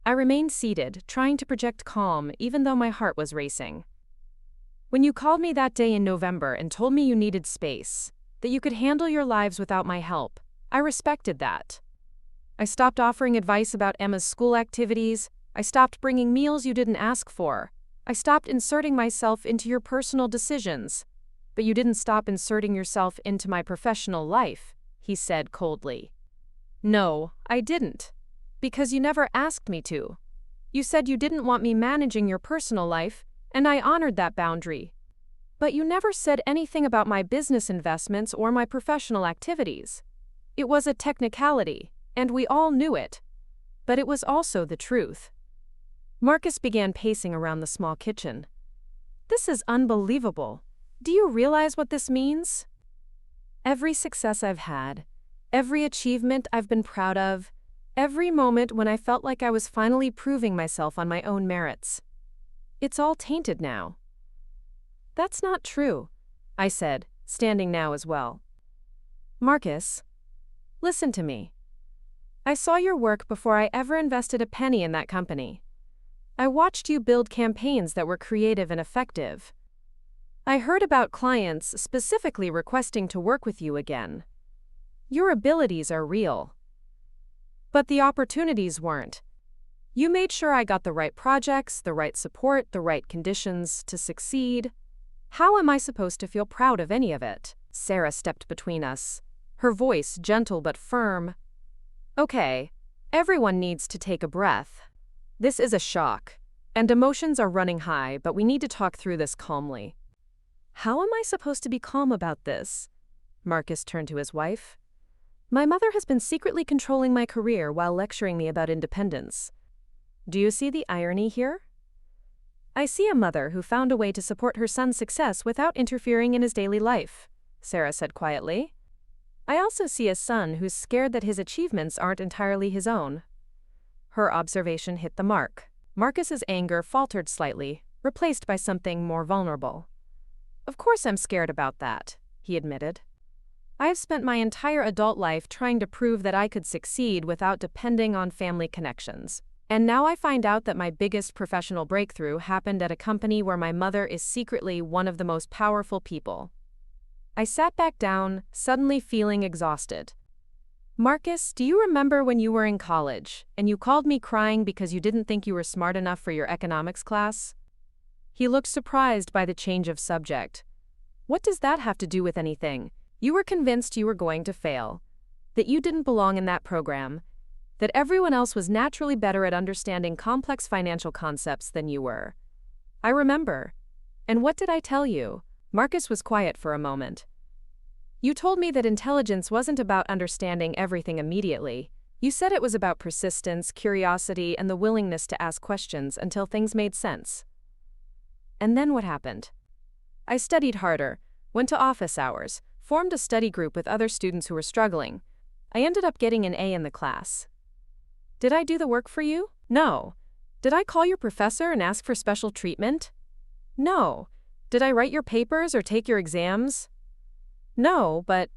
I remained seated, trying to project calm even though my heart was racing. When you called me that day in November and told me you needed space, that you could handle your lives without my help, I respected that. I stopped offering advice about Emma's school activities. I stopped bringing meals you didn't ask for. I stopped inserting myself into your personal decisions. But you didn't stop inserting yourself into my professional life, he said coldly. No, I didn't. Because you never asked me to. You said you didn't want me managing your personal life, and I honored that boundary. But you never said anything about my business investments or my professional activities. It was a technicality, and we all knew it. But it was also the truth. Marcus began pacing around the small kitchen. This is unbelievable. Do you realize what this means? Every success I've had, every achievement I've been proud of, every moment when I felt like I was finally proving myself on my own merits. It's all tainted now. That's not true, I said, standing now as well. Marcus, listen to me. I saw your work before I ever invested a penny in that company. I watched you build campaigns that were creative and effective. I heard about clients specifically requesting to work with you again. Your abilities are real. But the opportunities weren't. You made sure I got the right projects, the right support, the right conditions to succeed. How am I supposed to feel proud of any of it? Sarah stepped between us, her voice gentle but firm. Okay, everyone needs to take a breath. This is a shock, and emotions are running high, but we need to talk through this calmly. How am I supposed to be calm about this? Marcus turned to his wife. My mother has been secretly controlling my career while lecturing me about independence. Do you see the irony here? I see a mother who found a way to support her son's success without interfering in his daily life, Sarah said quietly. I also see a son who's scared that his achievements aren't entirely his own. Her observation hit the mark. Marcus's anger faltered slightly, replaced by something more vulnerable. Of course I'm scared about that, he admitted. I have spent my entire adult life trying to prove that I could succeed without depending on family connections. And now I find out that my biggest professional breakthrough happened at a company where my mother is secretly one of the most powerful people. I sat back down, suddenly feeling exhausted. Marcus, do you remember when you were in college, and you called me crying because you didn't think you were smart enough for your economics class? He looked surprised by the change of subject. What does that have to do with anything? You were convinced you were going to fail, that you didn't belong in that program, that everyone else was naturally better at understanding complex financial concepts than you were. I remember. And what did I tell you? Marcus was quiet for a moment. You told me that intelligence wasn't about understanding everything immediately. You said it was about persistence, curiosity, and the willingness to ask questions until things made sense. And then what happened? I studied harder, went to office hours, formed a study group with other students who were struggling. I ended up getting an A in the class. Did I do the work for you? No. Did I call your professor and ask for special treatment? No. Did I write your papers or take your exams? No, but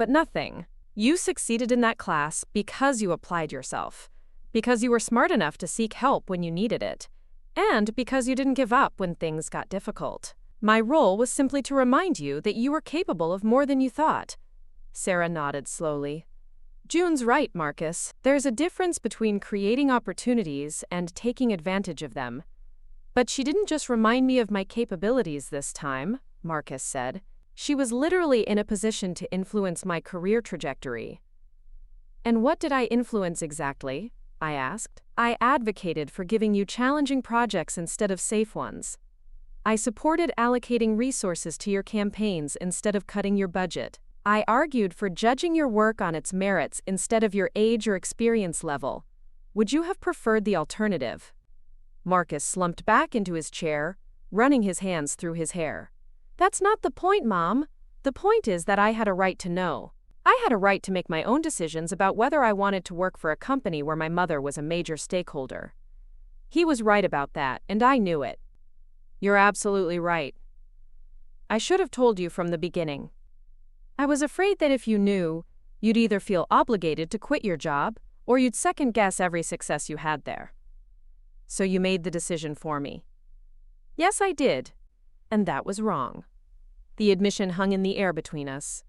nothing. You succeeded in that class because you applied yourself, because you were smart enough to seek help when you needed it, and because you didn't give up when things got difficult. My role was simply to remind you that you were capable of more than you thought. Sarah nodded slowly. June's right, Marcus. There's a difference between creating opportunities and taking advantage of them. But she didn't just remind me of my capabilities this time, Marcus said. She was literally in a position to influence my career trajectory. And what did I influence exactly? I asked. I advocated for giving you challenging projects instead of safe ones. I supported allocating resources to your campaigns instead of cutting your budget. I argued for judging your work on its merits instead of your age or experience level. Would you have preferred the alternative? Marcus slumped back into his chair, running his hands through his hair. That's not the point, Mom. The point is that I had a right to know. I had a right to make my own decisions about whether I wanted to work for a company where my mother was a major stakeholder. He was right about that, and I knew it. You're absolutely right. I should have told you from the beginning. I was afraid that if you knew, you'd either feel obligated to quit your job, or you'd second-guess every success you had there. So you made the decision for me. Yes, I did. And that was wrong. The admission hung in the air between us.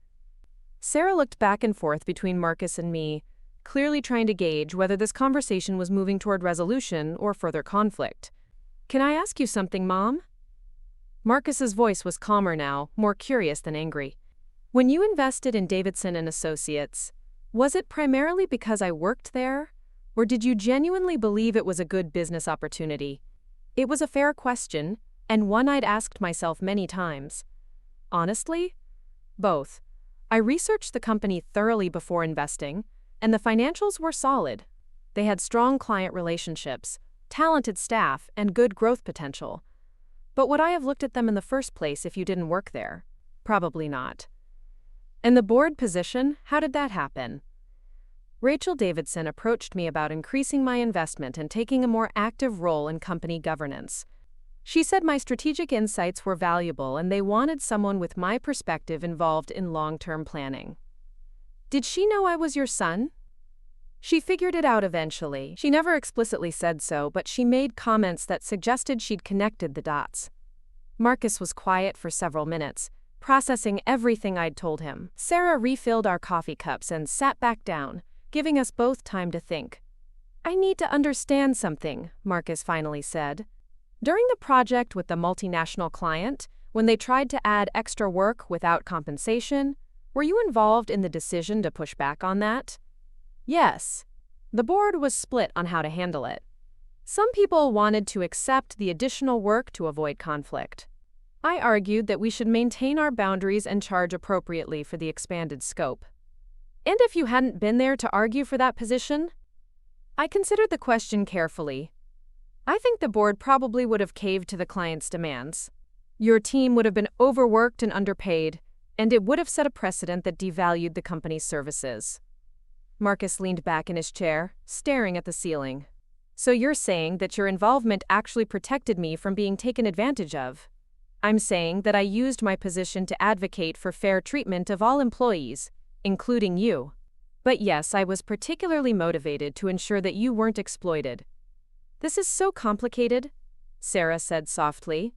Sarah looked back and forth between Marcus and me, clearly trying to gauge whether this conversation was moving toward resolution or further conflict. Can I ask you something, Mom? Marcus's voice was calmer now, more curious than angry. When you invested in Davidson and Associates, was it primarily because I worked there, or did you genuinely believe it was a good business opportunity? It was a fair question, and one I'd asked myself many times. Honestly, both. I researched the company thoroughly before investing, and the financials were solid. They had strong client relationships, talented staff, and good growth potential. But would I have looked at them in the first place if you didn't work there? Probably not. And the board position, how did that happen? Rachel Davidson approached me about increasing my investment and taking a more active role in company governance. She said my strategic insights were valuable and they wanted someone with my perspective involved in long-term planning. Did she know I was your son? She figured it out eventually. She never explicitly said so, but she made comments that suggested she'd connected the dots. Marcus was quiet for several minutes, processing everything I'd told him. Sarah refilled our coffee cups and sat back down, giving us both time to think. I need to understand something, Marcus finally said. During the project with the multinational client, when they tried to add extra work without compensation, were you involved in the decision to push back on that? Yes. The board was split on how to handle it. Some people wanted to accept the additional work to avoid conflict. I argued that we should maintain our boundaries and charge appropriately for the expanded scope. And if you hadn't been there to argue for that position? I considered the question carefully. I think the board probably would have caved to the client's demands. Your team would have been overworked and underpaid, and it would have set a precedent that devalued the company's services. Marcus leaned back in his chair, staring at the ceiling. So you're saying that your involvement actually protected me from being taken advantage of? I'm saying that I used my position to advocate for fair treatment of all employees, including you. But yes, I was particularly motivated to ensure that you weren't exploited. This is so complicated, Sarah said softly.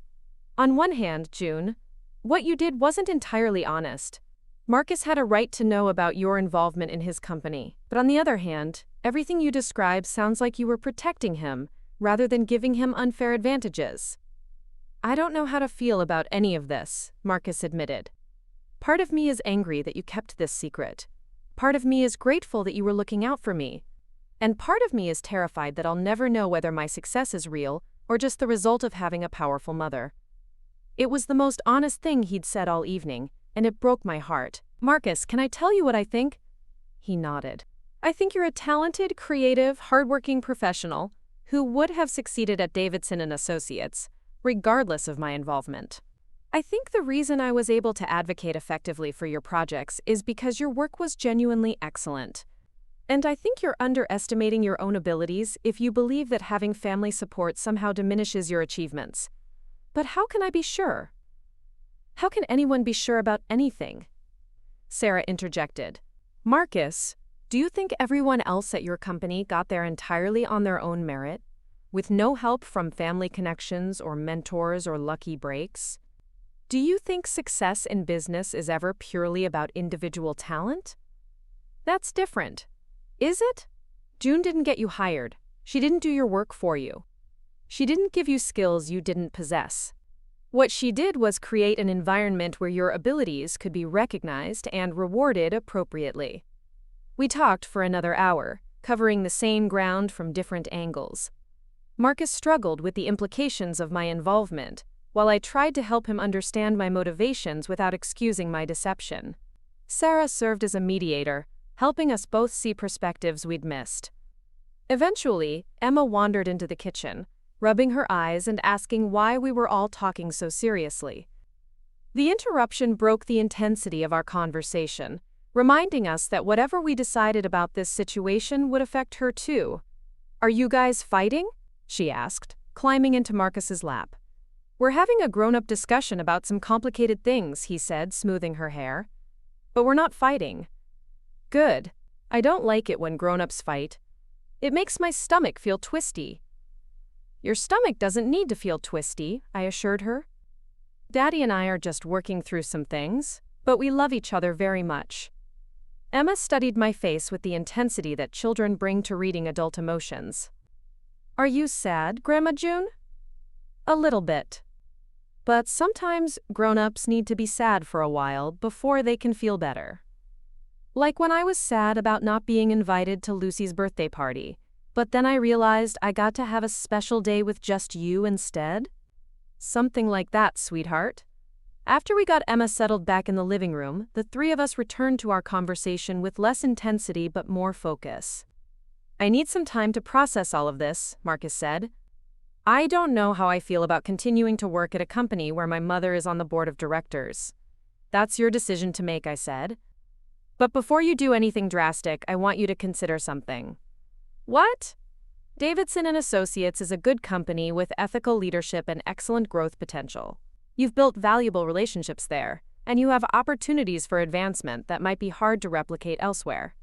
On one hand, June, what you did wasn't entirely honest. Marcus had a right to know about your involvement in his company. But on the other hand, everything you describe sounds like you were protecting him, rather than giving him unfair advantages. I don't know how to feel about any of this, Marcus admitted. Part of me is angry that you kept this secret. Part of me is grateful that you were looking out for me. And part of me is terrified that I'll never know whether my success is real or just the result of having a powerful mother. It was the most honest thing he'd said all evening, and it broke my heart. Marcus, can I tell you what I think? He nodded. I think you're a talented, creative, hardworking professional who would have succeeded at Davidson and Associates, regardless of my involvement. I think the reason I was able to advocate effectively for your projects is because your work was genuinely excellent. And I think you're underestimating your own abilities if you believe that having family support somehow diminishes your achievements. But how can I be sure? How can anyone be sure about anything? Sarah interjected. Marcus, do you think everyone else at your company got there entirely on their own merit, with no help from family connections or mentors or lucky breaks? Do you think success in business is ever purely about individual talent? That's different. Is it? June didn't get you hired. She didn't do your work for you. She didn't give you skills you didn't possess. What she did was create an environment where your abilities could be recognized and rewarded appropriately. We talked for another hour, covering the same ground from different angles. Marcus struggled with the implications of my involvement, while I tried to help him understand my motivations without excusing my deception. Sarah served as a mediator, helping us both see perspectives we'd missed. Eventually, Emma wandered into the kitchen, rubbing her eyes and asking why we were all talking so seriously. The interruption broke the intensity of our conversation, reminding us that whatever we decided about this situation would affect her too. "Are you guys fighting?" she asked, climbing into Marcus's lap. "We're having a grown-up discussion about some complicated things," he said, smoothing her hair. "But we're not fighting." "Good. I don't like it when grown-ups fight. It makes my stomach feel twisty." "Your stomach doesn't need to feel twisty," I assured her. "Daddy and I are just working through some things, but we love each other very much." Emma studied my face with the intensity that children bring to reading adult emotions. "Are you sad, Grandma June?" "A little bit. But sometimes grown-ups need to be sad for a while before they can feel better. Like when I was sad about not being invited to Lucy's birthday party, but then I realized I got to have a special day with just you instead. Something like that, sweetheart." After we got Emma settled back in the living room, the three of us returned to our conversation with less intensity but more focus. "I need some time to process all of this," Marcus said. "I don't know how I feel about continuing to work at a company where my mother is on the board of directors." "That's your decision to make," I said. "But before you do anything drastic, I want you to consider something." "What?" "Davidson and Associates is a good company with ethical leadership and excellent growth potential. You've built valuable relationships there, and you have opportunities for advancement that might be hard to replicate elsewhere.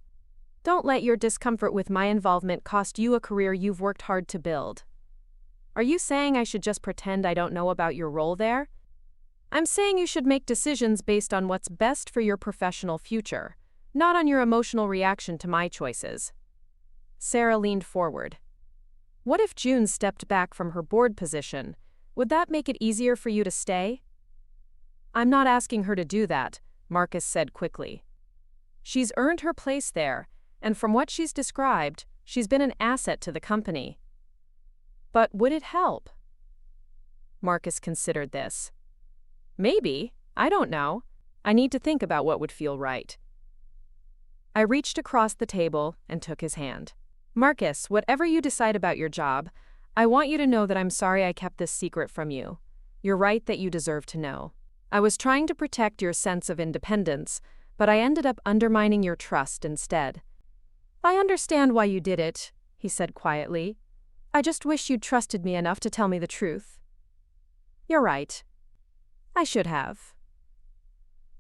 Don't let your discomfort with my involvement cost you a career you've worked hard to build." "Are you saying I should just pretend I don't know about your role there?" "I'm saying you should make decisions based on what's best for your professional future, not on your emotional reaction to my choices." Sarah leaned forward. "What if June stepped back from her board position? Would that make it easier for you to stay?" "I'm not asking her to do that," Marcus said quickly. "She's earned her place there, and from what she's described, she's been an asset to the company." "But would it help?" Marcus considered this. "Maybe. I don't know. I need to think about what would feel right." I reached across the table and took his hand. "Marcus, whatever you decide about your job, I want you to know that I'm sorry I kept this secret from you. You're right that you deserve to know. I was trying to protect your sense of independence, but I ended up undermining your trust instead." "I understand why you did it," he said quietly. "I just wish you'd trusted me enough to tell me the truth." "You're right. I should have."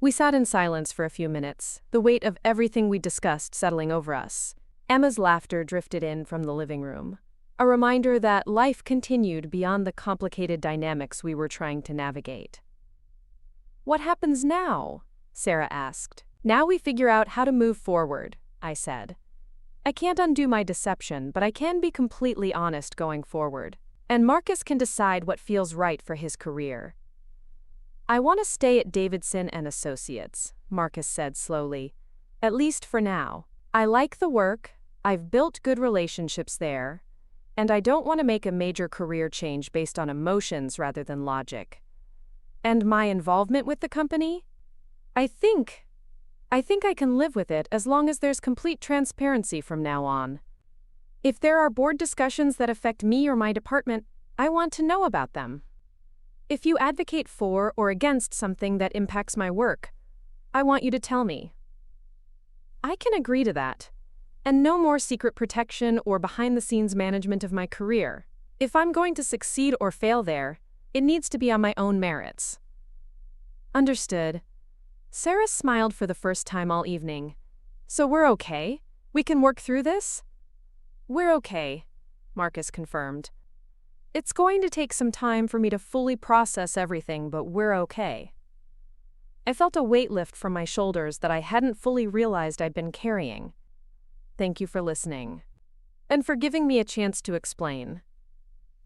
We sat in silence for a few minutes, the weight of everything we discussed settling over us. Emma's laughter drifted in from the living room, a reminder that life continued beyond the complicated dynamics we were trying to navigate. "What happens now?" Sarah asked. "Now we figure out how to move forward," I said. "I can't undo my deception, but I can be completely honest going forward. And Marcus can decide what feels right for his career." "I want to stay at Davidson and Associates," Marcus said slowly. "At least for now. I like the work, I've built good relationships there, and I don't want to make a major career change based on emotions rather than logic. And my involvement with the company? I think I can live with it as long as there's complete transparency from now on. If there are board discussions that affect me or my department, I want to know about them. If you advocate for or against something that impacts my work, I want you to tell me." I can agree to that. And no more secret protection or behind-the-scenes management of my career. If I'm going to succeed or fail there, it needs to be on my own merits. Understood. Sarah smiled for the first time all evening. "So we're okay? We can work through this?" "We're okay," Marcus confirmed. "It's going to take some time for me to fully process everything, but we're okay." I felt a weight lift from my shoulders that I hadn't fully realized I'd been carrying. Thank you for listening. And for giving me a chance to explain.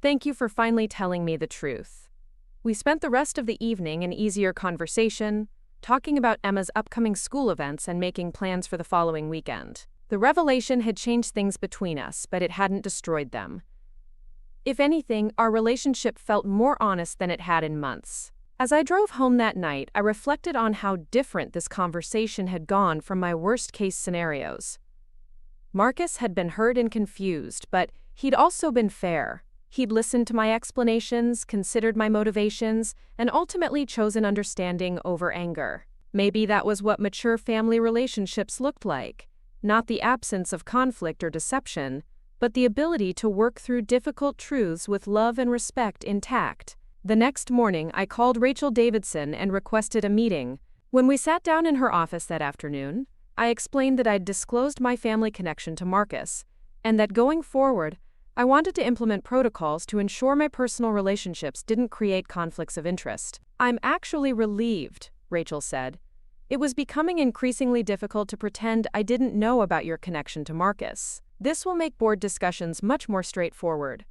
Thank you for finally telling me the truth. We spent the rest of the evening in easier conversation, talking about Emma's upcoming school events and making plans for the following weekend. The revelation had changed things between us, but it hadn't destroyed them. If anything, our relationship felt more honest than it had in months. As I drove home that night, I reflected on how different this conversation had gone from my worst-case scenarios. Marcus had been hurt and confused, but he'd also been fair. He'd listened to my explanations, considered my motivations, and ultimately chosen understanding over anger. Maybe that was what mature family relationships looked like. Not the absence of conflict or deception, but the ability to work through difficult truths with love and respect intact. The next morning, I called Rachel Davidson and requested a meeting. When we sat down in her office that afternoon, I explained that I'd disclosed my family connection to Marcus, and that going forward, I wanted to implement protocols to ensure my personal relationships didn't create conflicts of interest. "I'm actually relieved," Rachel said. "It was becoming increasingly difficult to pretend I didn't know about your connection to Marcus. This will make board discussions much more straightforward.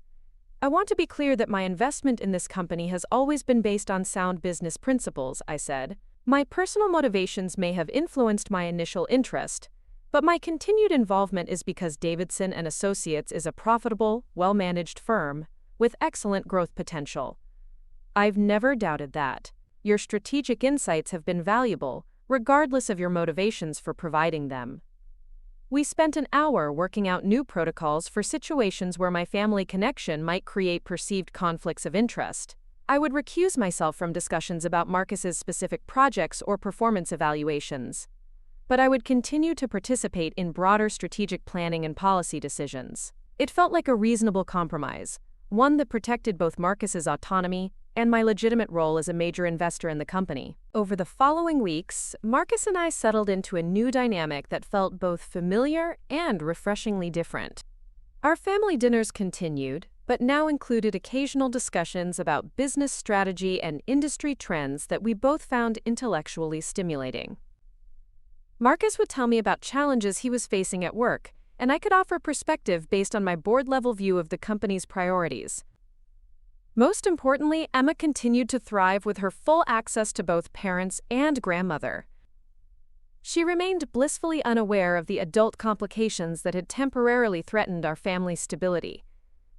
I want to be clear that my investment in this company has always been based on sound business principles," I said. "My personal motivations may have influenced my initial interest, but my continued involvement is because Davidson and Associates is a profitable, well-managed firm with excellent growth potential. I've never doubted that. Your strategic insights have been valuable, regardless of your motivations for providing them." We spent an hour working out new protocols for situations where my family connection might create perceived conflicts of interest. I would recuse myself from discussions about Marcus's specific projects or performance evaluations, but I would continue to participate in broader strategic planning and policy decisions. It felt like a reasonable compromise, one that protected both Marcus's autonomy and my legitimate role as a major investor in the company. Over the following weeks, Marcus and I settled into a new dynamic that felt both familiar and refreshingly different. Our family dinners continued, but now included occasional discussions about business strategy and industry trends that we both found intellectually stimulating. Marcus would tell me about challenges he was facing at work, and I could offer perspective based on my board-level view of the company's priorities. Most importantly, Emma continued to thrive with her full access to both parents and grandmother. She remained blissfully unaware of the adult complications that had temporarily threatened our family's stability,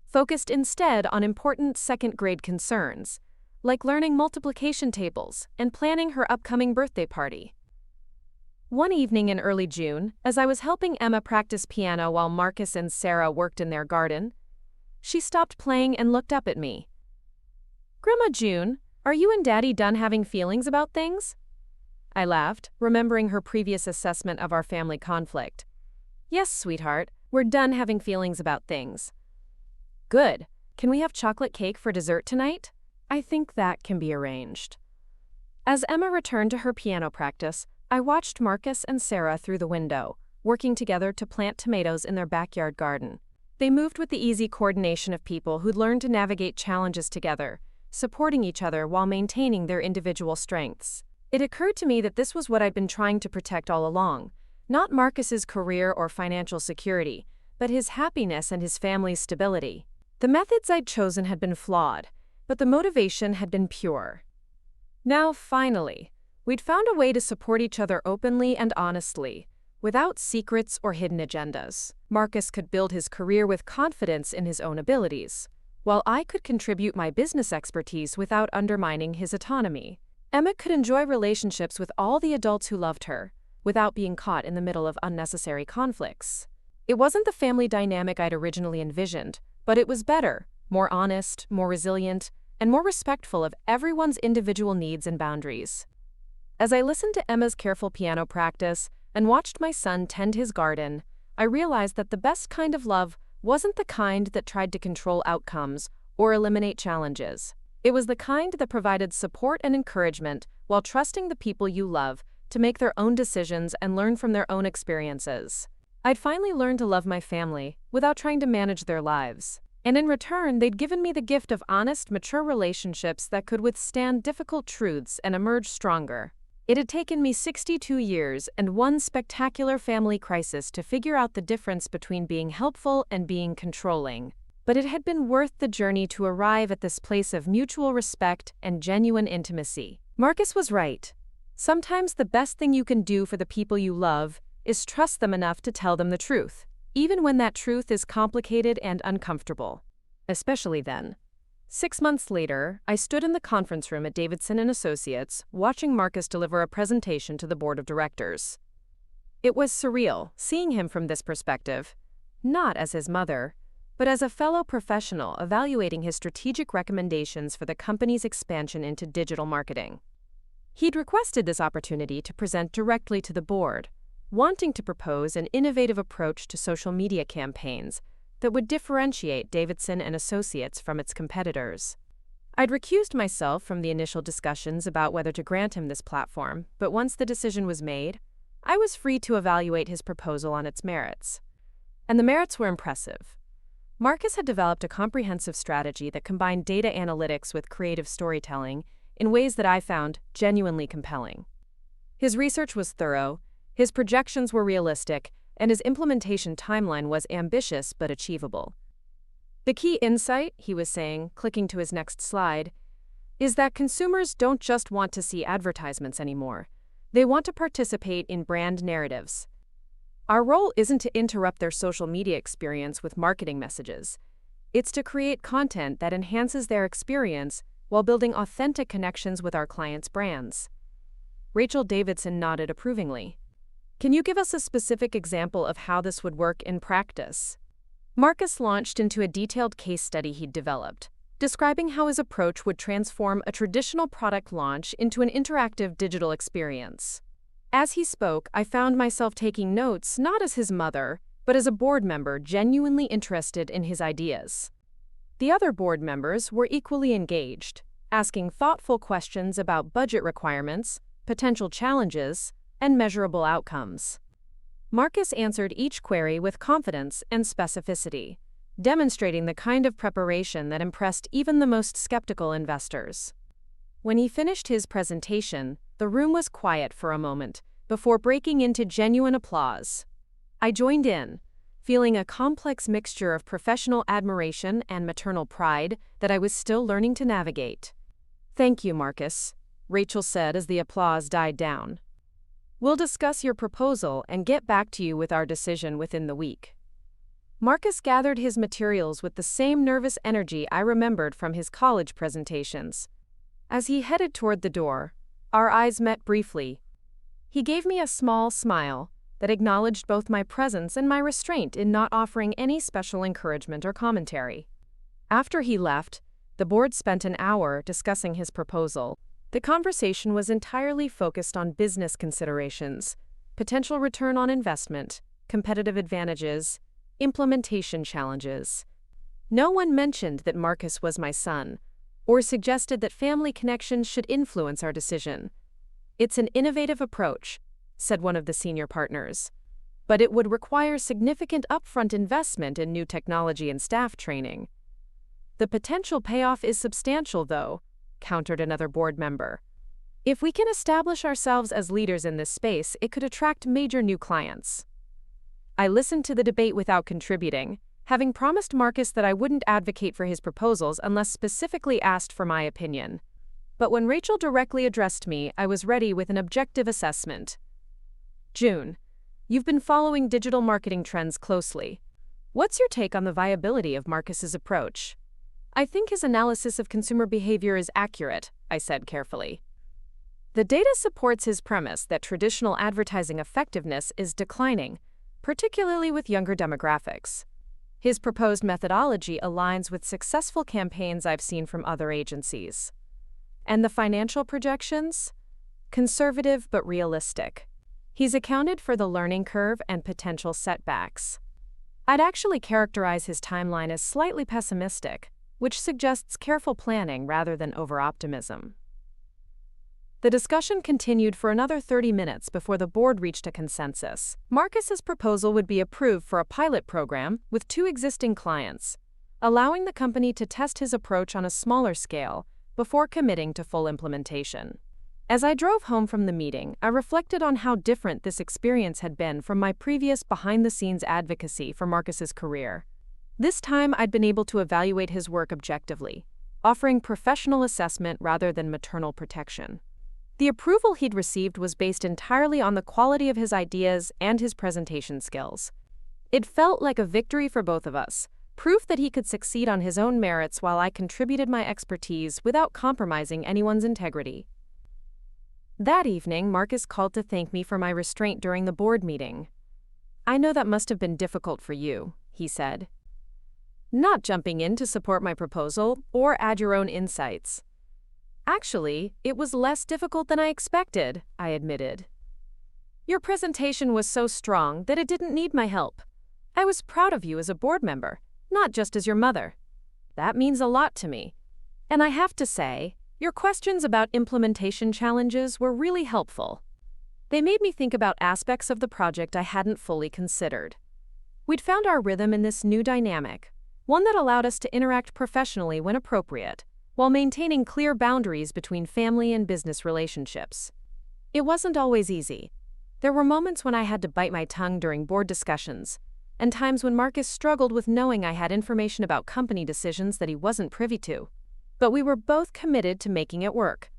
focused instead on important second-grade concerns, like learning multiplication tables and planning her upcoming birthday party. One evening in early June, as I was helping Emma practice piano while Marcus and Sarah worked in their garden, she stopped playing and looked up at me. "Grandma June, are you and Daddy done having feelings about things?" I laughed, remembering her previous assessment of our family conflict. "Yes, sweetheart, we're done having feelings about things." "Good. Can we have chocolate cake for dessert tonight?" "I think that can be arranged." As Emma returned to her piano practice, I watched Marcus and Sarah through the window, working together to plant tomatoes in their backyard garden. They moved with the easy coordination of people who'd learned to navigate challenges together, supporting each other while maintaining their individual strengths. It occurred to me that this was what I'd been trying to protect all along, not Marcus's career or financial security, but his happiness and his family's stability. The methods I'd chosen had been flawed, but the motivation had been pure. Now, finally, we'd found a way to support each other openly and honestly, without secrets or hidden agendas. Marcus could build his career with confidence in his own abilities, while I could contribute my business expertise without undermining his autonomy. Emma could enjoy relationships with all the adults who loved her, without being caught in the middle of unnecessary conflicts. It wasn't the family dynamic I'd originally envisioned, but it was better, more honest, more resilient, and more respectful of everyone's individual needs and boundaries. As I listened to Emma's careful piano practice and watched my son tend his garden, I realized that the best kind of love wasn't the kind that tried to control outcomes or eliminate challenges. It was the kind that provided support and encouragement while trusting the people you love to make their own decisions and learn from their own experiences. I'd finally learned to love my family without trying to manage their lives. And in return, they'd given me the gift of honest, mature relationships that could withstand difficult truths and emerge stronger. It had taken me 62 years and one spectacular family crisis to figure out the difference between being helpful and being controlling. But it had been worth the journey to arrive at this place of mutual respect and genuine intimacy. Marcus was right. Sometimes the best thing you can do for the people you love is trust them enough to tell them the truth, even when that truth is complicated and uncomfortable. Especially then. 6 months later, I stood in the conference room at Davidson & Associates, watching Marcus deliver a presentation to the board of directors. It was surreal, seeing him from this perspective, not as his mother, but as a fellow professional evaluating his strategic recommendations for the company's expansion into digital marketing. He'd requested this opportunity to present directly to the board, wanting to propose an innovative approach to social media campaigns that would differentiate Davidson & Associates from its competitors. I'd recused myself from the initial discussions about whether to grant him this platform, but once the decision was made, I was free to evaluate his proposal on its merits. And the merits were impressive. Marcus had developed a comprehensive strategy that combined data analytics with creative storytelling in ways that I found genuinely compelling. His research was thorough, his projections were realistic, and his implementation timeline was ambitious but achievable. The key insight, he was saying, clicking to his next slide, is that consumers don't just want to see advertisements anymore. They want to participate in brand narratives. Our role isn't to interrupt their social media experience with marketing messages. It's to create content that enhances their experience while building authentic connections with our clients' brands. Rachel Davidson nodded approvingly. Can you give us a specific example of how this would work in practice? Marcus launched into a detailed case study he'd developed, describing how his approach would transform a traditional product launch into an interactive digital experience. As he spoke, I found myself taking notes not as his mother, but as a board member genuinely interested in his ideas. The other board members were equally engaged, asking thoughtful questions about budget requirements, potential challenges, and measurable outcomes. Marcus answered each query with confidence and specificity, demonstrating the kind of preparation that impressed even the most skeptical investors. When he finished his presentation, the room was quiet for a moment, before breaking into genuine applause. I joined in, feeling a complex mixture of professional admiration and maternal pride that I was still learning to navigate. "Thank you, Marcus," Rachel said as the applause died down. "We'll discuss your proposal and get back to you with our decision within the week." Marcus gathered his materials with the same nervous energy I remembered from his college presentations. As he headed toward the door, our eyes met briefly. He gave me a small smile that acknowledged both my presence and my restraint in not offering any special encouragement or commentary. After he left, the board spent an hour discussing his proposal. The conversation was entirely focused on business considerations, potential return on investment, competitive advantages, implementation challenges. No one mentioned that Marcus was my son, or suggested that family connections should influence our decision. "It's an innovative approach," said one of the senior partners, "but it would require significant upfront investment in new technology and staff training." "The potential payoff is substantial, though," countered another board member. "If we can establish ourselves as leaders in this space, it could attract major new clients." I listened to the debate without contributing, having promised Marcus that I wouldn't advocate for his proposals unless specifically asked for my opinion. But when Rachel directly addressed me, I was ready with an objective assessment. "June, you've been following digital marketing trends closely. What's your take on the viability of Marcus's approach?" "I think his analysis of consumer behavior is accurate," I said carefully. "The data supports his premise that traditional advertising effectiveness is declining, particularly with younger demographics. His proposed methodology aligns with successful campaigns I've seen from other agencies. And the financial projections? Conservative but realistic. He's accounted for the learning curve and potential setbacks. I'd actually characterize his timeline as slightly pessimistic, which suggests careful planning rather than over-optimism." The discussion continued for another 30 minutes before the board reached a consensus. Marcus's proposal would be approved for a pilot program with 2 existing clients, allowing the company to test his approach on a smaller scale before committing to full implementation. As I drove home from the meeting, I reflected on how different this experience had been from my previous behind-the-scenes advocacy for Marcus's career. This time, I'd been able to evaluate his work objectively, offering professional assessment rather than maternal protection. The approval he'd received was based entirely on the quality of his ideas and his presentation skills. It felt like a victory for both of us, proof that he could succeed on his own merits while I contributed my expertise without compromising anyone's integrity. That evening, Marcus called to thank me for my restraint during the board meeting. "I know that must have been difficult for you," he said. "Not jumping in to support my proposal or add your own insights." "Actually, it was less difficult than I expected," I admitted. "Your presentation was so strong that it didn't need my help. I was proud of you as a board member, not just as your mother. That means a lot to me. And I have to say, your questions about implementation challenges were really helpful. They made me think about aspects of the project I hadn't fully considered. We'd found our rhythm in this new dynamic, one that allowed us to interact professionally when appropriate, while maintaining clear boundaries between family and business relationships. It wasn't always easy. There were moments when I had to bite my tongue during board discussions, and times when Marcus struggled with knowing I had information about company decisions that he wasn't privy to. But we were both committed to making it work.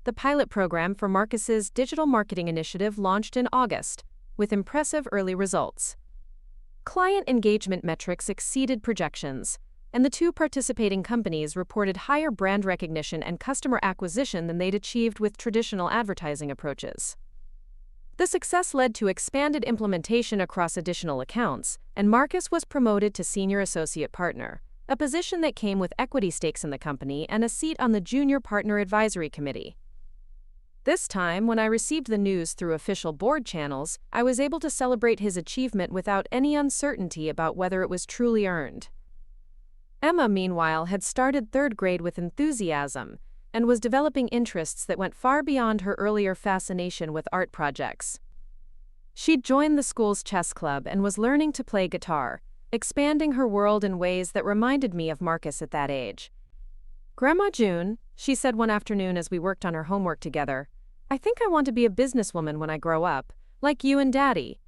The pilot program for Marcus's digital marketing initiative launched in August, with impressive early results. Client engagement metrics exceeded projections, and the two participating companies reported higher brand recognition and customer acquisition than they'd achieved with traditional advertising approaches. The success led to expanded implementation across additional accounts, and Marcus was promoted to Senior Associate Partner, a position that came with equity stakes in the company and a seat on the Junior Partner Advisory Committee. This time, when I received the news through official board channels, I was able to celebrate his achievement without any uncertainty about whether it was truly earned. Emma, meanwhile, had started third grade with enthusiasm and was developing interests that went far beyond her earlier fascination with art projects. She'd joined the school's chess club and was learning to play guitar, expanding her world in ways that reminded me of Marcus at that age. "Grandma June," she said one afternoon as we worked on her homework together, "I think I want to be a businesswoman when I grow up, like you and Daddy.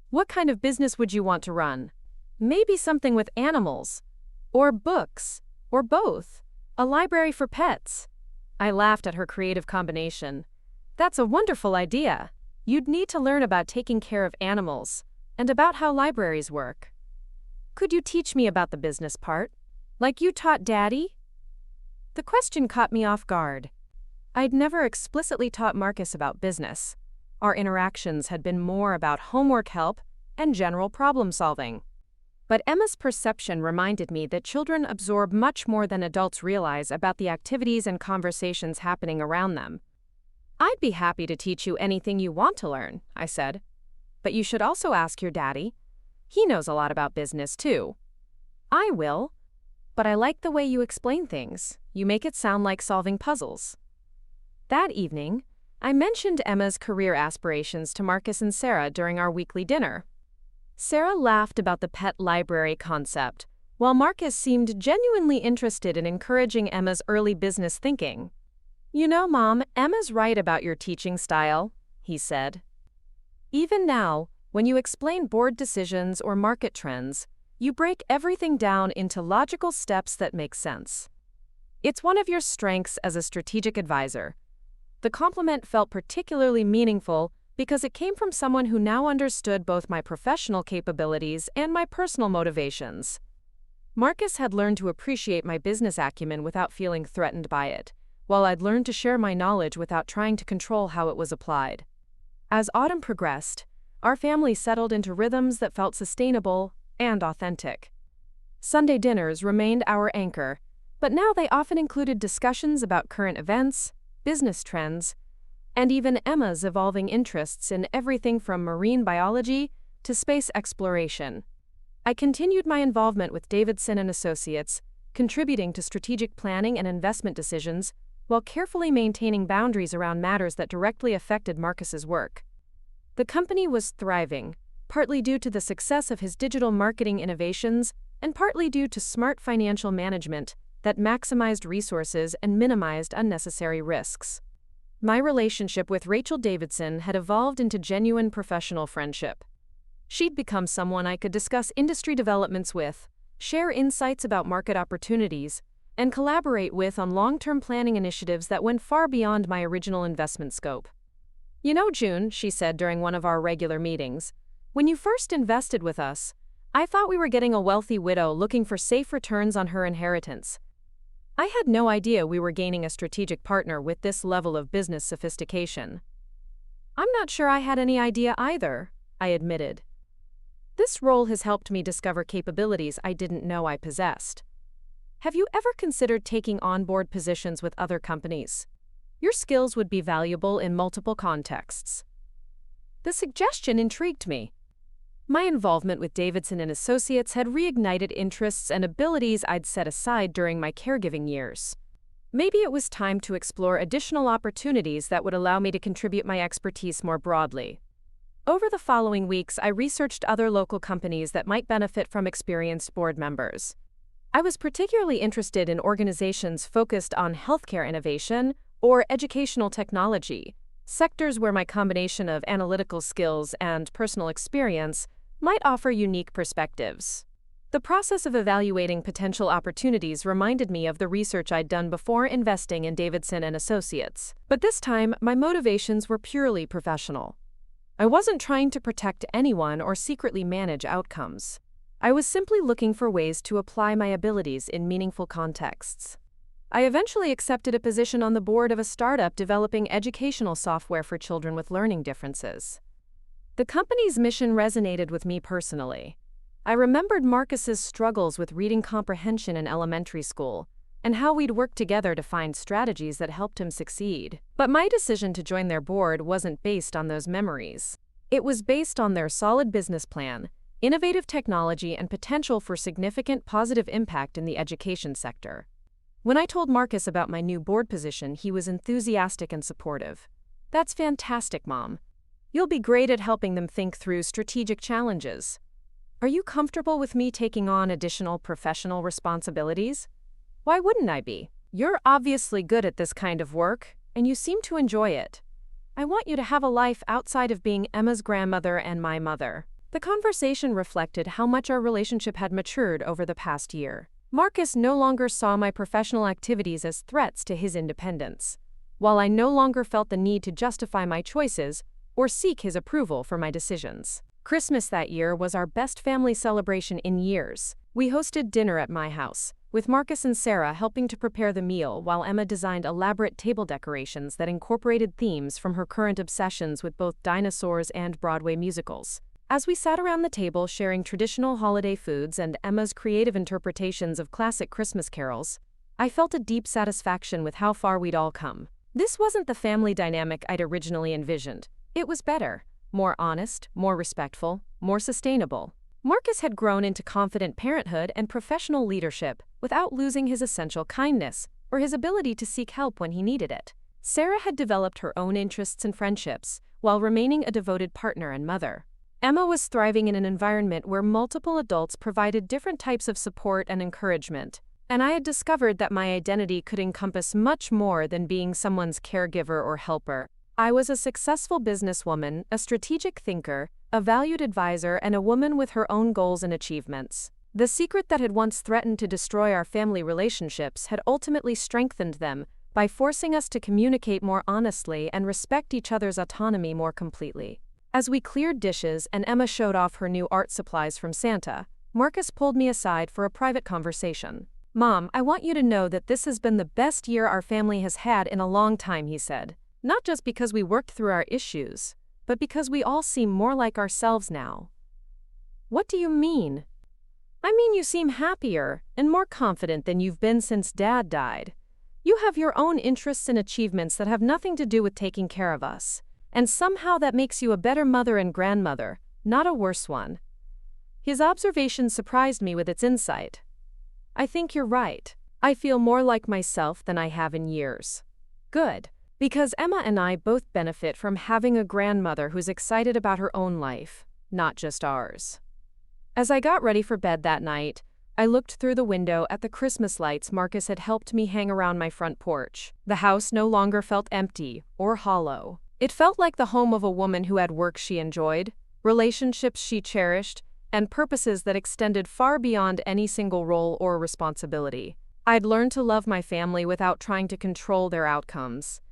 What kind of business would you want to run? Maybe something with animals, or books, or both, a library for pets." I laughed at her creative combination. "That's a wonderful idea. You'd need to learn about taking care of animals, and about how libraries work. Could you teach me about the business part, like you taught Daddy?" The question caught me off guard. I'd never explicitly taught Marcus about business. Our interactions had been more about homework help and general problem solving. But Emma's perception reminded me that children absorb much more than adults realize about the activities and conversations happening around them. "I'd be happy to teach you anything you want to learn," I said. "But you should also ask your daddy. He knows a lot about business, too." "I will. But I like the way you explain things. You make it sound like solving puzzles." That evening, I mentioned Emma's career aspirations to Marcus and Sarah during our weekly dinner. Sarah laughed about the pet library concept, while Marcus seemed genuinely interested in encouraging Emma's early business thinking. "You know, Mom, Emma's right about your teaching style," he said. "Even now, when you explain board decisions or market trends, you break everything down into logical steps that make sense. It's one of your strengths as a strategic advisor." The compliment felt particularly meaningful because it came from someone who now understood both my professional capabilities and my personal motivations. Marcus had learned to appreciate my business acumen without feeling threatened by it, while I'd learned to share my knowledge without trying to control how it was applied. As autumn progressed, our family settled into rhythms that felt sustainable and authentic. Sunday dinners remained our anchor, but now they often included discussions about current events, business trends, and even Emma's evolving interests in everything from marine biology to space exploration. I continued my involvement with Davidson and Associates, contributing to strategic planning and investment decisions, while carefully maintaining boundaries around matters that directly affected Marcus's work. The company was thriving, partly due to the success of his digital marketing innovations and partly due to smart financial management that maximized resources and minimized unnecessary risks. My relationship with Rachel Davidson had evolved into genuine professional friendship. She'd become someone I could discuss industry developments with, share insights about market opportunities, and collaborate with on long-term planning initiatives that went far beyond my original investment scope. "You know, June," she said during one of our regular meetings, "when you first invested with us, I thought we were getting a wealthy widow looking for safe returns on her inheritance. I had no idea we were gaining a strategic partner with this level of business sophistication. I'm not sure I had any idea either, I admitted. This role has helped me discover capabilities I didn't know I possessed. Have you ever considered taking on-board positions with other companies? Your skills would be valuable in multiple contexts. The suggestion intrigued me. My involvement with Davidson and Associates had reignited interests and abilities I'd set aside during my caregiving years. Maybe it was time to explore additional opportunities that would allow me to contribute my expertise more broadly. Over the following weeks, I researched other local companies that might benefit from experienced board members. I was particularly interested in organizations focused on healthcare innovation or educational technology, sectors where my combination of analytical skills and personal experience might offer unique perspectives. The process of evaluating potential opportunities reminded me of the research I'd done before investing in Davidson and Associates, but this time my motivations were purely professional. I wasn't trying to protect anyone or secretly manage outcomes. I was simply looking for ways to apply my abilities in meaningful contexts. I eventually accepted a position on the board of a startup developing educational software for children with learning differences. The company's mission resonated with me personally. I remembered Marcus's struggles with reading comprehension in elementary school, and how we'd worked together to find strategies that helped him succeed. But my decision to join their board wasn't based on those memories. It was based on their solid business plan, innovative technology, and potential for significant positive impact in the education sector. When I told Marcus about my new board position, he was enthusiastic and supportive. "That's fantastic, Mom. You'll be great at helping them think through strategic challenges. Are you comfortable with me taking on additional professional responsibilities?" "Why wouldn't I be? You're obviously good at this kind of work, and you seem to enjoy it. I want you to have a life outside of being Emma's grandmother and my mother." The conversation reflected how much our relationship had matured over the past year. Marcus no longer saw my professional activities as threats to his independence, while I no longer felt the need to justify my choices or seek his approval for my decisions. Christmas that year was our best family celebration in years. We hosted dinner at my house, with Marcus and Sarah helping to prepare the meal while Emma designed elaborate table decorations that incorporated themes from her current obsessions with both dinosaurs and Broadway musicals. As we sat around the table sharing traditional holiday foods and Emma's creative interpretations of classic Christmas carols, I felt a deep satisfaction with how far we'd all come. This wasn't the family dynamic I'd originally envisioned. It was better, more honest, more respectful, more sustainable. Marcus had grown into confident parenthood and professional leadership without losing his essential kindness or his ability to seek help when he needed it. Sarah had developed her own interests and friendships while remaining a devoted partner and mother. Emma was thriving in an environment where multiple adults provided different types of support and encouragement, and I had discovered that my identity could encompass much more than being someone's caregiver or helper. I was a successful businesswoman, a strategic thinker, a valued advisor, and a woman with her own goals and achievements. The secret that had once threatened to destroy our family relationships had ultimately strengthened them by forcing us to communicate more honestly and respect each other's autonomy more completely. As we cleared dishes and Emma showed off her new art supplies from Santa, Marcus pulled me aside for a private conversation. "Mom, I want you to know that this has been the best year our family has had in a long time," he said. "Not just because we worked through our issues, but because we all seem more like ourselves now." "What do you mean?" "I mean you seem happier and more confident than you've been since Dad died. You have your own interests and achievements that have nothing to do with taking care of us. And somehow that makes you a better mother and grandmother, not a worse one." His observation surprised me with its insight. "I think you're right. I feel more like myself than I have in years." "Good. Because Emma and I both benefit from having a grandmother who's excited about her own life, not just ours." As I got ready for bed that night, I looked through the window at the Christmas lights Marcus had helped me hang around my front porch. The house no longer felt empty or hollow. It felt like the home of a woman who had work she enjoyed, relationships she cherished, and purposes that extended far beyond any single role or responsibility. I'd learned to love my family without trying to control their outcomes.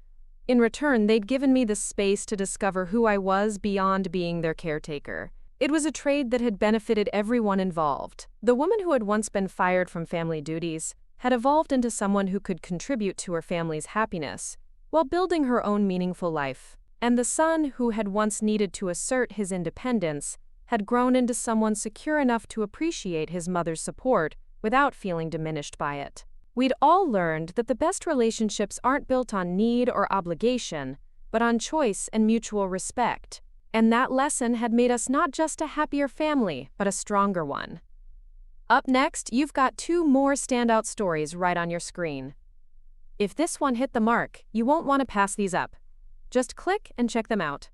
In return, they'd given me the space to discover who I was beyond being their caretaker. It was a trade that had benefited everyone involved. The woman who had once been fired from family duties had evolved into someone who could contribute to her family's happiness while building her own meaningful life. And the son, who had once needed to assert his independence, had grown into someone secure enough to appreciate his mother's support without feeling diminished by it. We'd all learned that the best relationships aren't built on need or obligation, but on choice and mutual respect. And that lesson had made us not just a happier family, but a stronger one. Up next, you've got 2 more standout stories right on your screen. If this one hit the mark, you won't want to pass these up. Just click and check them out.